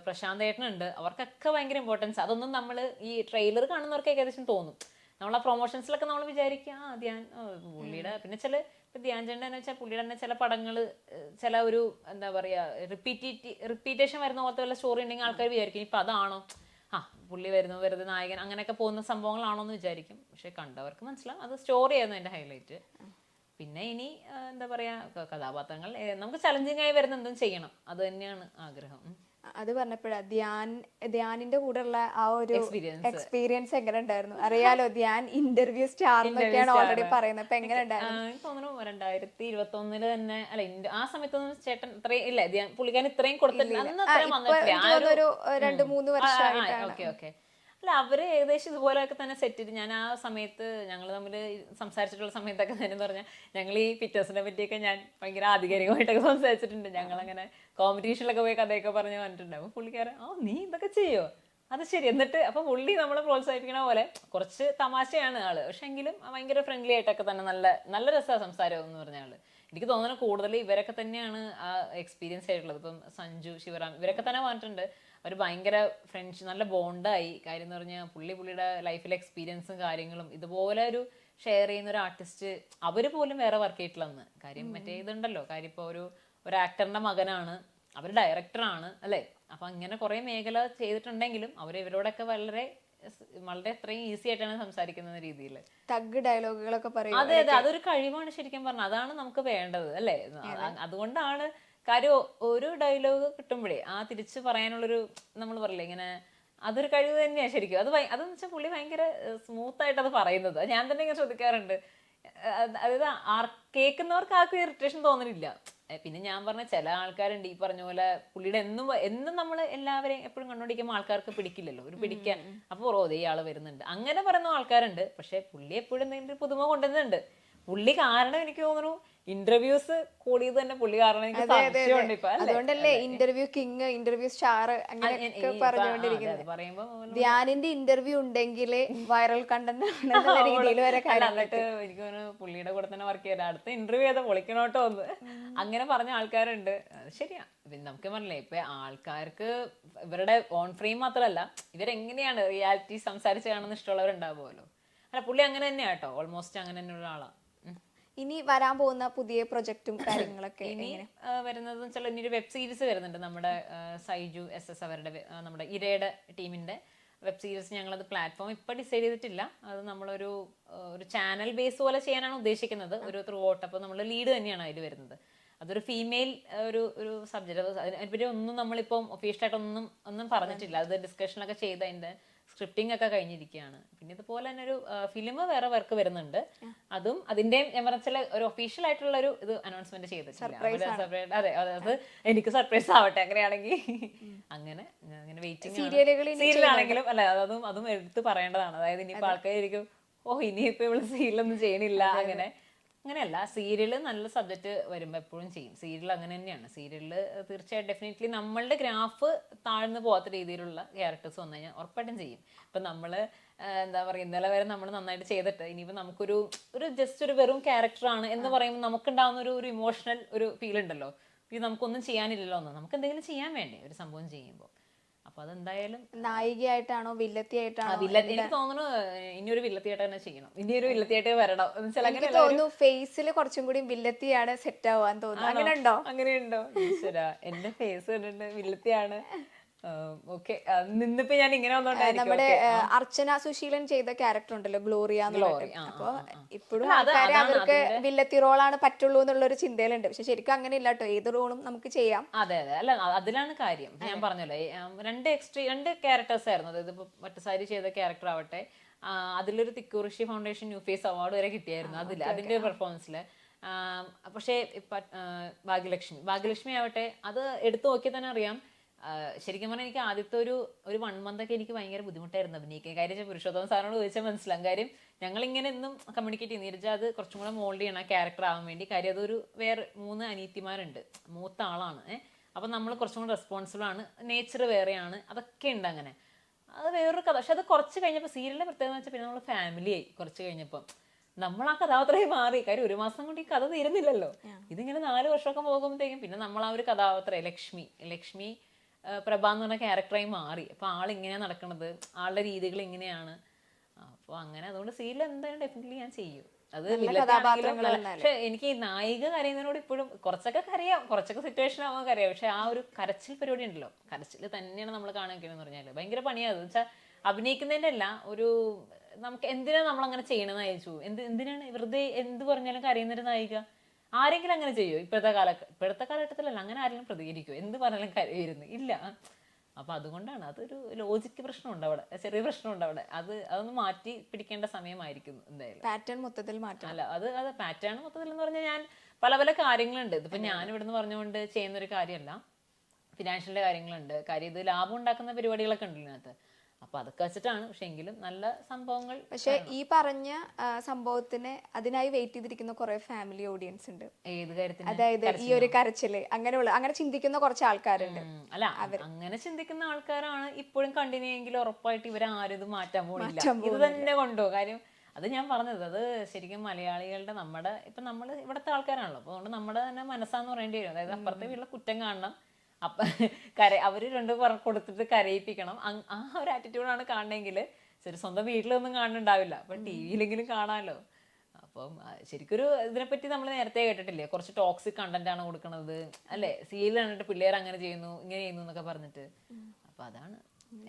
പ്രശാന്ത് ചേട്ടനുണ്ട്, അവർക്കൊക്കെ ഭയങ്കര ഇമ്പോർട്ടൻസ്. അതൊന്നും നമ്മൾ ഈ ട്രെയിലർ കാണുന്നവർക്ക് ഏകദേശം തോന്നും. നമ്മളെ പ്രൊമോഷൻസിലൊക്കെ നമ്മൾ വിചാരിക്കുക ധ്യാൻ പുള്ളിയുടെ, പിന്നെ ഇപ്പൊ ധ്യാൻ ചേട്ടൻ എന്ന് വെച്ചാൽ പുള്ളിയുടെ തന്നെ ചില പടങ്ങള് ചില ഒരു എന്താ പറയാ റിപ്പീറ്റേഷൻ വരുന്ന പോലത്തെ വല്ല സ്റ്റോറി ഉണ്ടെങ്കിൽ ആൾക്കാർ വിചാരിക്കും ഇപ്പൊ അതാണോ, പുള്ളി വരുന്നു വെറുതെ നായകൻ അങ്ങനെയൊക്കെ പോകുന്ന സംഭവങ്ങളാണോ എന്ന് വിചാരിക്കും. പക്ഷെ കണ്ടവർക്ക് മനസ്സിലാവും അത് സ്റ്റോറി ആയിരുന്നു അതിന്റെ ഹൈലൈറ്റ്. പിന്നെ ഇനി എന്താ പറയാ കഥാപാത്രങ്ങൾ നമുക്ക് ചലഞ്ചിങ് ആയി വരുന്ന എന്തും ചെയ്യണം, അത് തന്നെയാണ് ആഗ്രഹം. അത് പറഞ്ഞപ്പോഴാ ധ്യാനിന്റെ കൂടെയുള്ള ആ ഒരു എക്സ്പീരിയൻസ് എങ്ങനെ ഉണ്ടായിരുന്നു? അറിയാലോ ധ്യാൻ ഇന്റർവ്യൂ സ്റ്റാർ എന്നൊക്കെയാണ് ഓൾറെഡി പറയുന്നത്. അപ്പൊ എങ്ങനെ ഉണ്ടായിരുന്നു? എനിക്ക് തോന്നുന്നു 2021 തന്നെ അല്ല, ആ സമയത്തൊന്നും ചേട്ടൻ ഇത്രയും ഇല്ല, പുള്ളിക്കാരൻ ഇത്രയും കൊടുത്തിട്ടില്ല. അന്ന് അത്രയും വന്നിട്ടില്ല, ഒരു 2-3 വർഷമായിട്ട്. ഓക്കെ അല്ല, അവര് ഏകദേശം ഇതുപോലെയൊക്കെ തന്നെ സെറ്റ് ചെയ്ത്. ഞാൻ ആ സമയത്ത് ഞങ്ങൾ തമ്മിൽ സംസാരിച്ചിട്ടുള്ള സമയത്തൊക്കെ തന്നെ പറഞ്ഞാൽ ഞങ്ങൾ ഈ പിറ്റേഴ്സിനെ പറ്റിയൊക്കെ ഞാൻ ഭയങ്കര ആധികാരികമായിട്ടൊക്കെ സംസാരിച്ചിട്ടുണ്ട്. ഞങ്ങളങ്ങനെ കോമ്പറ്റീഷനിലൊക്കെ പോയി കഥയൊക്കെ പറഞ്ഞ് വന്നിട്ടുണ്ട്. അപ്പൊ പുള്ളിക്കാരൻ നീ ഇതൊക്കെ ചെയ്യോ, അത് ശരി. എന്നിട്ട് അപ്പൊ പുള്ളി നമ്മളെ പ്രോത്സാഹിപ്പിക്കണ പോലെ കുറച്ച് തമാശയാണ് ആള്, പക്ഷെ എങ്കിലും ഭയങ്കര ഫ്രണ്ട്ലി ആയിട്ടൊക്കെ തന്നെ നല്ല രസമാണ് സംസാരം എന്ന് പറഞ്ഞ ആള്. എനിക്ക് തോന്നുന്നു കൂടുതൽ ഇവരൊക്കെ തന്നെയാണ് ആ എക്സ്പീരിയൻസ് ആയിട്ടുള്ളത്. ഇപ്പം സഞ്ജു ശിവറാം ഇവരൊക്കെ തന്നെ പറഞ്ഞിട്ടുണ്ട് അവർ ഭയങ്കര ഫ്രണ്ട്സ്, നല്ല ബോണ്ടായി. കാര്യം എന്ന് പറഞ്ഞാൽ പുള്ളിയുടെ ലൈഫിലെ എക്സ്പീരിയൻസും കാര്യങ്ങളും ഇതുപോലെ ഒരു ഷെയർ ചെയ്യുന്ന ഒരു ആർട്ടിസ്റ്റ് അവര് പോലും വേറെ വർക്ക് ചെയ്തിട്ടില്ലെന്ന്. കാര്യം മറ്റേ ഇതുണ്ടല്ലോ, കാര്യം ഇപ്പോൾ ഒരു ആക്ടറിന്റെ മകനാണ്, അവർ ഡയറക്ടറാണ് അല്ലേ. അപ്പൊ അങ്ങനെ കുറെ മേഖല ചെയ്തിട്ടുണ്ടെങ്കിലും ഇവരോടൊക്കെ വളരെ അത്രയും ഈസി ആയിട്ടാണ് സംസാരിക്കുന്ന രീതിയിൽ തഗ് ഡയലോഗുകളൊക്കെ പറയും. അതെ, അതൊരു കഴിവാണ് ശരിക്കും പറഞ്ഞാൽ. അതാണ് നമുക്ക് വേണ്ടത് അല്ലേ. അതുകൊണ്ടാണ് കാര്യം ഒരു ഡയലോഗ് കിട്ടുമ്പോഴേ തിരിച്ച് പറയാനുള്ളൊരു നമ്മൾ പറയില്ലേ ഇങ്ങനെ, അതൊരു കഴിവ് തന്നെയാണ് ശരിക്കും. അതെന്ന് വെച്ചാൽ പുള്ളി ഭയങ്കര സ്മൂത്ത് ആയിട്ട് അത് പറയുന്നത്. ഞാൻ തന്നെ ഇങ്ങനെ ശ്രദ്ധിക്കാറുണ്ട്. അതായത് കേൾക്കുന്നവർക്ക് ആർക്കും ഇറിറ്റേഷൻ തോന്നുന്നില്ല. പിന്നെ ഞാൻ പറഞ്ഞ ചില ആൾക്കാരുണ്ട് ഈ പറഞ്ഞ പോലെ പുള്ളിയുടെ എന്നും നമ്മൾ എല്ലാവരെയും എപ്പോഴും കണ്ടോണ്ടിരിക്കുമ്പോൾ ആൾക്കാർക്ക് പിടിക്കില്ലല്ലോ, ഒരു പിടിക്കാൻ. അപ്പോൾ ഓ ഇയാള് വരുന്നുണ്ട് അങ്ങനെ പറയുന്ന ആൾക്കാരുണ്ട്. പക്ഷെ പുള്ളി എപ്പോഴും എന്തെങ്കിലും ഒരു പുതുമ കൊണ്ടുവരുന്നുണ്ട്. പുള്ളി കാരണം എനിക്ക് തോന്നുന്നു ഇന്റർവ്യൂസ് കൂടിയത് തന്നെ പുള്ളി കാരണം എനിക്ക് സംശയമുണ്ട് ഇപ്പൊ. അതുകൊണ്ടല്ലേ ഇന്റർവ്യൂ കിങ്, ഇന്റർവ്യൂ സ്റ്റാർ അങ്ങനെയൊക്കെ പറഞ്ഞുകൊണ്ടിരിക്കുന്നത്. പറയുമ്പോ ധ്യാനിന്റെ ഇന്റർവ്യൂ ഉണ്ടെങ്കിൽ വൈറൽ കണ്ടന്റ് എന്നുള്ള രീതിയിൽ വരെ എന്നിട്ട് എനിക്ക് തോന്നുന്നു പുള്ളിയുടെ കൂടെ തന്നെ വർക്ക് ചെയ്ത അടുത്ത ഇന്റർവ്യൂ ചെയ്താൽ പൊളിക്കണോട്ടോ എന്ന് അങ്ങനെ പറഞ്ഞ ആൾക്കാരുണ്ട്. അത് ശരിയാ. പിന്നെ നമുക്ക് പറഞ്ഞില്ലേ ഇപ്പൊ ആൾക്കാർക്ക് ഇവരുടെ ഓൺ ഫ്രെയിം മാത്രമല്ല ഇവരെങ്ങനെയാണ് റിയാലിറ്റി സംസാരിച്ച് കാണുന്ന ഇഷ്ടമുള്ളവരുണ്ടാവുമല്ലോ. അല്ല പുള്ളി അങ്ങനെ തന്നെയാ കേട്ടോ, ഓൾമോസ്റ്റ് അങ്ങനെ തന്നെയുള്ള ആളാ. ഇനി വരാൻ പോകുന്ന പുതിയ പ്രൊജക്റ്റും കാര്യങ്ങളൊക്കെ ഇനി വരുന്നത് വെച്ചാൽ ഇനി ഒരു വെബ് സീരീസ് വരുന്നുണ്ട് നമ്മുടെ സൈജു SS അവരുടെ നമ്മുടെ ഇരയുടെ ടീമിന്റെ വെബ് സീരീസ്. ഞങ്ങളത് പ്ലാറ്റ്ഫോം ഇപ്പൊ ഡിസൈഡ് ചെയ്തിട്ടില്ല. അത് നമ്മളൊരു ചാനൽ ബേസ് പോലെ ചെയ്യാനാണ് ഉദ്ദേശിക്കുന്നത്, ഒരു ത്രൂ ഔട്ട്. അപ്പോൾ നമ്മൾ ലീഡ് തന്നെയാണ് അതിൽ വരുന്നത്. അതൊരു ഫീമെയിൽ ഒരു സബ്ജക്റ്റ്. അതിനെപ്പറ്റി ഒന്നും നമ്മളിപ്പം ഒഫീഷ്യലായിട്ടൊന്നും പറഞ്ഞിട്ടില്ല. അത് ഡിസ്കഷനൊക്കെ ചെയ്ത് അതിന്റെ സ്ക്രിപ്റ്റിംഗ് ഒക്കെ കഴിഞ്ഞിരിക്കുകയാണ്. പിന്നെ ഇതുപോലെ തന്നെ ഒരു ഫിലിം വേറെ വർക്ക് വരുന്നുണ്ട്. അതും അതിന്റെ ഞാൻ പറഞ്ഞ ഒരു ഒഫീഷ്യൽ ആയിട്ടുള്ള ഒരു ഇത് അനൗൺസ്മെന്റ് ചെയ്തിട്ടില്ല. അതെ, അത് എനിക്ക് സർപ്രൈസ് ആവട്ടെ അങ്ങനെയാണെങ്കിൽ. അങ്ങനെ വെയിറ്റിംഗ്. സീരിയലാണെങ്കിലും അല്ല അതും എടുത്ത് പറയേണ്ടതാണ്. അതായത് ഇനിയിപ്പോ ആൾക്കാരായിരിക്കും ഇനിയിപ്പോ ഇവള് സീരിയലൊന്നും ചെയ്യണില്ല അങ്ങനെയല്ല. സീരിയല് നല്ല സബ്ജക്റ്റ് വരുമ്പോൾ എപ്പോഴും ചെയ്യും. സീരിയൽ അങ്ങനെ തന്നെയാണ്. സീരിയലില് തീർച്ചയായിട്ടും ഡെഫിനറ്റ്ലി നമ്മളുടെ ഗ്രാഫ് താഴ്ന്നു പോകാത്ത രീതിയിലുള്ള ക്യാരക്ടേഴ്സ് വന്നു കഴിഞ്ഞാൽ ഉറപ്പായിട്ടും ചെയ്യും. ഇപ്പൊ നമ്മള് എന്താ പറയുക, ഇന്നലെ വരെ നമ്മൾ നന്നായിട്ട് ചെയ്തിട്ട് ഇനിയിപ്പോ നമുക്കൊരു ജസ്റ്റ് ഒരു വെറും ക്യാരക്ടറാണ് എന്ന് പറയുമ്പോൾ നമുക്കുണ്ടാവുന്ന ഒരു ഇമോഷണൽ ഒരു ഫീൽ ഉണ്ടല്ലോ. ഇത് നമുക്കൊന്നും ചെയ്യാനില്ലല്ലോ എന്ന്, നമുക്ക് എന്തെങ്കിലും ചെയ്യാൻ വേണ്ടേ ഒരു സംഭവം ചെയ്യുമ്പോൾ. അപ്പൊ അതെന്തായാലും നായികയായിട്ടാണോ വില്ലത്തിയായിട്ടാണോ? എനിക്ക് തോന്നുന്നു ഇനിയൊരു വില്ലത്തിയായിട്ട് തന്നെ ചെയ്യണം, ഇനിയൊരു വില്ലത്തിയായിട്ട് വരണം. എനിക്ക് തോന്നുന്നു ഫേസിൽ കുറച്ചും കൂടി വില്ലത്തിയാണ് സെറ്റ് ആവാൻ തോന്നുന്നു. അങ്ങനെയുണ്ടോ? ഈശ്വരാ, എന്റെ ഫേസ് കണ്ടിട്ട് വില്ലത്തിയാണ്. ഓക്കെ, നിന്നിപ്പോ ഞാൻ ഇങ്ങനെ നമ്മുടെ അർച്ചന സുശീലൻ ചെയ്ത ക്യാരക്ടർ ഉണ്ടല്ലോ, ഗ്ലോറിയ. അപ്പൊ ഇപ്പോഴും ആൾക്കാരെ അവർക്ക് വില്ലത്തി റോളാണ് പറ്റുള്ളൂ എന്നുള്ള ഒരു ചിന്തയിലുണ്ട്. പക്ഷെ ശരിക്കും അങ്ങനെ ഇല്ല കേട്ടോ, ഏത് റോളും നമുക്ക് ചെയ്യാം. അതെ അല്ല അതിലാണ് കാര്യം. ഞാൻ പറഞ്ഞല്ലോ രണ്ട് ക്യാരക്ടേഴ്സ് ആയിരുന്നു. അതായത് ഇപ്പൊ മറ്റസാരി ചെയ്ത ക്യാരക്ടർ ആവട്ടെ, അതിലൊരു Thikkurissy foundation new face award വരെ കിട്ടിയായിരുന്നു അതിന്റെ പെർഫോമൻസില്. പക്ഷേ ഭാഗ്യലക്ഷ്മി ആവട്ടെ, അത് എടുത്തു നോക്കി തന്നെ അറിയാം. ശരിക്കും പറഞ്ഞാൽ എനിക്ക് ആദ്യത്തെ ഒരു 1 month ഒക്കെ എനിക്ക് ഭയങ്കര ബുദ്ധിമുട്ടായിരുന്നു അഭിനയിക്കാൻ. കാര്യം പുരുഷോത്തമൻ സാറിനോട് ചോദിച്ചാൽ മനസ്സിലാകും. കാര്യം ഞങ്ങളിങ്ങനെ എന്നും കമ്മ്യൂണിക്കേറ്റ് ചെയ്യുന്ന നീരജ അത് കുറച്ചും കൂടെ മോൾഡ് ചെയ്യണം ക്യാരക്ടർ ആവാൻ വേണ്ടി. കാര്യം അതൊരു വേറെ 3 അനിയത്തിമാരുണ്ട്, മൂത്ത ആളാണ്. അപ്പം നമ്മൾ കുറച്ചും കൂടെ റെസ്പോൺസിബിൾ ആണ്, നേച്ചർ വേറെയാണ്, അതൊക്കെ ഉണ്ട്. അങ്ങനെ അത് വേറൊരു കഥ. പക്ഷെ അത് കുറച്ച് കഴിഞ്ഞപ്പോൾ സീരിയലിന്റെ പ്രത്യേകത എന്ന് വെച്ചാൽ പിന്നെ നമ്മൾ ഫാമിലി ആയി. കുറച്ച് കഴിഞ്ഞപ്പോൾ നമ്മൾ ആ കഥാപാത്രമായി മാറി. കാര്യം 1 മാസം കൊണ്ട് ഈ കഥ തീരുന്നില്ലല്ലോ. ഇതിങ്ങനെ 4 വർഷമൊക്കെ പോകുമ്പോഴത്തേക്കും പിന്നെ നമ്മൾ ആ ഒരു കഥാപാത്രമായി ലക്ഷ്മി പ്രഭ എന്ന് പറഞ്ഞ ക്യാരക്ടറായി മാറി. അപ്പൊ ആളിങ്ങനെയാ നടക്കണത്, ആളുടെ രീതികൾ ഇങ്ങനെയാണ്. അപ്പൊ അങ്ങനെ അതുകൊണ്ട് സീരിയൽ എന്തായാലും ഡെഫിനറ്റ്ലി ഞാൻ ചെയ്യും. അത് പക്ഷെ എനിക്ക് ഈ നായിക കരയുന്നതിനോട് ഇപ്പോഴും കുറച്ചൊക്കെ കരയാം, കുറച്ചൊക്കെ സിറ്റുവേഷൻ ആവാൻ കരയാം. പക്ഷെ ആ ഒരു കരച്ചിൽ പരിപാടി ഉണ്ടല്ലോ, കരച്ചിൽ തന്നെയാണ് നമ്മൾ കാണാൻ പറഞ്ഞാല് ഭയങ്കര പണിയാത്. വെച്ചാൽ അഭിനയിക്കുന്നതിന്റെ അല്ല, നമുക്ക് എന്തിനാണ് നമ്മൾ അങ്ങനെ ചെയ്യണമെന്ന് അയച്ചു. എന്തിനാണ് വെറുതെ എന്ത് പറഞ്ഞാലും കരയുന്നൊരു നായിക? ആരെങ്കിലും അങ്ങനെ ചെയ്യോ ഇപ്പോഴത്തെ കാലഘട്ടത്തിലല്ല? അങ്ങനെ ആരെങ്കിലും പ്രതികരിക്കുമോ? എന്ത് പറഞ്ഞാലും കരയുന്നു ഇല്ല. അപ്പൊ അതുകൊണ്ടാണ് അതൊരു ലോജിക്ക് പ്രശ്നമുണ്ട് അവിടെ, ചെറിയ പ്രശ്നമുണ്ട് അവിടെ. അതൊന്ന് മാറ്റി പിടിക്കേണ്ട സമയമായിരിക്കും എന്തായാലും. പാറ്റേൺ മൊത്തത്തിൽ മാറ്റാം. അല്ല അത് പാറ്റേൺ മൊത്തത്തിൽ എന്ന് പറഞ്ഞാൽ ഞാൻ പല കാര്യങ്ങളുണ്ട്. ഇതിപ്പോ ഞാൻ ഇവിടുന്ന് പറഞ്ഞുകൊണ്ട് ചെയ്യുന്നൊരു കാര്യമല്ല, ഫിനാൻഷ്യലിന്റെ കാര്യങ്ങളുണ്ട്. കാര്യം ഇത് ലാഭം ഉണ്ടാക്കുന്ന പരിപാടികളൊക്കെ ഉണ്ടല്ലോ ഇതിനകത്ത്. അപ്പൊ അതൊക്കെ വെച്ചിട്ടാണ്. പക്ഷെ എങ്കിലും നല്ല സംഭവങ്ങൾ. പക്ഷെ ഈ പറഞ്ഞ സംഭവത്തിന് അതിനായി വെയിറ്റ് ചെയ്തിരിക്കുന്ന കുറെ ഫാമിലി ഓഡിയൻസ് ഉണ്ട്. ഏത് കാര്യത്തിന്? അതായത് ഈ ഒരു കരച്ചില് അങ്ങനെ ചിന്തിക്കുന്ന കുറച്ച് ആൾക്കാരുണ്ട്. അല്ല അങ്ങനെ ചിന്തിക്കുന്ന ആൾക്കാരാണ് ഇപ്പോഴും കണ്ടിന്യൂ എങ്കിൽ ഉറപ്പായിട്ട് ഇവരെ ആരും ഇത് മാറ്റാൻ പോണില്ല. ഇത് തന്നെ കൊണ്ടോ കാര്യം. അത് ഞാൻ പറഞ്ഞത്, അത് ശരിക്കും മലയാളികളുടെ നമ്മൾ ഇവിടുത്തെ ആൾക്കാരാണല്ലോ. അപ്പൊ അതുകൊണ്ട് നമ്മുടെ തന്നെ മനസ്സാന്ന് പറയേണ്ടി വരും. അതായത് അപ്പുറത്തെ വീട്ടിലെ കുറ്റം കാണണം, അപ്പൊ അവര് 2 കൊടുത്തിട്ട് കരയിപ്പിക്കണം. ആ ഒരു ആറ്റിറ്റ്യൂഡാണ് കാണണമെങ്കിൽ ശരി സ്വന്തം വീട്ടിലൊന്നും കാണുന്നുണ്ടാവില്ല, അപ്പൊ ടി വിയിലെങ്കിലും കാണാമല്ലോ. അപ്പം ശരിക്കൊരു ഇതിനെപ്പറ്റി നമ്മൾ നേരത്തെ കേട്ടിട്ടില്ലേ, കുറച്ച് ടോക്സിക് കണ്ടന്റ് ആണ് കൊടുക്കുന്നത് അല്ലെ, സീരിയൽ കണ്ടിട്ട് പിള്ളേർ അങ്ങനെ ചെയ്യുന്നു ഇങ്ങനെ ചെയ്യുന്നു എന്നൊക്കെ പറഞ്ഞിട്ട്. അപ്പൊ അതാണ്.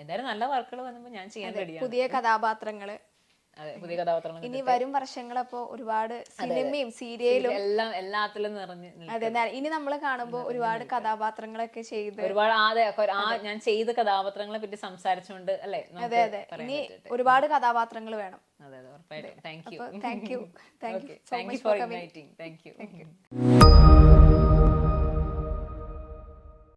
എന്തായാലും നല്ല വർക്കുകൾ വന്നപ്പോൾ ഞാൻ ചെയ്യാൻ റെഡിയാണ്. പുതിയ കഥാപാത്രങ്ങള് അതെ, പുതിയ കഥാപാത്രങ്ങൾ ഇനി വരും വർഷങ്ങളപ്പോ ഒരുപാട് സിനിമയും സീരിയലും എല്ലാത്തിലും നിറഞ്ഞ് അതെ ഇനി നമ്മൾ കാണുമ്പോൾ ഒരുപാട് കഥാപാത്രങ്ങളൊക്കെ ചെയ്ത് ഒരുപാട് ഞാൻ ചെയ്ത കഥാപാത്രങ്ങളെ പറ്റി സംസാരിച്ചുകൊണ്ട് അല്ലെ. അതെ അതെ ഇനി ഒരുപാട് കഥാപാത്രങ്ങൾ വേണം. അതെ അതെ ഉറപ്പായിട്ടും. Thank you thank you for inviting. Thank you.